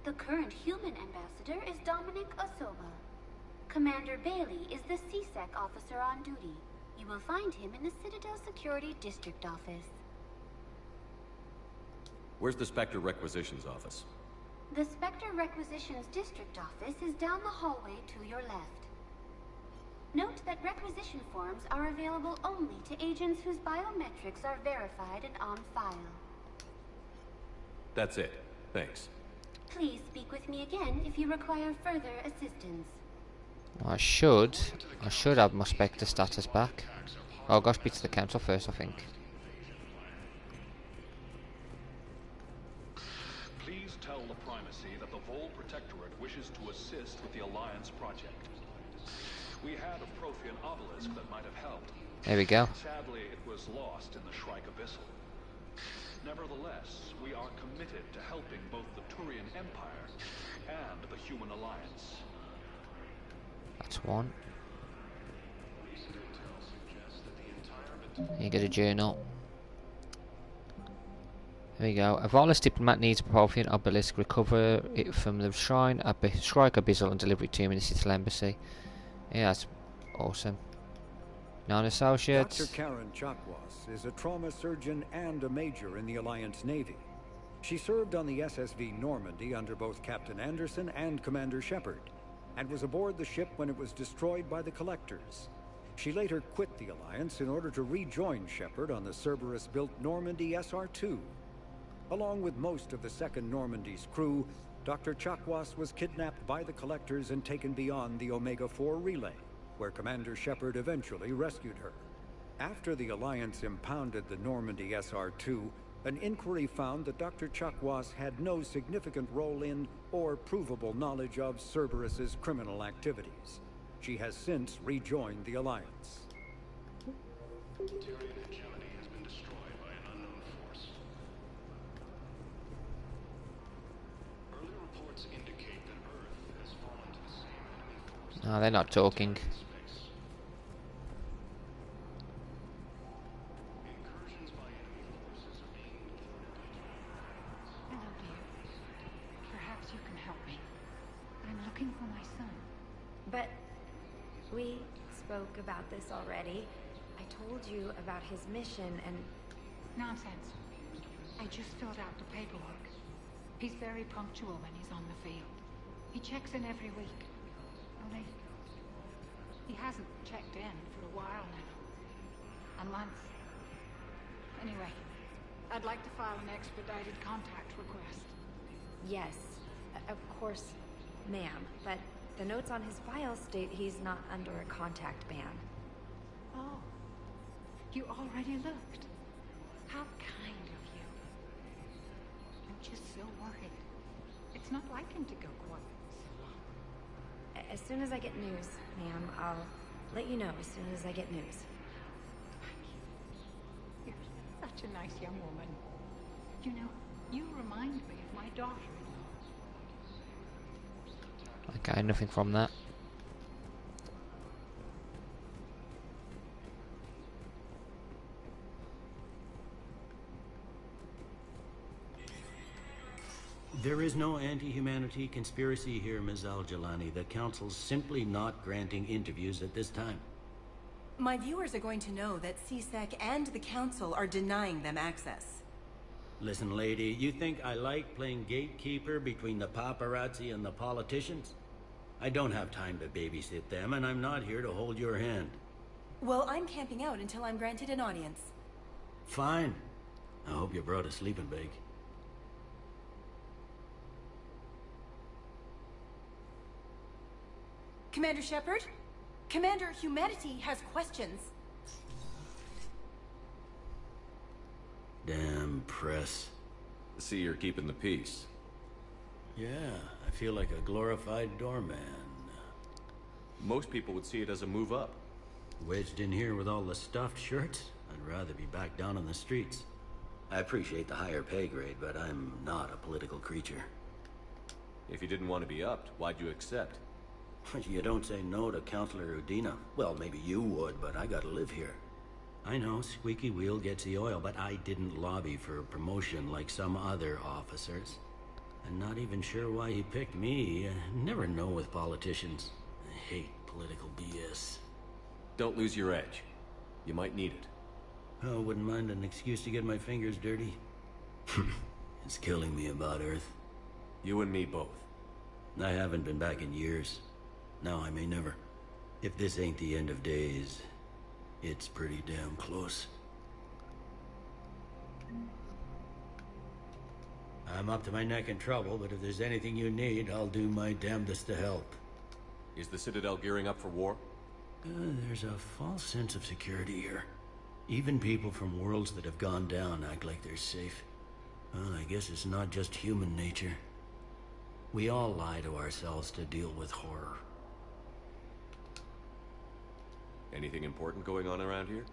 The current human ambassador is Dominic Osoba. Commander Bailey is the CSEC officer on duty. You will find him in the Citadel Security District Office. Where's the Spectre Requisitions Office? The Spectre Requisitions District Office is down the hallway to your left. Note that requisition forms are available only to agents whose biometrics are verified and on file. That's it. Thanks. Please speak with me again if you require further assistance. I should have my Spectre status back. Oh, I've got to speak to the council first, I think. Please tell the Primacy that the Vol Protectorate wishes to assist with the Alliance project. We had a Prothean obelisk that might have helped. There we go. Sadly, it was lost in the Shrike Abyssal. Nevertheless, we are committed to helping both the Turian Empire and the Human Alliance. That's one. You get a journal. There we go. A Volus diplomat needs a Prothean obelisk. Recover it from the Shrike Abyssal and deliver it to him in the Citadel Embassy. Yeah, that's awesome. Non-associates. Dr. Karen Chakwas is a trauma surgeon and a major in the Alliance Navy. She served on the SSV Normandy under both Captain Anderson and Commander Shepard, and was aboard the ship when it was destroyed by the Collectors. She later quit the Alliance in order to rejoin Shepard on the Cerberus-built Normandy SR-2. Along with most of the Second Normandy's crew, Dr. Chakwas was kidnapped by the Collectors and taken beyond the Omega-4 relay, where Commander Shepard eventually rescued her. After the Alliance impounded the Normandy SR-2, an inquiry found that Dr. Chakwas had no significant role in or provable knowledge of Cerberus's criminal activities. She has since rejoined the Alliance. Turian hegemony has been destroyed by an unknown force. Early reports indicate that Earth has fallen to the same enemy force. No, they're not talking. Incursions by enemy forces are being reported. Hello, dear. Perhaps you can help me. I'm looking for my son. But we spoke about this already. I told you about his mission and... Nonsense. I just filled out the paperwork. He's very punctual when he's on the field. He checks in every week. Only... he hasn't checked in for a while now. A month. Anyway, I'd like to file an expedited contact request. Yes, of course, ma'am. But the notes on his file state he's not under a contact ban. Oh. You already looked. How kind of you. I'm just so worried. It's not like him to go quiet so long. As soon as I get news, ma'am, I'll let you know as soon as I get news. You're such a nice young woman. You know, you remind me of my daughter-in-law. Okay, nothing from that. There is no anti-humanity conspiracy here, Ms. Al-Jalani. The Council's simply not granting interviews at this time. My viewers are going to know that CSEC and the Council are denying them access. Listen, lady, you think I like playing gatekeeper between the paparazzi and the politicians? I don't have time to babysit them, and I'm not here to hold your hand. Well, I'm camping out until I'm granted an audience. Fine. I hope you brought a sleeping bag. Commander Shepard? Commander, humanity has questions. Damn press. I see you're keeping the peace. Yeah, I feel like a glorified doorman. Most people would see it as a move up. Wedged in here with all the stuffed shirts? I'd rather be back down on the streets. I appreciate the higher pay grade, but I'm not a political creature. If you didn't want to be upped, why'd you accept? You don't say no to Counselor Udina. Well, maybe you would, but I gotta live here. I know, squeaky wheel gets the oil, but I didn't lobby for a promotion like some other officers. I'm not even sure why he picked me. I never know with politicians. I hate political BS. Don't lose your edge. You might need it. Oh, wouldn't mind an excuse to get my fingers dirty. It's killing me about Earth. You and me both. I haven't been back in years. Now I may never. If this ain't the end of days, it's pretty damn close. I'm up to my neck in trouble, but if there's anything you need, I'll do my damnedest to help. Is the Citadel gearing up for war? There's a false sense of security here. Even people from worlds that have gone down act like they're safe. Well, I guess it's not just human nature. We all lie to ourselves to deal with horror. Anything important going on around here?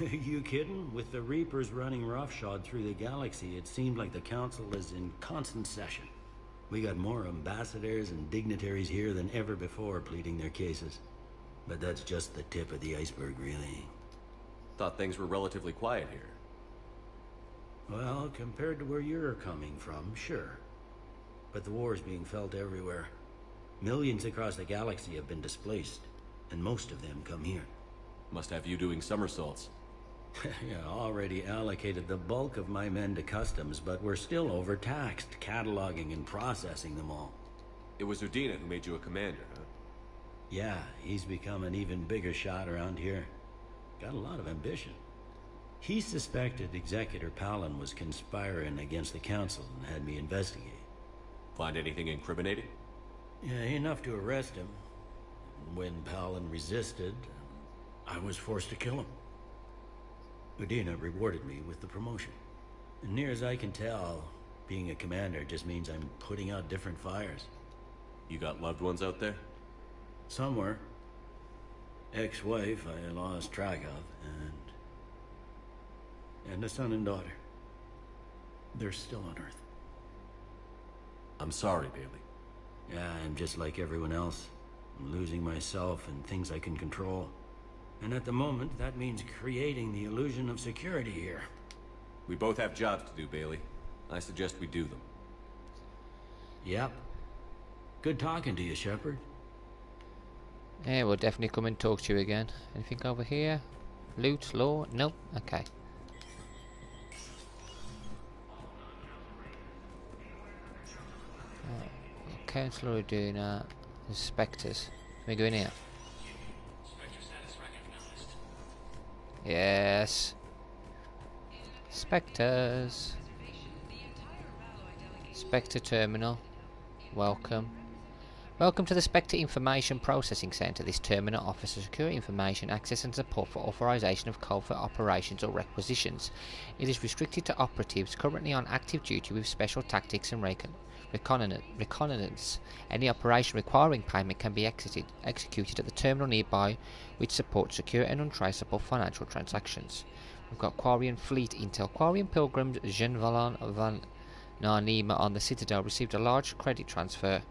You kidding? With the Reapers running roughshod through the galaxy, it seemed like the Council is in constant session. We got more ambassadors and dignitaries here than ever before pleading their cases. But that's just the tip of the iceberg, really. Thought things were relatively quiet here. Well, compared to where you're coming from, sure. But the war's being felt everywhere. Millions across the galaxy have been displaced, and most of them come here. Must have you doing somersaults. Yeah, already allocated the bulk of my men to customs, but we're still overtaxed, cataloging and processing them all. It was Udina who made you a commander, huh? Yeah, he's become an even bigger shot around here. Got a lot of ambition. He suspected Executor Palin was conspiring against the Council and had me investigate. Find anything incriminating? Yeah, enough to arrest him. When Palin resisted, I was forced to kill him. Udina rewarded me with the promotion. And near as I can tell, being a commander just means I'm putting out different fires. You got loved ones out there? Somewhere. Ex-wife I lost track of, and a son and daughter. They're still on Earth. I'm sorry, Bailey. Yeah, I'm just like everyone else. I'm losing myself and things I can control. And at the moment, that means creating the illusion of security here. We both have jobs to do, Bailey. I suggest we do them. Yep. Good talking to you, Shepard. Yeah, we'll definitely come and talk to you again. Anything over here? Loot, law? Nope. Okay. Councillor Udina. The Spectres. Can we go in here? Yes. Spectres. Spectre Terminal. Welcome. Welcome to the Spectre Information Processing Center. This terminal offers secure information, access and support for authorization of covert operations or requisitions. It is restricted to operatives currently on active duty with special tactics and reconnaissance. Any operation requiring payment can be executed at the terminal nearby, which supports secure and untraceable financial transactions. We've got Quarian fleet intel. Quarian pilgrims Jean Valon van Narnima on the Citadel received a large credit transfer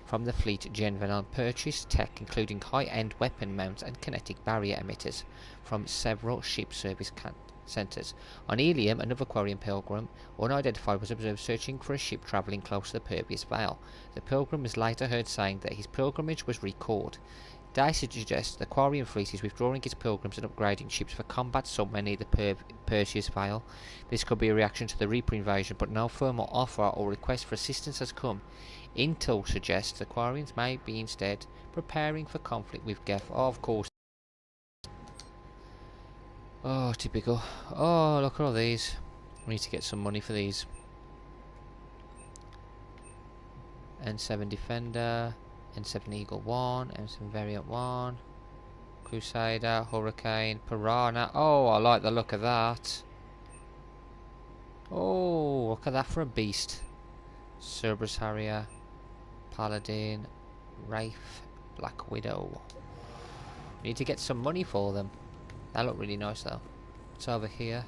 from the fleet. Jean Valon purchased tech including high-end weapon mounts and kinetic barrier emitters from several ship service centres. On Ilium, another Quarian pilgrim, unidentified, was observed searching for a ship travelling close to the Pervious Vale. The pilgrim was later heard saying that his pilgrimage was recalled. Data suggests the Quarian fleet is withdrawing its pilgrims and upgrading ships for combat somewhere near the Perseus Vale. This could be a reaction to the Reaper invasion, but no formal offer or request for assistance has come. Intel suggests the Quarians may be instead preparing for conflict with Geth. Oh, of course. Oh, typical. Oh, look at all these. We need to get some money for these. N7 Defender, N7 Eagle 1, M7 Variant 1, Crusader, Hurricane, Piranha. Oh, I like the look of that. Oh, look at that for a beast. Cerberus Harrier, Paladin, Wraith, Black Widow. We need to get some money for them. That look really nice though. It's over here.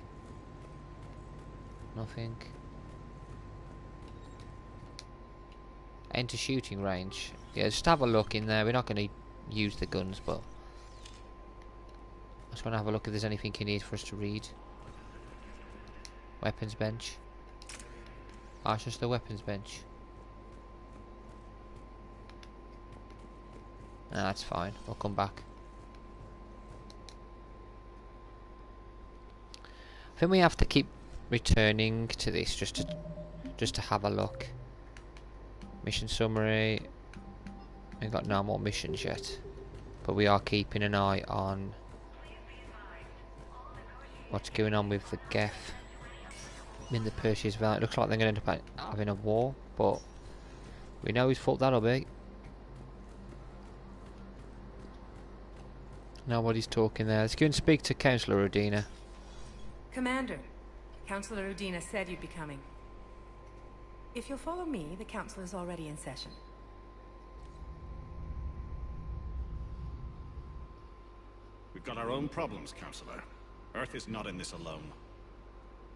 Nothing. Enter shooting range. Yeah, just have a look in there. We're not going to use the guns, but I just want to have a look if there's anything in here for us to read. Weapons bench. Ah, it's just the weapons bench. Nah, that's fine. We'll come back. I think we have to keep returning to this just to have a look. Mission summary. We've got no more missions yet, but we are keeping an eye on what's going on with the Geth in the Perseus Valley. It looks like they're going to end up having a war, but we know whose fault that'll be. Nobody's talking there. Let's go and speak to Councillor Udina. Commander, Councillor Udina said you'd be coming. If you'll follow me, the council is already in session. We've got our own problems, Councillor. Earth is not in this alone.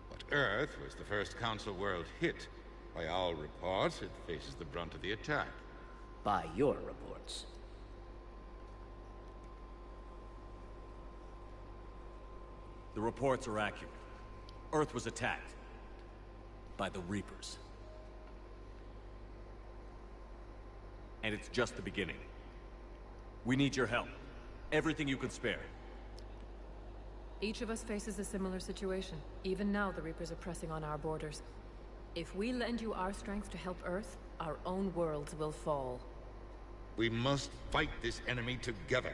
But Earth was the first Council world hit. By all reports, it faces the brunt of the attack. By your reports. The reports are accurate. Earth was attacked. By the Reapers. And it's just the beginning. We need your help. Everything you can spare. Each of us faces a similar situation. Even now, the Reapers are pressing on our borders. If we lend you our strength to help Earth, our own worlds will fall. We must fight this enemy together.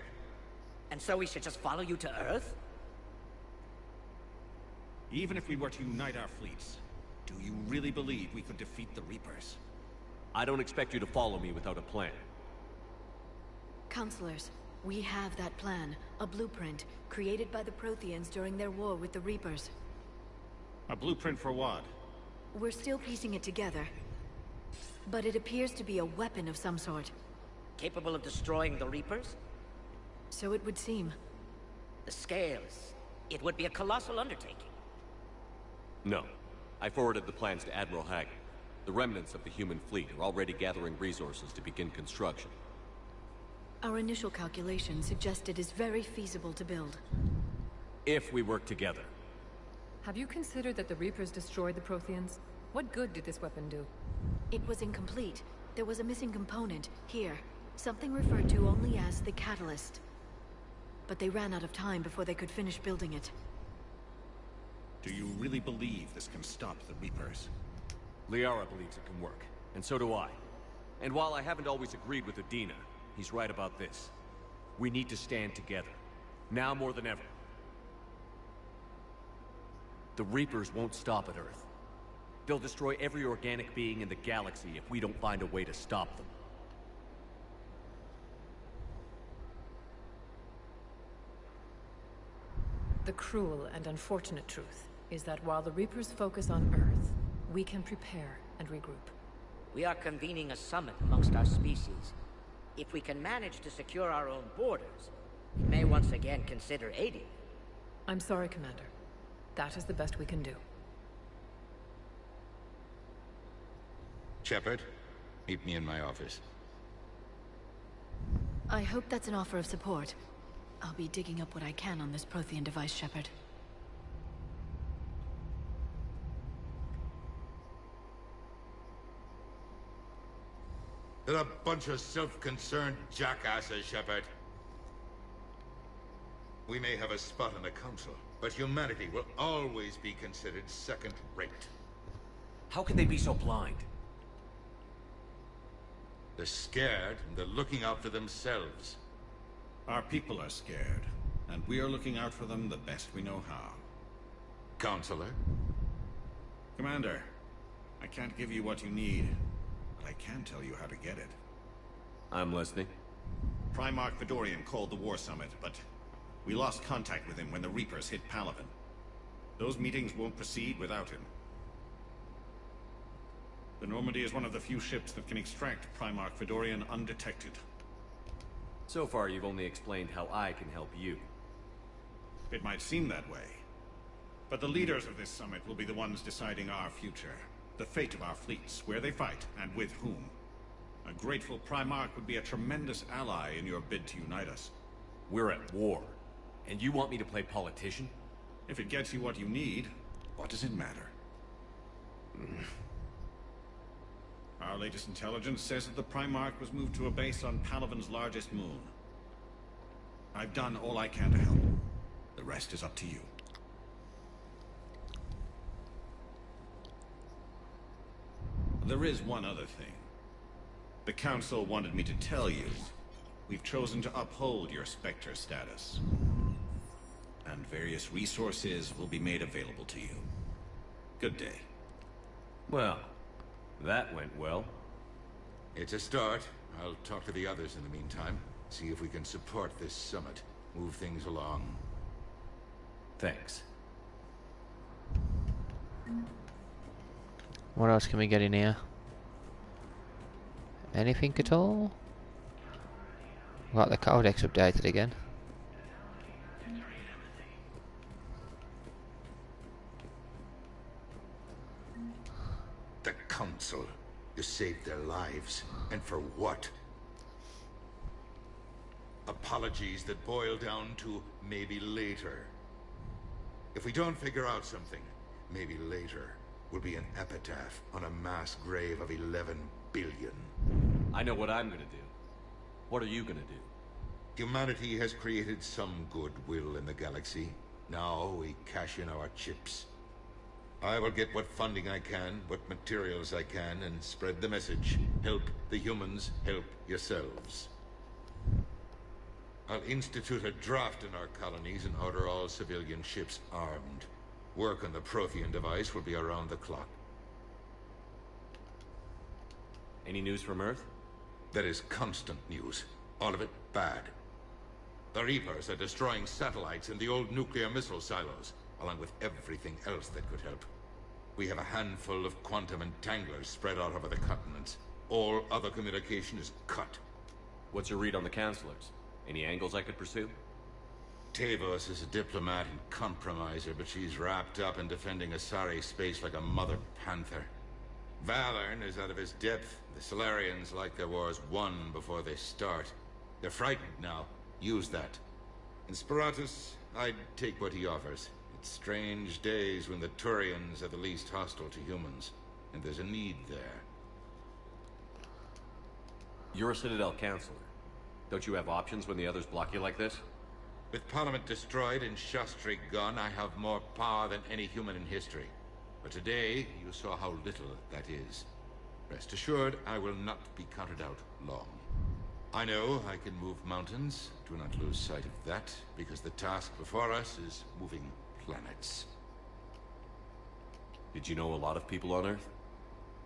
And so we should just follow you to Earth? Even if we were to unite our fleets, do you really believe we could defeat the Reapers? I don't expect you to follow me without a plan. Counselors, we have that plan. A blueprint, created by the Protheans during their war with the Reapers. A blueprint for what? We're still piecing it together. But it appears to be a weapon of some sort. Capable of destroying the Reapers? So it would seem. The scales. It would be a colossal undertaking. No. I forwarded the plans to Admiral Hackett. The remnants of the human fleet are already gathering resources to begin construction. Our initial calculations suggest it is very feasible to build. If we work together. Have you considered that the Reapers destroyed the Protheans? What good did this weapon do? It was incomplete. There was a missing component, here. Something referred to only as the catalyst. But they ran out of time before they could finish building it. Do you really believe this can stop the Reapers? Liara believes it can work, and so do I. And while I haven't always agreed with Udina, he's right about this. We need to stand together. Now more than ever. The Reapers won't stop at Earth. They'll destroy every organic being in the galaxy if we don't find a way to stop them. The cruel and unfortunate truth is that while the Reapers focus on Earth, we can prepare and regroup. We are convening a summit amongst our species. If we can manage to secure our own borders, we may once again consider aiding. I'm sorry, Commander. That is the best we can do. Shepard, meet me in my office. I hope that's an offer of support. I'll be digging up what I can on this Prothean device, Shepard. They're a bunch of self-concerned jackasses, Shepard. We may have a spot in the Council, but humanity will always be considered second-rate. How can they be so blind? They're scared, and they're looking out for themselves. Our people are scared, and we are looking out for them the best we know how. Counselor? Commander, I can't give you what you need, but I can tell you how to get it. I'm listening. Primarch Fedorian called the War Summit, but we lost contact with him when the Reapers hit Palaven. Those meetings won't proceed without him. The Normandy is one of the few ships that can extract Primarch Fedorian undetected. So far, you've only explained how I can help you. It might seem that way. But the leaders of this summit will be the ones deciding our future. The fate of our fleets, where they fight, and with whom. A grateful Primarch would be a tremendous ally in your bid to unite us. We're at war. And you want me to play politician? If it gets you what you need, what does it matter? Our latest intelligence says that the Primarch was moved to a base on Palaven's largest moon. I've done all I can to help. The rest is up to you. There is one other thing. The Council wanted me to tell you. We've chosen to uphold your Spectre status. And various resources will be made available to you. Good day. Well, that went well. It's a start. I'll talk to the others in the meantime. See if we can support this summit. Move things along. Thanks. What else can we get in here? Anything at all? Got the codex updated again. The Council. You saved their lives. And for what? Apologies that boil down to maybe later. If we don't figure out something, maybe later will be an epitaph on a mass grave of 11 billion. I know what I'm gonna do. What are you gonna do? Humanity has created some goodwill in the galaxy. Now we cash in our chips. I will get what funding I can, what materials I can, and spread the message. Help the humans, help yourselves. I'll institute a draft in our colonies and order all civilian ships armed. Work on the Prothean device will be around the clock. Any news from Earth? There is constant news. All of it bad. The Reapers are destroying satellites and the old nuclear missile silos, along with everything else that could help. We have a handful of quantum entanglers spread out over the continents. All other communication is cut. What's your read on the Counselors? Any angles I could pursue? Tavos is a diplomat and compromiser, but she's wrapped up in defending Asari space like a mother panther. Valorn is out of his depth. The Solarians like their wars won before they start. They're frightened now. Use that. In Sparatus, I'd take what he offers. It's strange days when the Turians are the least hostile to humans, and there's a need there. You're a Citadel Counselor. Don't you have options when the others block you like this? With Parliament destroyed and Shastri gone, I have more power than any human in history. But today, you saw how little that is. Rest assured, I will not be counted out long. I know I can move mountains. Do not lose sight of that, because the task before us is moving planets. Did you know a lot of people on Earth?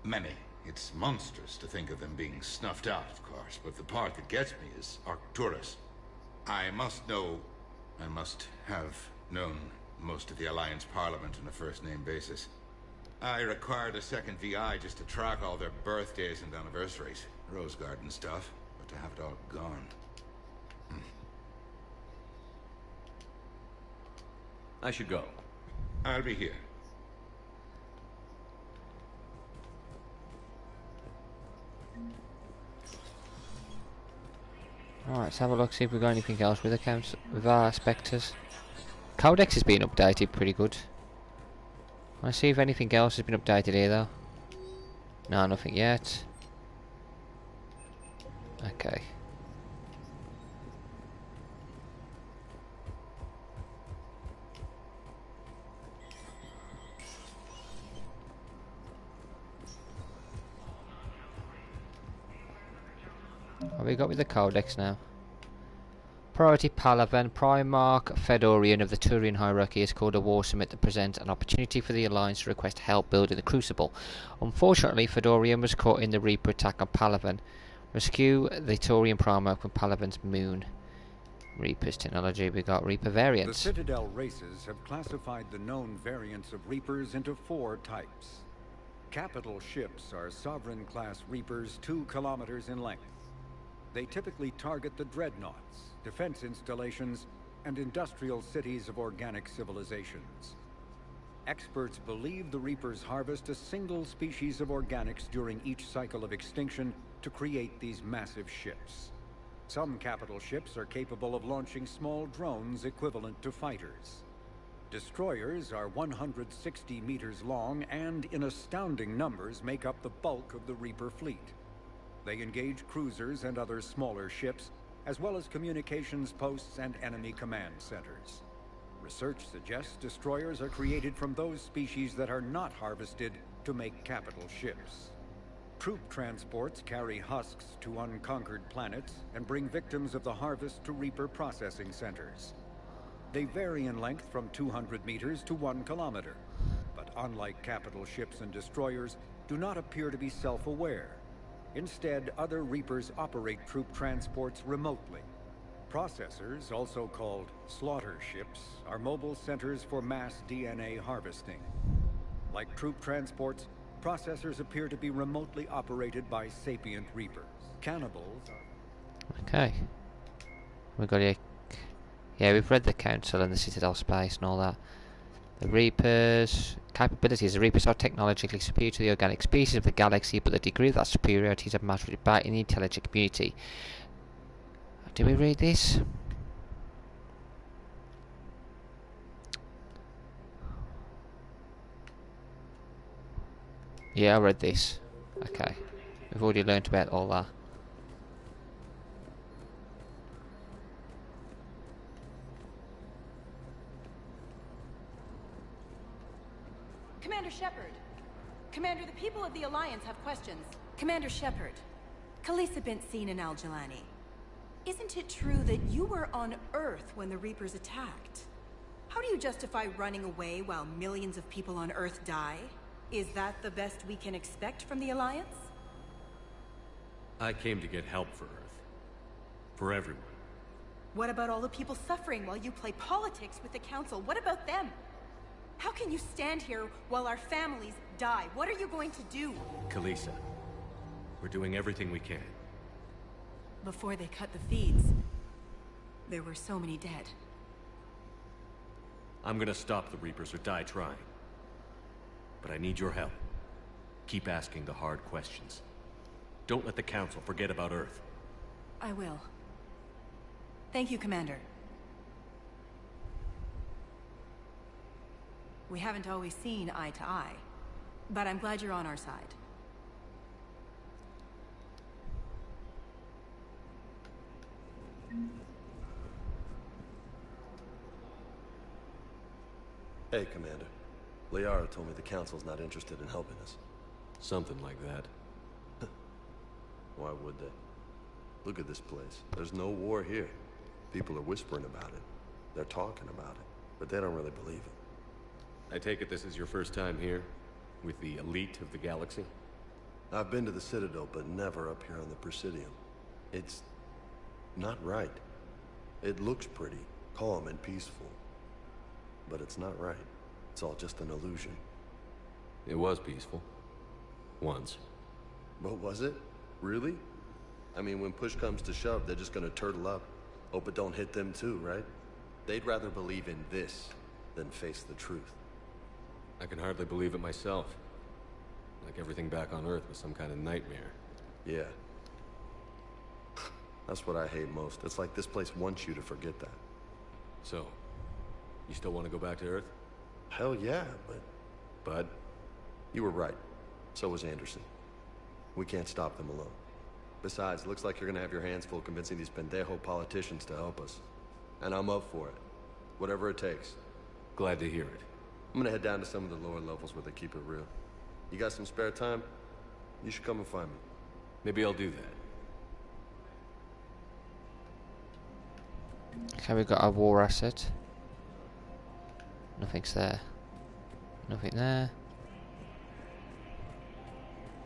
Many. It's monstrous to think of them being snuffed out, of course, but the part that gets me is Arcturus. I must have known most of the Alliance Parliament on a first-name basis. I required a second VI just to track all their birthdays and anniversaries. Rose Garden stuff, but to have it all gone. I should go. I'll be here. Alright, let's have a look, see if we've got anything else with accounts with our spectres. Codex has been updated pretty good. Let's see if anything else has been updated here though. No, nothing yet. Okay. What have we got with the Codex now? Priority Palaven, Primarch Fedorian of the Turian hierarchy has called a war summit that presents an opportunity for the Alliance to request help building the Crucible. Unfortunately, Fedorian was caught in the Reaper attack on Palaven. Rescue the Turian Primarch from Palaven's moon. Reaper's technology, we got Reaper variants. The Citadel races have classified the known variants of Reapers into 4 types. Capital ships are Sovereign-class Reapers 2 kilometers in length. They typically target the dreadnoughts, defense installations, and industrial cities of organic civilizations. Experts believe the Reapers harvest a single species of organics during each cycle of extinction to create these massive ships. Some capital ships are capable of launching small drones equivalent to fighters. Destroyers are 160 meters long and, in astounding numbers, make up the bulk of the Reaper fleet. They engage cruisers and other smaller ships, as well as communications posts and enemy command centers. Research suggests destroyers are created from those species that are not harvested to make capital ships. Troop transports carry husks to unconquered planets and bring victims of the harvest to Reaper processing centers. They vary in length from 200 meters to 1 kilometer, but unlike capital ships and destroyers, do not appear to be self-aware. Instead, other Reapers operate troop transports remotely. Processors, also called slaughter ships, are mobile centers for mass DNA harvesting. Like troop transports, processors appear to be remotely operated by sapient Reapers. Cannibals are... Okay. We've got here... Yeah, we've read the Council and the Citadel space and all that. The Reapers... Capabilities. The Reapers are technologically superior to the organic species of the galaxy, but the degree of that superiority is a matter of debate in the intelligent community. Did we read this? Yeah, I read this. Okay. We've already learnt about all that. Commander Shepard! Commander, the people of the Alliance have questions. Commander Shepard, Khaleesa bint Sin and Al-Jalani. Isn't it true that you were on Earth when the Reapers attacked? How do you justify running away while millions of people on Earth die? Is that the best we can expect from the Alliance? I came to get help for Earth. For everyone. What about all the people suffering while you play politics with the Council? What about them? How can you stand here while our families die? What are you going to do? Khaleesa, we're doing everything we can. Before they cut the feeds, there were so many dead. I'm gonna stop the Reapers or die trying. But I need your help. Keep asking the hard questions. Don't let the Council forget about Earth. I will. Thank you, Commander. We haven't always seen eye to eye, but I'm glad you're on our side. Hey, Commander. Liara told me the Council's not interested in helping us. Something like that. Why would they? Look at this place. There's no war here. People are whispering about it. They're talking about it, but they don't really believe it. I take it this is your first time here? With the elite of the galaxy? I've been to the Citadel, but never up here on the Presidium. It's not right. It looks pretty, calm and peaceful. But it's not right. It's all just an illusion. It was peaceful. Once. But was it? Really? I mean, when push comes to shove, they're just gonna turtle up. Hope it don't hit them too, right? They'd rather believe in this than face the truth. I can hardly believe it myself. Like everything back on Earth was some kind of nightmare. Yeah. That's what I hate most. It's like this place wants you to forget that. So, you still want to go back to Earth? Hell yeah, but... But? You were right. So was Anderson. We can't stop them alone. Besides, looks like you're gonna have your hands full convincing these pendejo politicians to help us. And I'm up for it. Whatever it takes. Glad to hear it. I'm gonna head down to some of the lower levels where they keep it real. You got some spare time? You should come and find me. Maybe I'll do that. Okay, we've got our war asset. Nothing's there. Nothing there.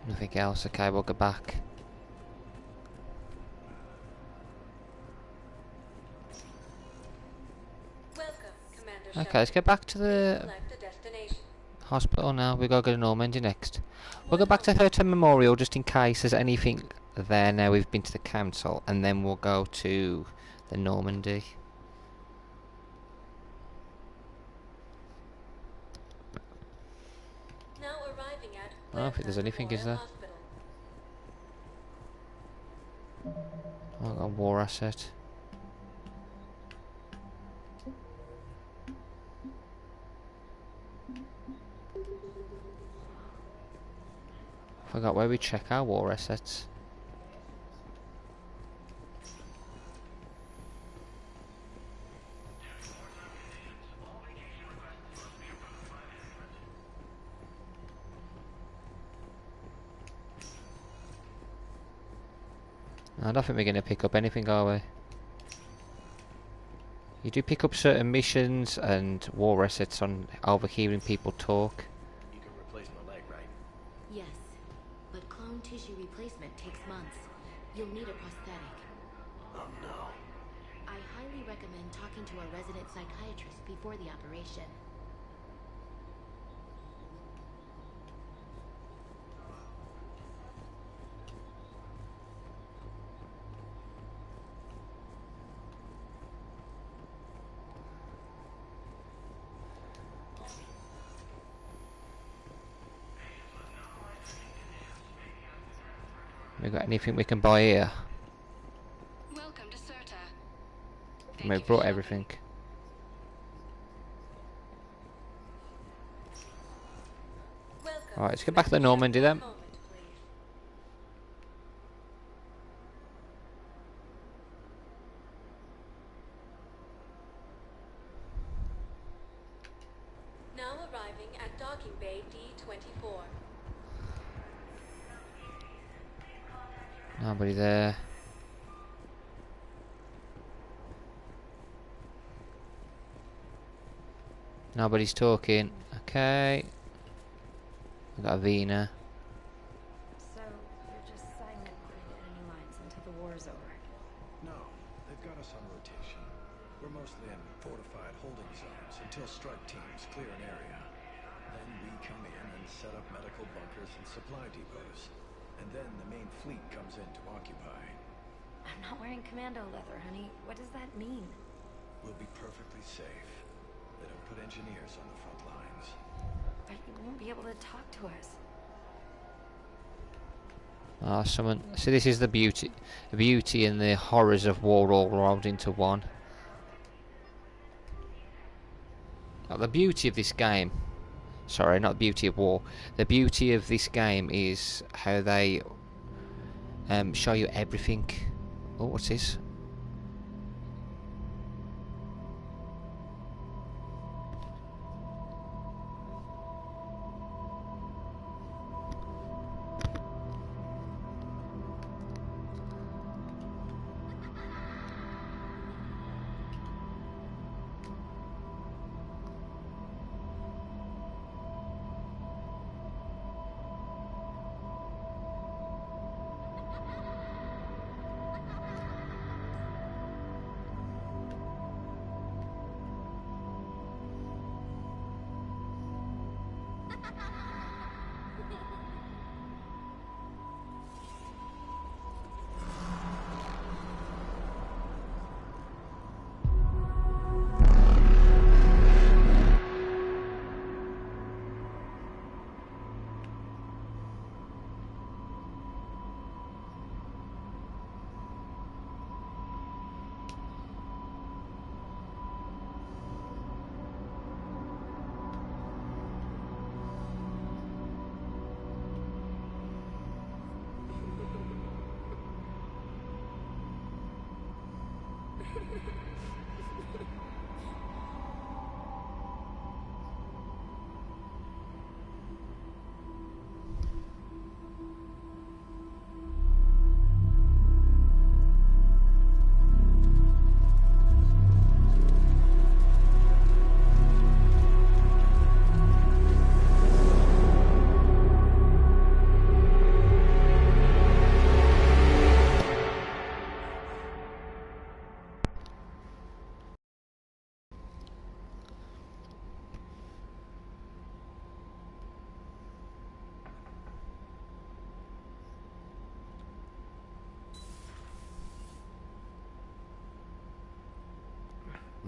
Nothing else. Okay, we'll go back. Okay, let's get back to the hospital now. We gotta go to Normandy next. We'll go back to Herta Memorial just in case there's anything there now we've been to the council, and then we'll go to the Normandy. I don't think there's anything, is there? Oh, I've got a war asset. Forgot where we check our war assets. I don't think we're going to pick up anything, are we? You do pick up certain missions and war assets on overhearing people talk. You can replace my leg, right? Yes, but clone tissue replacement takes months. You'll need a prosthetic. Oh no. I highly recommend talking to a resident psychiatrist before the operation. We got anything we can buy here? Welcome to Serta. We brought everything. Alright, let's get back to the Normandy then. Now arriving at docking bay D-24. Nobody there. Nobody's talking. Okay. We got a Vina. So, you're just silent behind enemy lines until the war's over? No, they've got us on rotation. We're mostly in fortified holding zones until strike teams clear an area. Then we come in and set up medical bunkers and supply depots. And then the main fleet comes in to occupy. I'm not wearing commando leather, honey. What does that mean? We'll be perfectly safe. They don't put engineers on the front lines. But you won't be able to talk to us. Ah, someone. See, this is the beauty and the horrors of war all rolled into one. Now, the beauty of this game. Sorry, not the beauty of war. The beauty of this game is how they show you everything. Oh, what's this?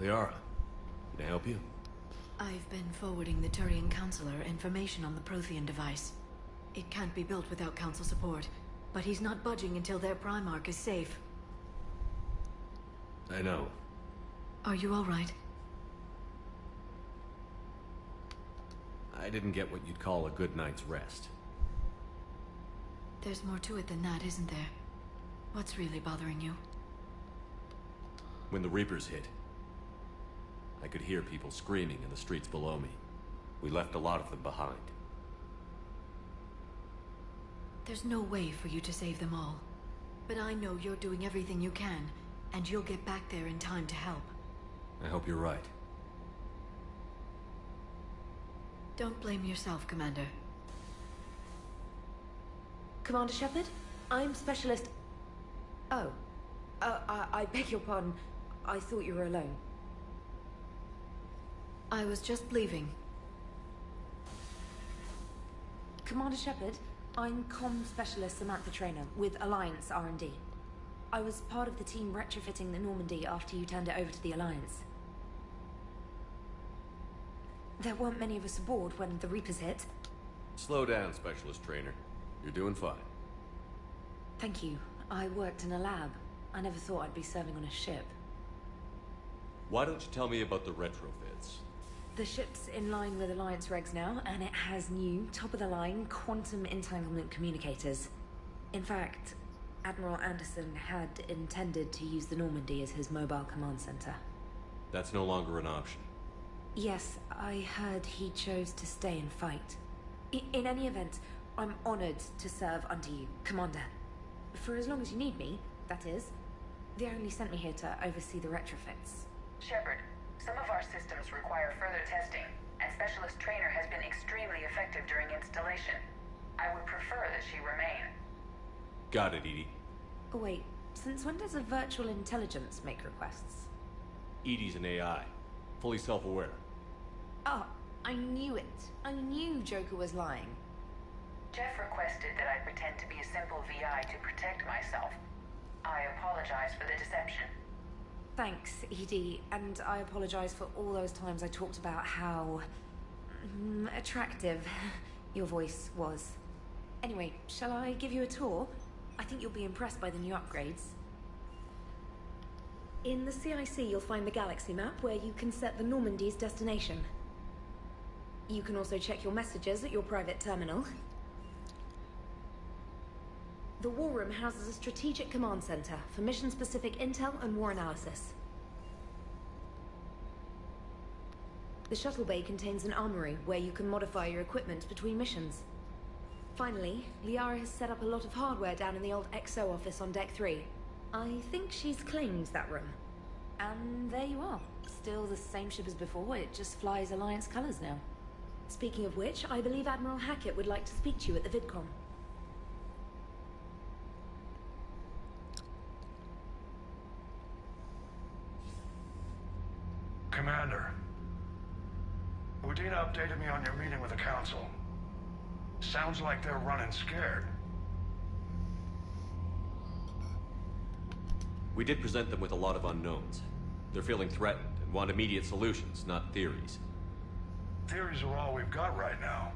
Liara, can I help you? I've been forwarding the Turian Counselor information on the Prothean device. It can't be built without Council support, but he's not budging until their Primarch is safe. I know. Are you all right? I didn't get what you'd call a good night's rest. There's more to it than that, isn't there? What's really bothering you? When the Reapers hit, I could hear people screaming in the streets below me. We left a lot of them behind. There's no way for you to save them all. But I know you're doing everything you can, and you'll get back there in time to help. I hope you're right. Don't blame yourself, Commander. Commander Shepard, I'm Specialist... Oh. I beg your pardon. I thought you were alone. I was just leaving. Commander Shepard, I'm Comm Specialist Samantha Traynor with Alliance R&D. I was part of the team retrofitting the Normandy after you turned it over to the Alliance. There weren't many of us aboard when the Reapers hit. Slow down, Specialist Trainer. You're doing fine. Thank you. I worked in a lab. I never thought I'd be serving on a ship. Why don't you tell me about the retrofits? The ship's in line with Alliance regs now, and it has new, top-of-the-line, quantum entanglement communicators. In fact, Admiral Anderson had intended to use the Normandy as his mobile command center. That's no longer an option. Yes, I heard he chose to stay and fight. In any event, I'm honored to serve under you, Commander. For as long as you need me, that is. They only sent me here to oversee the retrofits. Shepard, some of our systems require further testing, and Specialist Trainer has been extremely effective during installation. I would prefer that she remain. Got it, EDI. Oh, wait, since when does a virtual intelligence make requests? EDI's an AI, fully self-aware. Oh, I knew it. I knew Joker was lying. Jeff requested that I pretend to be a simple VI to protect myself. I apologize for the deception. Thanks, ED, and I apologize for all those times I talked about how... attractive your voice was. Anyway, shall I give you a tour? I think you'll be impressed by the new upgrades. In the CIC, you'll find the galaxy map where you can set the Normandy's destination. You can also check your messages at your private terminal. The War Room houses a strategic command center for mission-specific intel and war analysis. The shuttle bay contains an armory where you can modify your equipment between missions. Finally, Liara has set up a lot of hardware down in the old XO office on Deck 3. I think she's claimed that room. And there you are. Still the same ship as before, it just flies Alliance colors now. Speaking of which, I believe Admiral Hackett would like to speak to you at the VidCon. Commander, Udina updated me on your meeting with the Council. Sounds like they're running scared. We did present them with a lot of unknowns. They're feeling threatened and want immediate solutions, not theories. Theories are all we've got right now.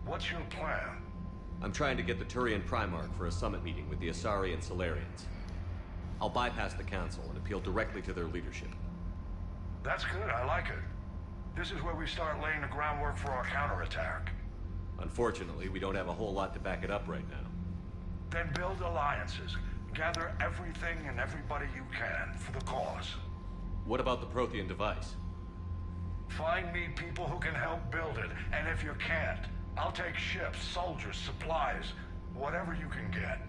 What's your plan? I'm trying to get the Turian Primarch for a summit meeting with the Asari and Solarians. I'll bypass the Council and appeal directly to their leadership. That's good, I like it. This is where we start laying the groundwork for our counterattack. Unfortunately, we don't have a whole lot to back it up right now. Then build alliances. Gather everything and everybody you can for the cause. What about the Prothean device? Find me people who can help build it, and if you can't, I'll take ships, soldiers, supplies, whatever you can get.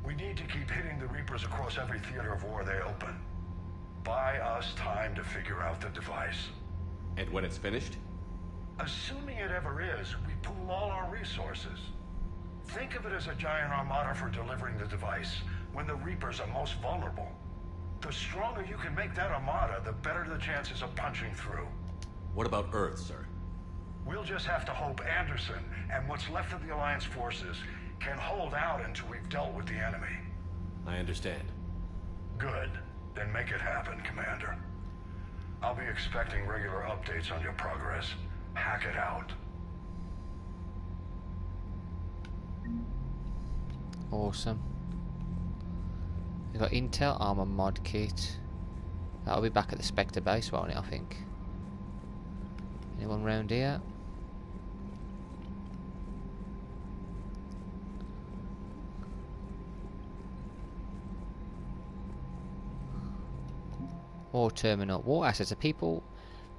We need to keep hitting the Reapers across every theater of war they open. Buy us time to figure out the device. And when it's finished? Assuming it ever is, we pool all our resources. Think of it as a giant armada for delivering the device, when the Reapers are most vulnerable. The stronger you can make that armada, the better the chances of punching through. What about Earth, sir? We'll just have to hope Anderson, and what's left of the Alliance forces, can hold out until we've dealt with the enemy. I understand. Good. Then make it happen, Commander. I'll be expecting regular updates on your progress. Hack it out. Awesome. We've got Intel Armor Mod Kit. That'll be back at the Spectre base, won't it, I think? Anyone round here? War terminal. War assets are people,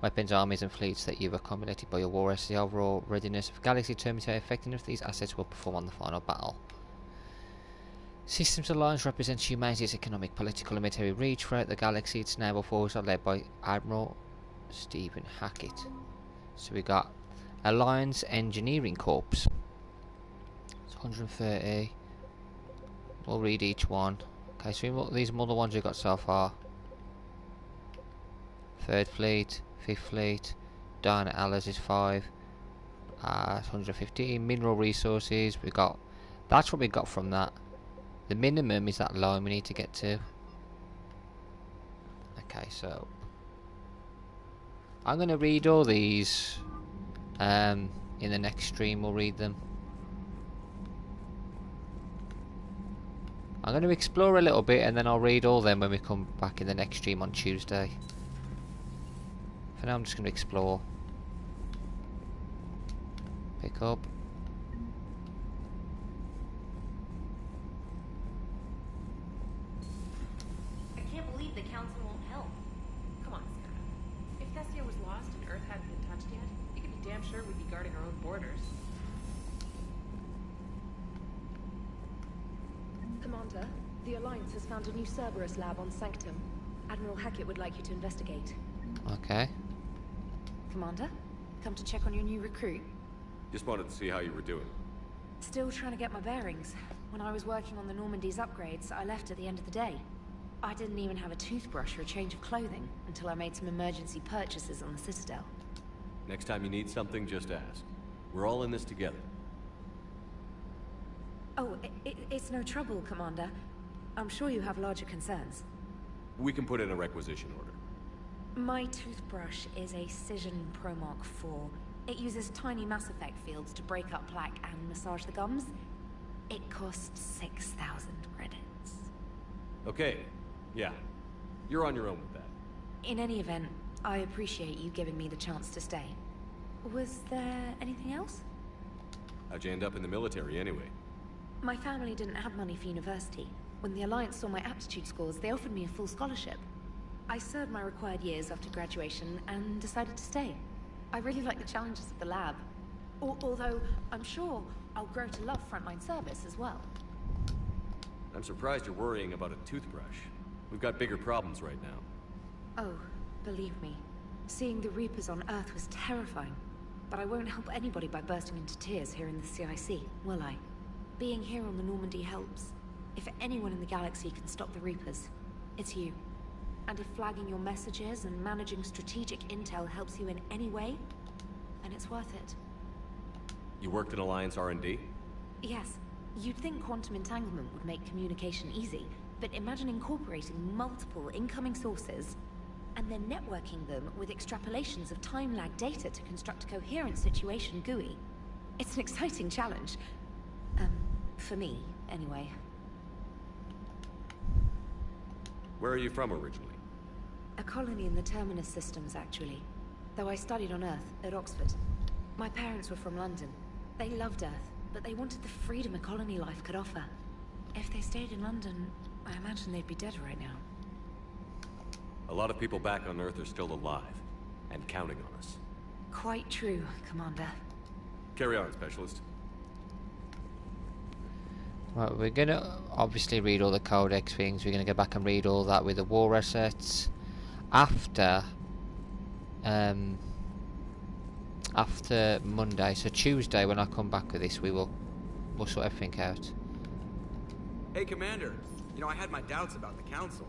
weapons, armies and fleets that you've accumulated by your war assets. The overall readiness of Galaxy determines how effective of these assets will perform on the final battle. Systems Alliance represents humanity's economic, political and military reach throughout the galaxy. Its naval forces are led by Admiral Stephen Hackett. So we got Alliance Engineering Corps. It's 130. We'll read each one. Okay, so these are all the ones we've got so far. 3rd Fleet, 5th Fleet, Diana Alice is 5. 115 mineral resources. We got. That's what we got from that. The minimum is that line we need to get to. Okay, so I'm going to read all these. In the next stream, we'll read them. I'm going to explore a little bit, and then I'll read all them when we come back in the next stream on Tuesday. For now, I'm just going to explore. Pick up. I can't believe the Council won't help. Come on, Sarah. If Thessia was lost and Earth hadn't been touched yet, you could be damn sure we'd be guarding our own borders. Commander, the Alliance has found a new Cerberus lab on Sanctum. Admiral Hackett would like you to investigate. Okay. Commander, come to check on your new recruit? Just wanted to see how you were doing. Still trying to get my bearings. When I was working on the Normandy's upgrades, I left at the end of the day. I didn't even have a toothbrush or a change of clothing until I made some emergency purchases on the Citadel. Next time you need something, just ask. We're all in this together. Oh, it's no trouble, Commander. I'm sure you have larger concerns. We can put in a requisition order. My toothbrush is a Cision Pro Mark IV. It uses tiny Mass Effect fields to break up plaque and massage the gums. It costs 6,000 credits. Okay, yeah. You're on your own with that. In any event, I appreciate you giving me the chance to stay. Was there anything else? How'd you end up in the military anyway? My family didn't have money for university. When the Alliance saw my aptitude scores, they offered me a full scholarship. I served my required years after graduation and decided to stay. I really like the challenges of the lab. Although, I'm sure I'll grow to love frontline service as well. I'm surprised you're worrying about a toothbrush. We've got bigger problems right now. Oh, believe me. Seeing the Reapers on Earth was terrifying. But I won't help anybody by bursting into tears here in the CIC, will I? Being here on the Normandy helps. If anyone in the galaxy can stop the Reapers, it's you. And if flagging your messages and managing strategic intel helps you in any way, then it's worth it. You worked in Alliance R&D? Yes. You'd think quantum entanglement would make communication easy, but imagine incorporating multiple incoming sources and then networking them with extrapolations of time-lag data to construct a coherent situation GUI. It's an exciting challenge. For me, anyway. Where are you from originally? A colony in the Terminus systems, actually. Though I studied on Earth, at Oxford. My parents were from London. They loved Earth, but they wanted the freedom a colony life could offer. If they stayed in London, I imagine they'd be dead right now. A lot of people back on Earth are still alive, and counting on us. Quite true, Commander. Carry on, Specialist. Right, we're gonna obviously read all the codex things. We're gonna go back and read all that with the war assets. After Monday, so Tuesday when I come back with this, we'll sort everything out. Hey, Commander. You know, I had my doubts about the Council.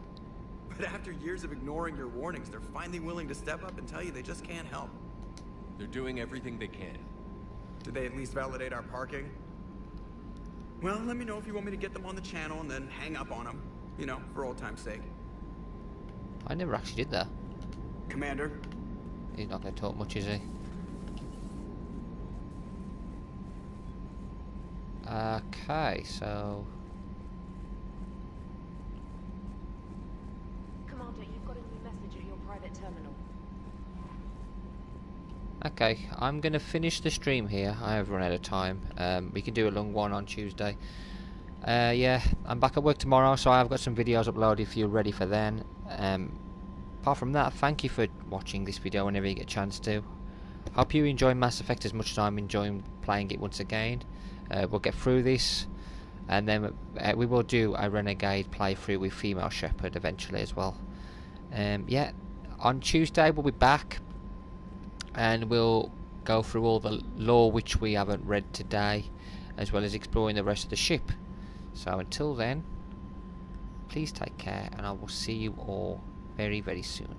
But after years of ignoring your warnings, they're finally willing to step up and tell you they just can't help. They're doing everything they can. Did they at least validate our parking? Well, let me know if you want me to get them on the channel and then hang up on them. You know, for old time's sake. I never actually did that. Commander. He's not going to talk much, is he? Okay, so... Commander, you've got a new message at your private terminal. Okay, I'm going to finish the stream here. I have run out of time. We can do a long one on Tuesday. Yeah, I'm back at work tomorrow, so I've got some videos uploaded if you're ready for then. Apart from that, thank you for watching this video whenever you get a chance to. Hope you enjoy Mass Effect as much as I'm enjoying playing it once again. We'll get through this, and then we will do a Renegade playthrough with Female Shepherd eventually as well. Yeah, on Tuesday we'll be back, and we'll go through all the lore which we haven't read today, as well as exploring the rest of the ship. So until then, please take care, and I will see you all very, very soon.